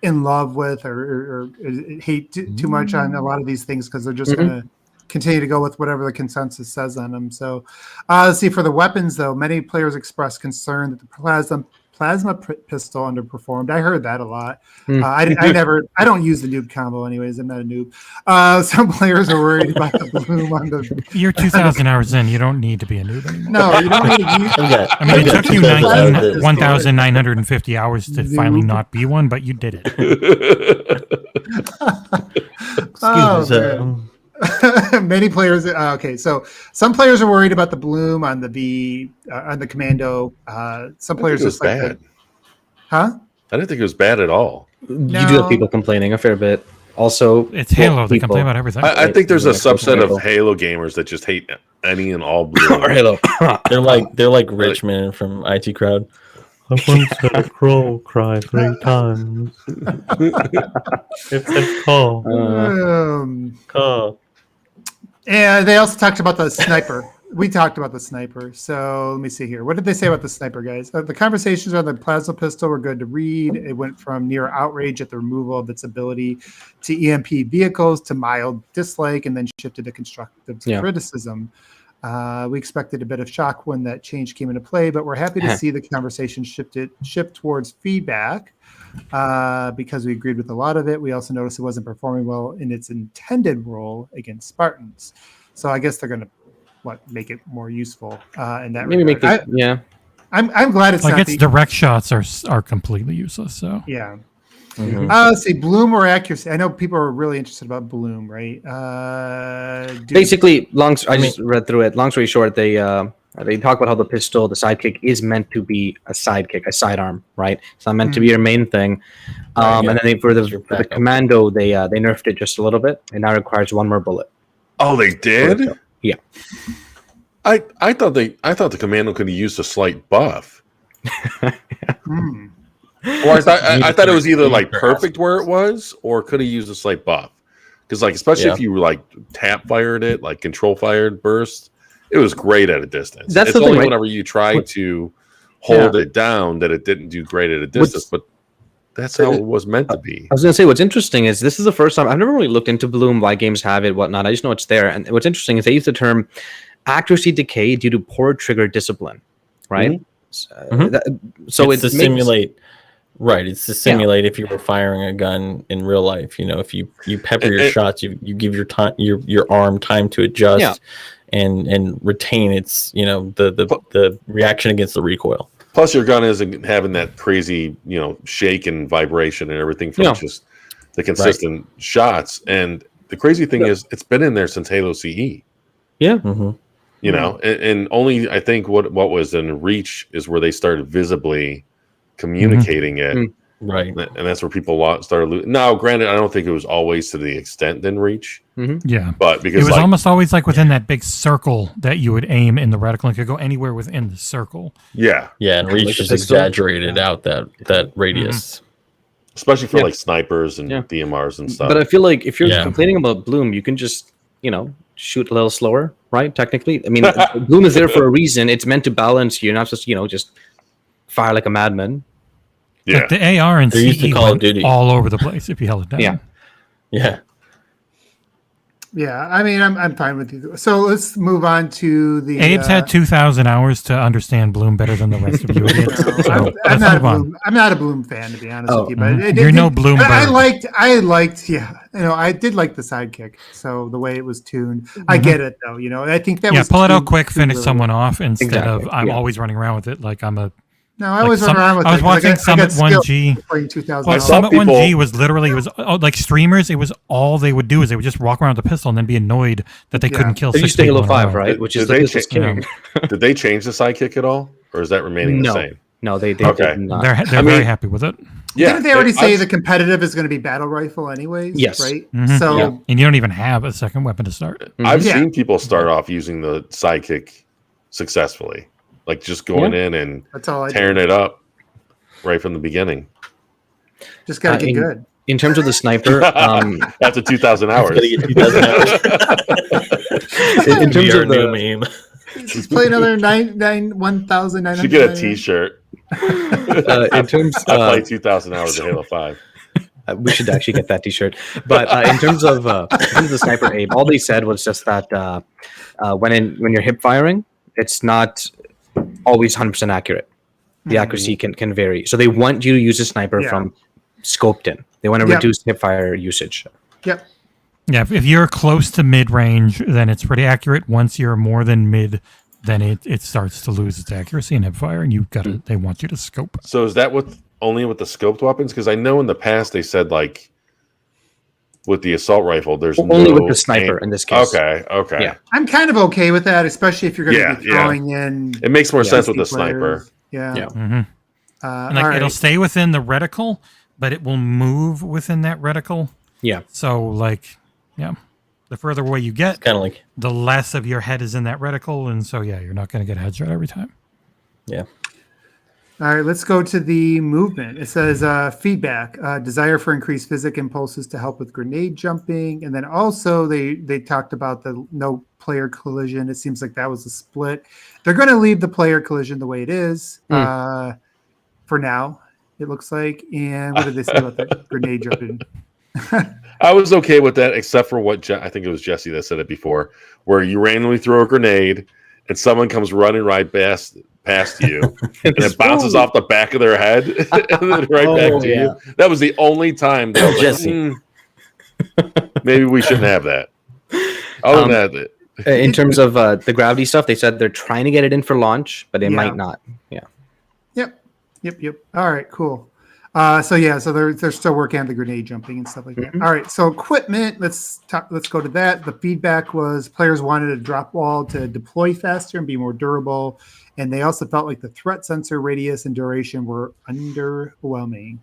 in love with or hate too much on a lot of these things because they're just going to continue to go with whatever the consensus says on them. So let's see. For the weapons, though, many players expressed concern that the plasma pistol underperformed. I heard that a lot. I don't use the noob combo anyways. I'm not a noob. Some players are worried about the bloom on the... You're 2,000 hours in. You don't need to be a noob anymore. No, you don't need to use... I mean, it took you 1,950 hours to finally not be one, but you did it. Many players. Okay, so some players are worried about the bloom on the on the commando. Some players just like bad. Huh? I didn't think it was bad at all. You do have people complaining a fair bit. Also, it's Halo. They complain about everything. I think there's a subset of Halo gamers that just hate any and all blue. or Halo. they're like Richmond from IT Crowd. I once heard a crow cry 3 times. It said call. And they also talked about the sniper. we talked about the sniper. So let me see here. What did they say about the sniper, guys? The conversations on the plasma pistol were good to read. It went from near outrage at the removal of its ability to EMP vehicles to mild dislike, and then shifted to constructive criticism. We expected a bit of shock when that change came into play, but we're happy to see the conversation shift towards feedback because we agreed with a lot of it. We also noticed it wasn't performing well in its intended role against Spartans. So I guess they're going to make it more useful in that Maybe regard. make this, I'm glad it's like not its direct shots are completely useless. So yeah. Mhm. Let's see, bloom or accuracy. I know people are really interested about bloom, right? Basically, I just read through it. Long story short, they talk about how the pistol, the sidekick, is meant to be a sidekick, a sidearm, right? It's not meant to be your main thing. And then for the commando, they nerfed it just a little bit. It now requires one more bullet. Oh, they did? Yeah. I thought the commando could have used a slight buff. Or I thought it was either like perfect where it was, or could have used a slight buff. Because especially if you like tap fired it, like control fired burst, it was great at a distance. That's it's the thing, only right? whenever you try to hold it down that it didn't do great at a distance. But that's how it was meant to be. I was going to say, what's interesting is this is the first time I've never really looked into bloom, why games have it, whatnot. I just know it's there. And what's interesting is they use the term accuracy decay due to poor trigger discipline, right? So it's to simulate. Right, it's to simulate if you were firing a gun in real life. If you pepper your shots, you give your arm time to adjust and retain its the reaction against the recoil. Plus, your gun isn't having that crazy shake and vibration and everything from just the consistent shots. And the crazy thing is, it's been in there since Halo CE. Yeah. And only I think what was in Reach is where they started visibly communicating it, right? And that's where people started losing. Now, granted, I don't think it was always to the extent in Reach. Yeah, but because it was almost always like within that big circle that you would aim in the reticle, and it could go anywhere within the circle. And Reach just exaggerated out that radius, especially for like snipers and DMRs and stuff. But I feel like if you're complaining about bloom, you can just shoot a little slower, right? Technically, I mean, bloom is there for a reason. It's meant to balance. You're not just just fire like a madman. Like the AR and CE Call of Duty all over the place if you held it down. Yeah, I mean, I'm fine with you. So let's move on to the. Abe's had 2,000 hours to understand bloom better than the rest of you idiots. I'm not a bloom fan, to be honest with you. But you're no bloom. I liked. I did like the sidekick. So the way it was tuned, I get it though. I think that was pull it out quick, finish someone off instead of I'm always running around with it like I'm a. No, I was running around with it. I was watching Summit 1G. Well, Summit 1G was literally like streamers. It was all they would do is they would just walk around with the pistol and then be annoyed that they couldn't kill. They used to Halo 5, right? Which is the pistol's king. Did they change the sidekick at all, or is that remaining the same? No, they okay. did not. They're very happy with it. Yeah, didn't they already say the competitive is going to be battle rifle anyways? Yes. Right. So and you don't even have a second weapon to start. I've seen people start off using the sidekick successfully, like just going in and tearing it up. Right from the beginning. Just gotta get good. In terms of the sniper, after 2,000 hours. In terms of new meme. Just play another 1,900. Should get a T-shirt. In terms, I play 2,000 hours of Halo 5. We should actually get that T-shirt. But in terms of the sniper aim, all they said was just that when you're hip firing, it's not always 100% accurate. The accuracy can vary. So they want you to use a sniper from scoped in. They want to reduce hip fire usage. Yep. Yeah, if you're close to mid range, then it's pretty accurate. Once you're more than mid, then it starts to lose its accuracy in hip fire, and they want you to scope. So is that only with the scoped weapons? Because I know in the past they said like with the assault rifle, there's only with the sniper in this case. Okay. Yeah. I'm kind of okay with that, especially if you're going to be throwing in. It makes more sense with the sniper. Yeah. And it'll stay within the reticle, but it will move within that reticle. Yeah. So the further away you get, kind of like the less of your head is in that reticle, and so you're not going to get a headshot every time. Yeah. All right, let's go to the movement. It says feedback, desire for increased physic impulses to help with grenade jumping. And then also they talked about the no player collision. It seems like that was a split. They're going to leave the player collision the way it is for now, it looks like. And what did they say about the grenade jumping? I was okay with that, except for what I think it was Jesse that said it before, where you randomly throw a grenade and someone comes running right past you, and it bounces off the back of their head and then right back to you. That was the only time that I was Jesse. like, maybe we shouldn't have that. Other than that, In terms of the gravity stuff, they said they're trying to get it in for launch, but they might not. Yeah. Yep. All right, cool. So they're still working on the grenade jumping and stuff like that. All right, so equipment. Let's go to that. The feedback was players wanted a drop wall to deploy faster and be more durable, and they also felt like the threat sensor radius and duration were underwhelming.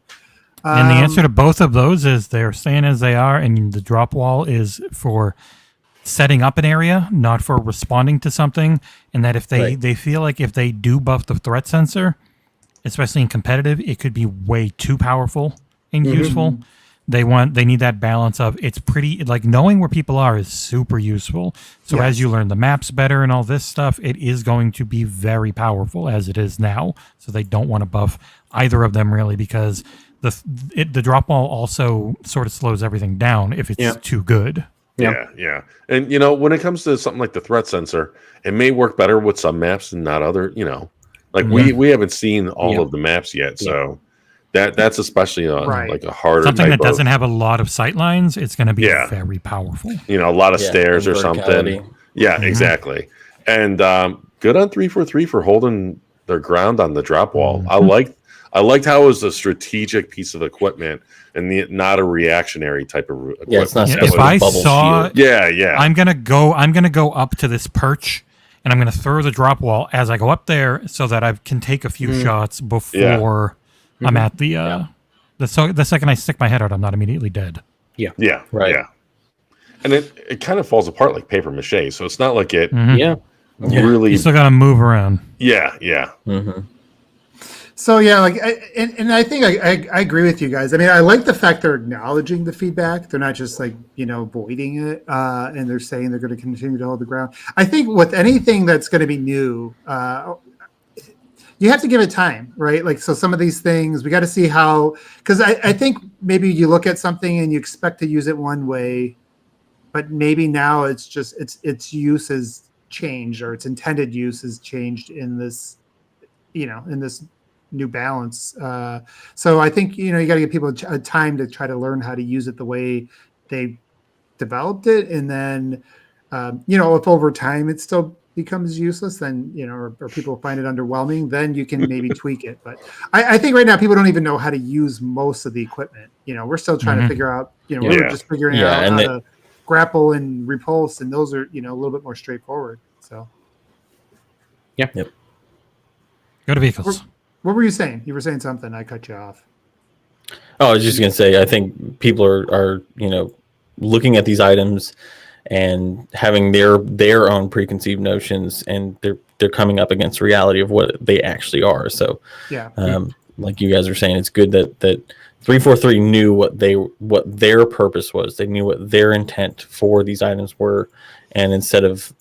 And the answer to both of those is they're staying as they are, and the drop wall is for setting up an area, not for responding to something. And that if they feel like if they do buff the threat sensor, especially in competitive, it could be way too powerful and useful. They need that balance of it's pretty, like knowing where people are is super useful. So as you learn the maps better and all this stuff, it is going to be very powerful as it is now. So they don't want to buff either of them really, because the drop wall also sort of slows everything down if it's too good. Yeah. And when it comes to something like the threat sensor, it may work better with some maps and not other, like we haven't seen all of the maps yet. So that's especially like a harder something that doesn't have a lot of sight lines. It's going to be very powerful. A lot of stairs or something. Yeah, exactly. And good on 343 for holding their ground on the drop wall. I liked how it was a strategic piece of equipment and not a reactionary type of equipment. Yeah, it's not if I saw, I'm gonna go up to this perch, and I'm gonna throw the drop wall as I go up there, so that I can take a few shots before I'm at the second I stick my head out, I'm not immediately dead. Yeah. And it kind of falls apart like paper mache, so it's not like it really. You still gotta move around. Yeah. So I think I agree with you guys. I mean, I like the fact they're acknowledging the feedback. They're not just like avoiding it, and they're saying they're going to continue to hold the ground. I think with anything that's going to be new, you have to give it time, right? Like, so some of these things we got to see how, because I think maybe you look at something and you expect to use it one way, but maybe now it's just its use has changed, or its intended use has changed in this, in this new balance. So I think you got to give people a time to try to learn how to use it the way they developed it, and then if over time it still becomes useless, then or people find it underwhelming, then you can maybe tweak it. But I think right now people don't even know how to use most of the equipment. We're still trying to figure out. We're just figuring out how to grapple and repulse, and those are a little bit more straightforward. So go to vehicles. What were you saying? You were saying something. I cut you off. Oh, I was just going to say, I think people are looking at these items and having their own preconceived notions, and they're coming up against reality of what they actually are. So, like you guys are saying, it's good that 343 knew what their purpose was. They knew what their intent for these items were, and instead of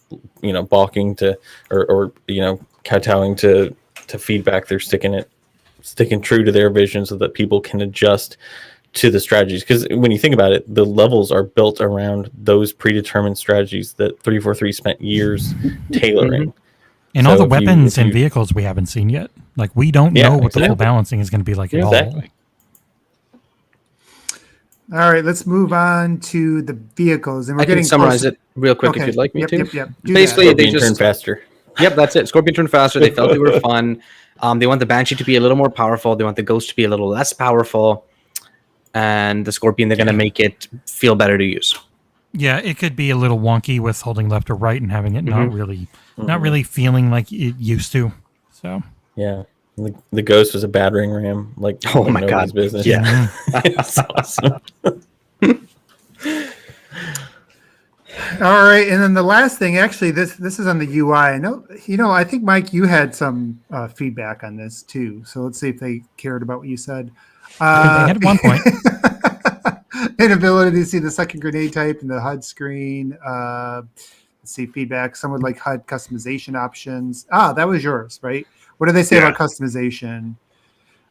balking to or kowtowing to feedback, they're sticking true to their vision so that people can adjust to the strategies. Because when you think about it, the levels are built around those predetermined strategies that 343 spent years tailoring. And so all the weapons and vehicles we haven't seen yet. Like, we don't know what the full balancing is going to be like at all. All right, let's move on to the vehicles. And I can summarize it real quick if you'd like me to. Yep. Basically, they just turn faster. Yep, that's it. Scorpion turned faster. They felt they were fun. They want the Banshee to be a little more powerful. They want the Ghost to be a little less powerful. And the Scorpion, they're going to make it feel better to use. Yeah, it could be a little wonky with holding left or right and having it not really feeling like it used to. So yeah, the Ghost was a battering ram. Like, oh my god, business. Yeah, that's awesome. All right, and then the last thing, actually, this is on the UI. I know, I think Mike, you had some feedback on this too. So let's see if they cared about what you said. They had 1 point. Inability to see the second grenade type in the HUD screen. Let's see feedback. Some would like HUD customization options. That was yours, right? What do they say about customization?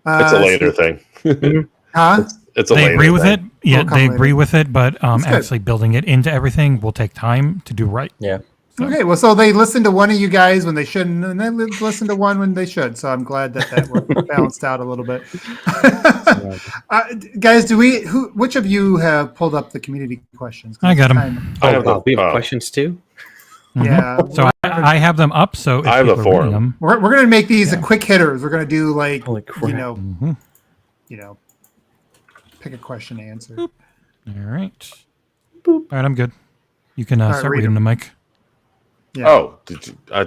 It's a later thing. Huh? It's a They later agree with thing. it. Yeah, they later. agree with it, but good. actually building it into everything will take time to do right. Yeah. Okay, well, so they listened to one of you guys when they shouldn't, and then listened to one when they should. So I'm glad that worked balanced out a little bit. Guys, which of you have pulled up the community questions? I got them. I have We have questions too. Yeah. So I have them up. So if I have the people are reading forum. them, We're going to make these quick hitters. We're going to do like, Holy crap. pick a question to answer. all right. All right, I'm good. You can right, start read reading them. the mic. Yeah. Oh, did you? I'll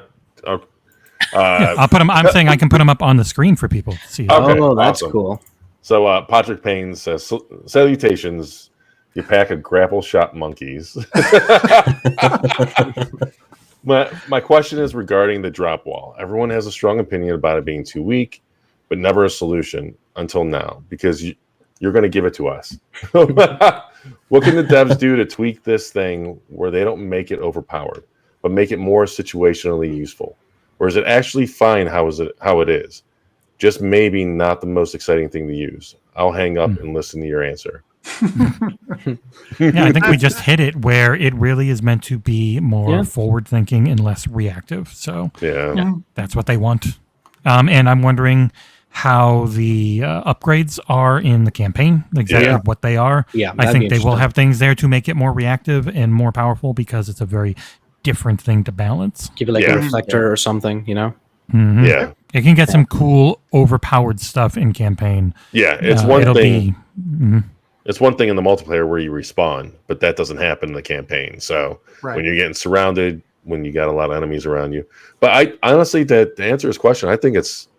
put them. I'm saying I can put them up on the screen for people to see. Okay, Oh, that's awesome. cool. So Patrick Payne says, salutations, you pack of grapple shot monkeys. My question is regarding the drop wall. Everyone has a strong opinion about it being too weak, but never a solution until now, because you're going to give it to us. What can the devs do to tweak this thing where they don't make it overpowered, but make it more situationally useful? Or is it actually fine how it is? Just maybe not the most exciting thing to use. I'll hang up and listen to your answer. Yeah, I think we just hit it where it really is meant to be more forward thinking and less reactive. So Yeah. that's what they want. And I'm wondering how the upgrades are in the campaign, exactly what they are. Yeah, I that'd think be they will interesting. have things there to make it more reactive and more powerful because it's a very different thing to balance. Give it like Yeah. a reflector or something, Mhm. Yeah. It can get some cool overpowered stuff in campaign. Yeah. It's one it'll thing. be It's one thing in the multiplayer where you respawn, but that doesn't happen in the campaign. So when you're getting surrounded, when you got a lot of enemies around you. But I honestly, to answer his question, I think it's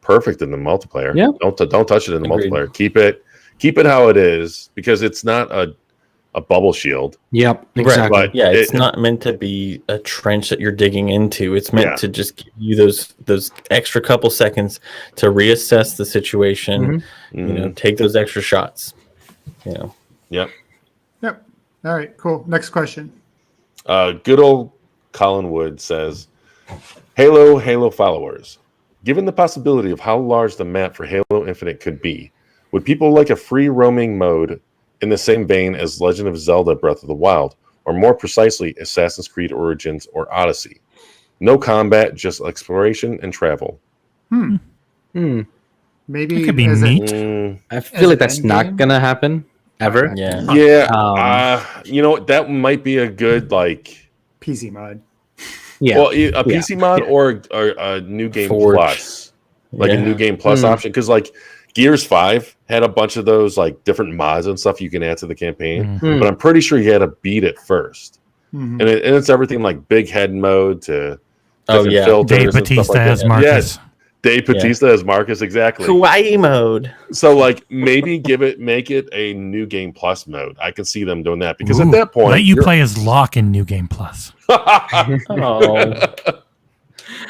perfect in the multiplayer. Yeah. Don't touch it in the Agreed. multiplayer. Keep it how it is, because it's not a bubble shield. Yep, exactly. But Yeah, it's not meant to be a trench that you're digging into. It's meant to just give you those extra couple seconds to reassess the situation. Take those extra shots. Yep. Yep. All right, cool. Next question. Good old Colin Wood says, Halo followers. Given the possibility of how large the map for Halo Infinite could be, would people like a free roaming mode in the same vein as Legend of Zelda Breath of the Wild, or more precisely, Assassin's Creed Origins or Odyssey? No combat, just exploration and travel. Maybe It could be as a- neat. I feel like an that's end not game? gonna happen ever. Yeah. Yeah. You know what? That might be a good, like, PC mod. Yeah. well, a PC mod or a new game Forge. plus, like a Yeah. new game plus option. Because like Gears 5 had a bunch of those like different mods and stuff you can add to the campaign, Mm. but I'm pretty sure you had to beat it first. Mhm. And it's everything like big head mode to Oh, different yeah. filters Dave and stuff Bautista like as that. Marcus. Yes, Dave Bautista as Marcus, exactly. Kawaii mode. So like maybe make it a new game plus mode. I can see them doing that because at Ooh, that point let you you're- play as Locke in New Game Plus. Oh.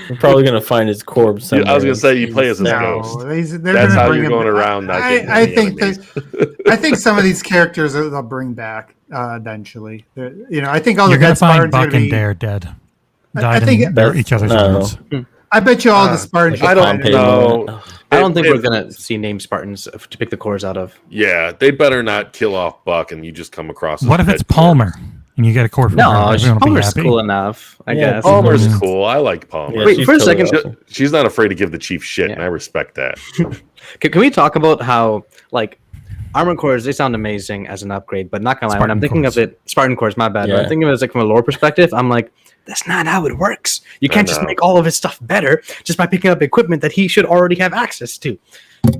We're probably going to find his corpse somewhere. I was gonna say you play as a No, ghost. they're That's gonna how bring you're him going back. around not getting I any think enemies. I think some of these characters they'll bring back eventually. I think all You're the gonna dead find Spartans are Buck gonna and be. Dare dead. I Died think in each other's no. arms. I bet you all the Spartans. I are don't kind of- know. I don't think If- we're gonna see named Spartans to pick the cores out of. Yeah, they better not kill off Buck and you just come across. What if his it's head Palmer and you get a core from her? No, Everyone will be Palmer's happy. cool enough, I Yeah, guess. Palmer's Mhm. cool. I like Palmer. Yeah, Wait, she's for a totally second. awesome. She's not afraid to give the chief shit, and Yeah. I respect that. Can we talk about how like armor cores? They sound amazing as an upgrade, but not gonna lie, when I'm Spartan thinking cores. of it, Spartan cores. My bad. When Yeah. I'm thinking of it as like from a lore perspective, I'm like, that's not how it works. You can't just know. make all of his stuff better just by picking up equipment that he should already have access to.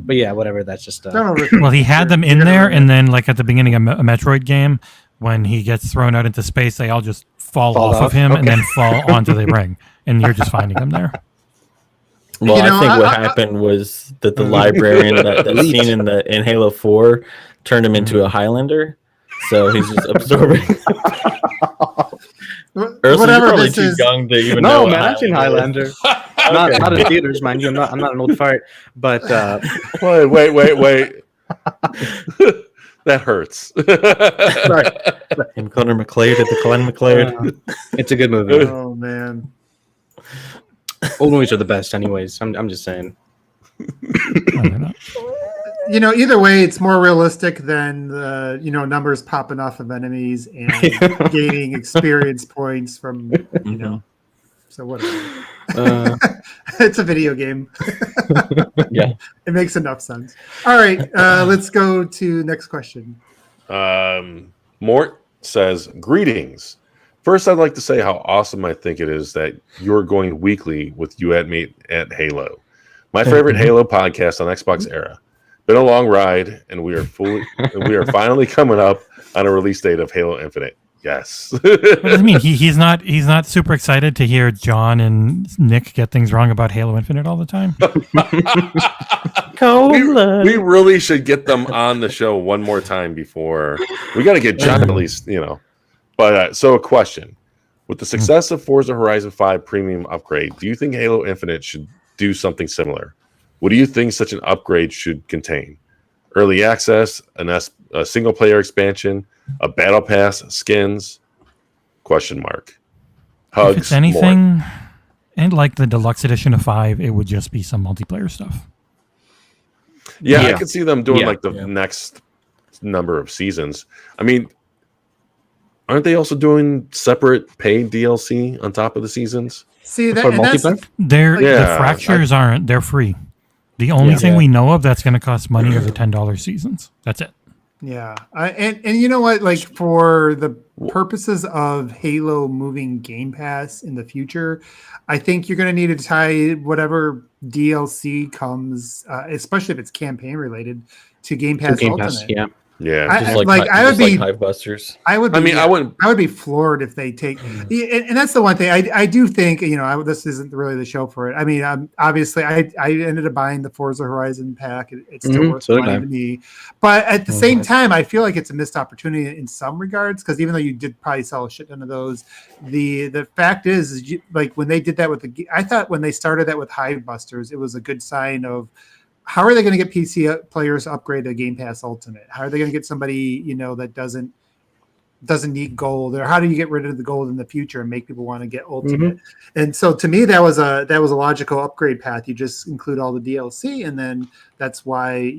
But yeah, whatever. That's just. Don't over- Well, he had them in there, and then like at the beginning of a Metroid game, when he gets thrown out into space, they all just fall off of off? him and Okay. then fall onto the ring, and you're just finding them there. Well, You know, I think what I- happened was that the librarian that scene in Halo 4 turned him into a Highlander. So he's just absorbing. Ursula, you're Whatever probably this too is. young to even No, know what man, I've seen Highlander is. Highlander. Not in theaters, mind you. I'm not an old fart, but Wait. That hurts. And Connor McLeod at the Glenn McLeod. it's a good movie. Oh man. Old movies are the best, anyways. I'm just saying. Either way, it's more realistic than the numbers popping off of enemies and gaining experience points from So whatever. It's a video game. Yeah, it makes enough sense. All right, let's go to next question. Mort says, "Greetings. First, I'd like to say how awesome I think it is that you're going weekly with You at Me at Halo, my favorite Halo podcast on XboxEra. Been a long ride, and we are finally coming up on a release date of Halo Infinite. Yes." What does it mean? He's not super excited to hear John and Nick get things wrong about Halo Infinite all the time. we really should get them on the show one more time before we got to get John at least, But so a question: with the success of Forza Horizon 5 Premium upgrade, do you think Halo Infinite should do something similar? What do you think such an upgrade should contain? Early access, a single player expansion, a battle pass, skins? Question mark. Hugs. If it's anything, and like the deluxe edition of 5, it would just be some multiplayer stuff. Yeah, I could see them doing next number of seasons. I mean, aren't they also doing separate paid DLC on top of the seasons? See that For multiplayer? The fractures aren't. They're free. The only thing we know of that's going to cost money are the $10 seasons. That's it. Yeah, and you know what? Like for the purposes of Halo moving Game Pass in the future, I think you're going to need to tie whatever DLC comes, especially if it's campaign related, to Game Pass Ultimate. Yeah, I would be Hivebusters. I would be floored if they take, and that's the one thing I do think. This isn't really the show for it. I mean, obviously, I ended up buying the Forza Horizon pack. It's still worth money to me, but at the same time, I feel like it's a missed opportunity in some regards because even though you did probably sell a shit ton of those, the fact is like when they did that with I thought when they started that with Hivebusters, it was a good sign of. How are they going to get PC players to upgrade to Game Pass Ultimate? How are they going to get somebody that doesn't need gold, or how do you get rid of the gold in the future and make people want to get Ultimate? And so to me, that was a logical upgrade path. You just include all the DLC, and then that's why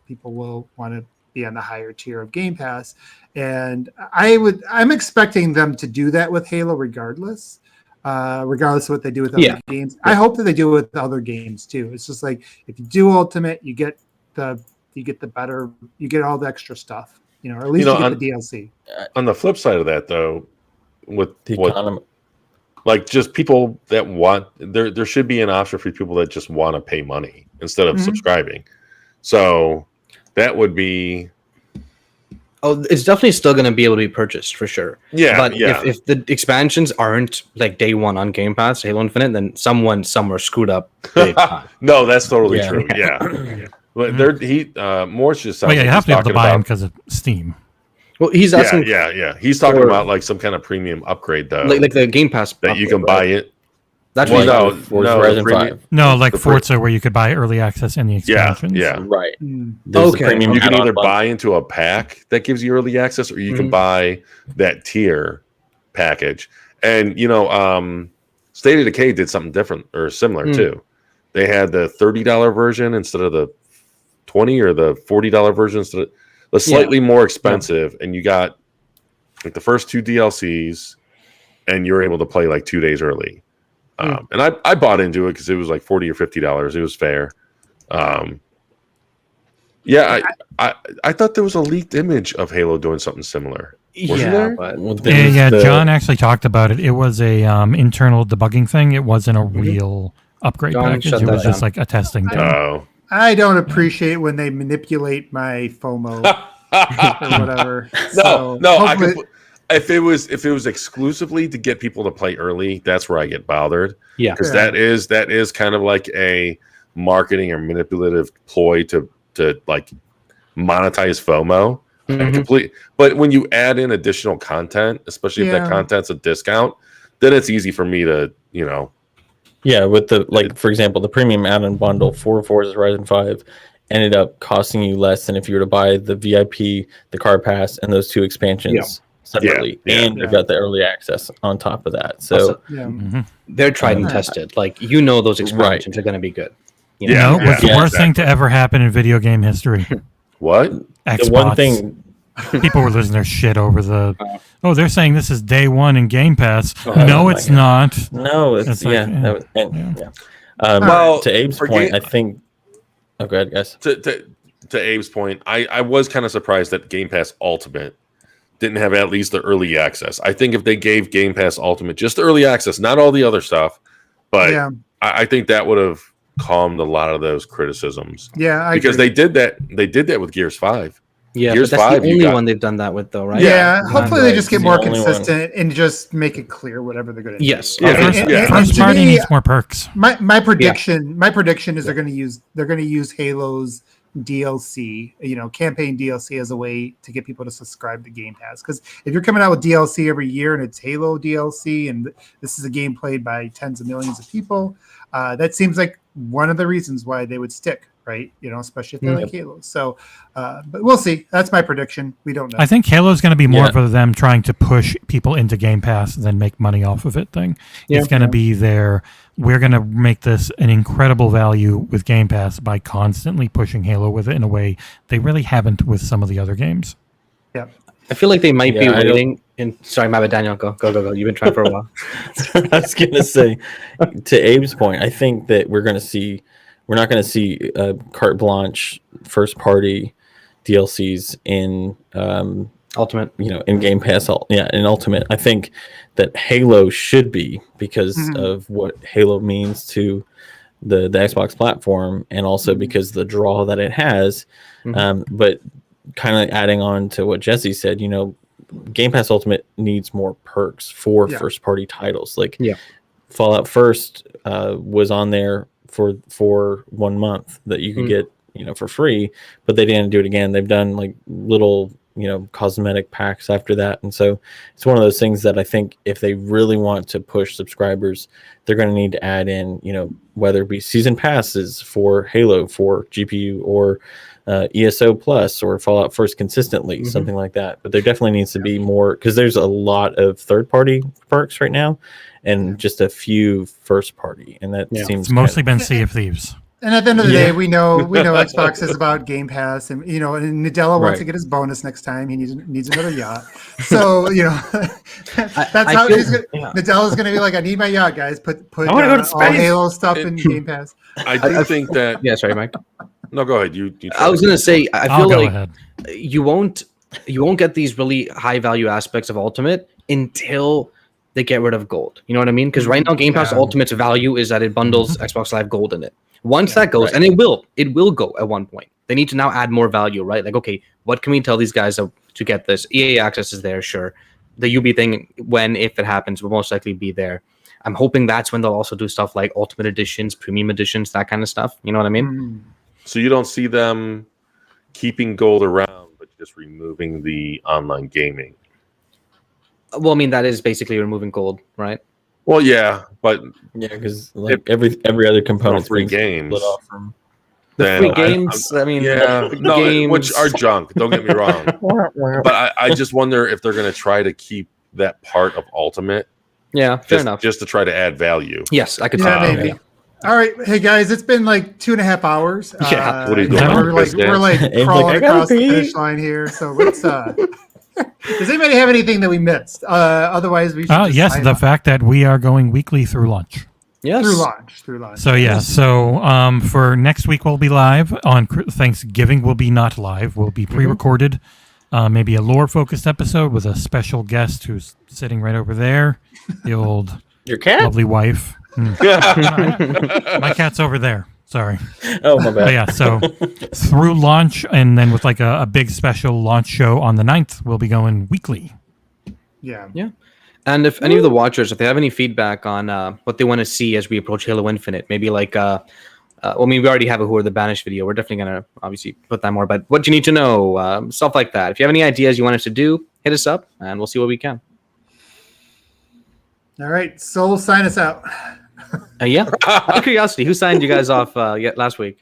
people will want to be on the higher tier of Game Pass. And I'm expecting them to do that with Halo, regardless of what they do with other games. I hope that they do it with other games too. It's just like if you do Ultimate, you get all the extra stuff, or at least you get the DLC. On the flip side of that, though, with like just people that want there should be an option for people that just want to pay money instead of subscribing. So that would be. Oh, it's definitely still going to be able to be purchased for sure. Yeah, but if the expansions aren't like day one on Game Pass, Halo Infinite, then someone somewhere screwed up big time. No, that's totally true. Yeah. But Morse just sounds you have to be able to buy them because of Steam. Well, he's asking. Yeah. He's talking about like some kind of premium upgrade though, like the Game Pass that you can buy it. That's Horizon 5. No, like Forza, where you could buy early access in the expansions. Yeah. Right. Okay. You can either buy into a pack that gives you early access, or you can buy that tier package. And State of Decay did something different or similar too. They had the $30 version instead of the $20 or the $40 version instead of the slightly more expensive, and you got like the first 2 DLCs, and you're able to play like 2 days early. And I bought into it because it was like $40 or $50. It was fair. I thought there was a leaked image of Halo doing something similar. Wasn't there? John actually talked about it. It was a internal debugging thing. It wasn't a real upgrade package. It was just like a testing thing. Oh. I don't appreciate when they manipulate my FOMO or whatever. If it was exclusively to get people to play early, that's where I get bothered. Yeah, because that is kind of like a marketing or manipulative ploy to like monetize FOMO. But when you add in additional content, especially if that content's a discount, then it's easy for me to, Yeah, with for example, the premium add-on bundle for Forza Horizon 5 ended up costing you less than if you were to buy the VIP, the car pass, and those 2 expansions separately. And you got the early access on top of that. So they're tried and tested. Like, those expansions are going to be good. What's the worst thing to ever happen in video game history? What? Xbox. The one thing people were losing their shit over they're saying this is day 1 in Game Pass. No, it's not. No, it's like, well, to Abe's point, I think. Oh, go ahead, guys. To Abe's point, I was kind of surprised that Game Pass Ultimate didn't have at least the early access. I think if they gave Game Pass Ultimate just the early access, not all the other stuff, but I think that would have calmed a lot of those criticisms. Yeah, because they did that. They did that with Gears 5. Yeah, Gears but that's 5, the only one they've done that with, though, right? Yeah, hopefully they just get more consistent and just make it clear whatever they're going to do. Yes, first party needs more perks. My prediction is they're going to use Halo's DLC, campaign DLC as a way to get people to subscribe to Game Pass. Because if you're coming out with DLC every year and it's Halo DLC and this is a game played by tens of millions of people, that seems like one of the reasons why they would stick. Right, especially if they're like Halo. So, but we'll see. That's my prediction. We don't know. I think Halo is going to be more of them trying to push people into Game Pass than make money off of it thing. It's going to be we're going to make this an incredible value with Game Pass by constantly pushing Halo with it in a way they really haven't with some of the other games. Yeah, I feel like they might be waiting. Sorry, my bad, Daniel. Go. You've been trying for a while. I was going to say, to Abe's point, I think that we're not going to see carte blanche first party DLCs in Ultimate, in Game Pass. In Ultimate, I think that Halo should be because of what Halo means to the Xbox platform, and also because the draw that it has. But kind of adding on to what Jesse said, Game Pass Ultimate needs more perks for first party titles. Like Fallout First was on there for 1 month that you could get for free, but they didn't do it again. They've done like little cosmetic packs after that, and so it's one of those things that I think if they really want to push subscribers, they're going to need to add in whether it be season passes for Halo for GPU or ESO Plus or Fallout First consistently, something like that. But there definitely needs to be more, because there's a lot of third-party perks right now and just a few first-party, and that seems it's mostly been Sea of Thieves. And at the end of the day, we know Xbox is about Game Pass, and and Nadella wants to get his bonus next time. He needs another yacht. So that's how Nadella's going to be like, I need my yacht, guys. Put I want to go to space. All Halo stuff in Game Pass. I do think that. Yeah, sorry, Mike. No, go ahead. You I was going to say, I feel like ahead. you won't get these really high value aspects of Ultimate until they get rid of gold. You know what I mean? Because right now, Game Pass Ultimate's value is that it bundles Xbox Live Gold in it. Once that goes, and it will go at one point. They need to now add more value, right? Like, okay, what can we tell these guys to get this? EA access is there, sure. The UB thing, if it happens, will most likely be there. I'm hoping that's when they'll also do stuff like Ultimate Editions, Premium Editions, that kind of stuff. You know what I mean? So you don't see them keeping gold around, but just removing the online gaming. Well, I mean, that is basically removing gold, right? Well, yeah, but because every other component free games split off from the free games. Games. Which are junk. Don't get me wrong, but I just wonder if they're going to try to keep that part of Ultimate. Yeah, fair enough. Just to try to add value. Yes, I could. Maybe. Yeah. All right, hey guys, it's been like 2.5 hours. Yeah, what are you doing? We're like crawling across the finish line here. So let's. Does anybody have anything that we missed? Otherwise, we should. Yes, the fact that we are going weekly through lunch. Yes, through lunch. So for next week we'll be live. On Thanksgiving we'll be not live. We'll be pre-recorded. Maybe a lore-focused episode with a special guest who's sitting right over there. The old your cat, lovely wife. My cat's over there. Sorry. Oh, my bad. But yeah, so through launch, and then with like a big special launch show on the 9th, we'll be going weekly. Yeah. And if any of the watchers, if they have any feedback on what they want to see as we approach Halo Infinite, maybe like I mean, we already have a Who Are the Banished video. We're definitely going to obviously put that more. But what you need to know, stuff like that. If you have any ideas you want us to do, hit us up and we'll see what we can. All right, Soul, sign us out. Yeah. Out of curiosity, who signed you guys off last week?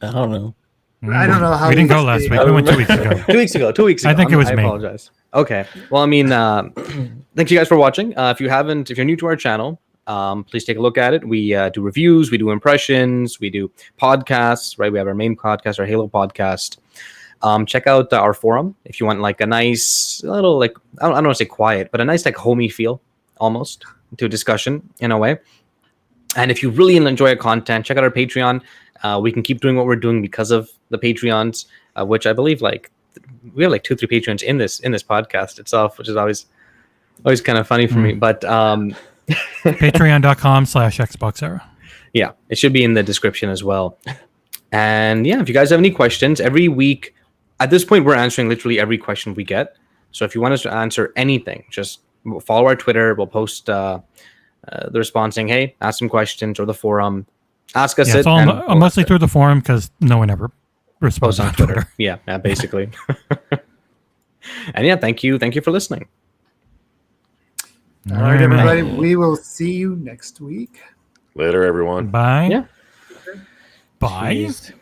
I don't know. I don't know how we didn't go we- last week. We went 2 weeks ago. 2 weeks ago. 2 weeks ago. I think it was me. I apologize. Okay. Well, I mean, thank you guys for watching. If you're new to our channel, please take a look at it. We do reviews, we do impressions, we do podcasts, right? We have our main podcast, our Halo podcast. Check out our forum if you want like a nice little, like, I don't want to say quiet, but a nice like homey feel almost to discussion in a way. And if you really enjoy our content, check out our Patreon. We can keep doing what we're doing because of the Patreons, which I believe like we have like 2-3 Patreons in this podcast itself, which is always kind of funny for me. But Patreon.com/XboxEra. yeah, it should be in the description as well. And yeah, if you guys have any questions, every week at this point, we're answering literally every question we get. So if you want us to answer anything, just follow our Twitter. We'll post the response saying, hey, ask some questions, or the forum. Ask us Yeah, it's it. all and mostly through the forum because no one ever responds post on Twitter. Yeah, basically. And yeah, thank you for listening. All right, everybody. We will see you next week. Later, everyone. Bye. Yeah. Bye. Jeez.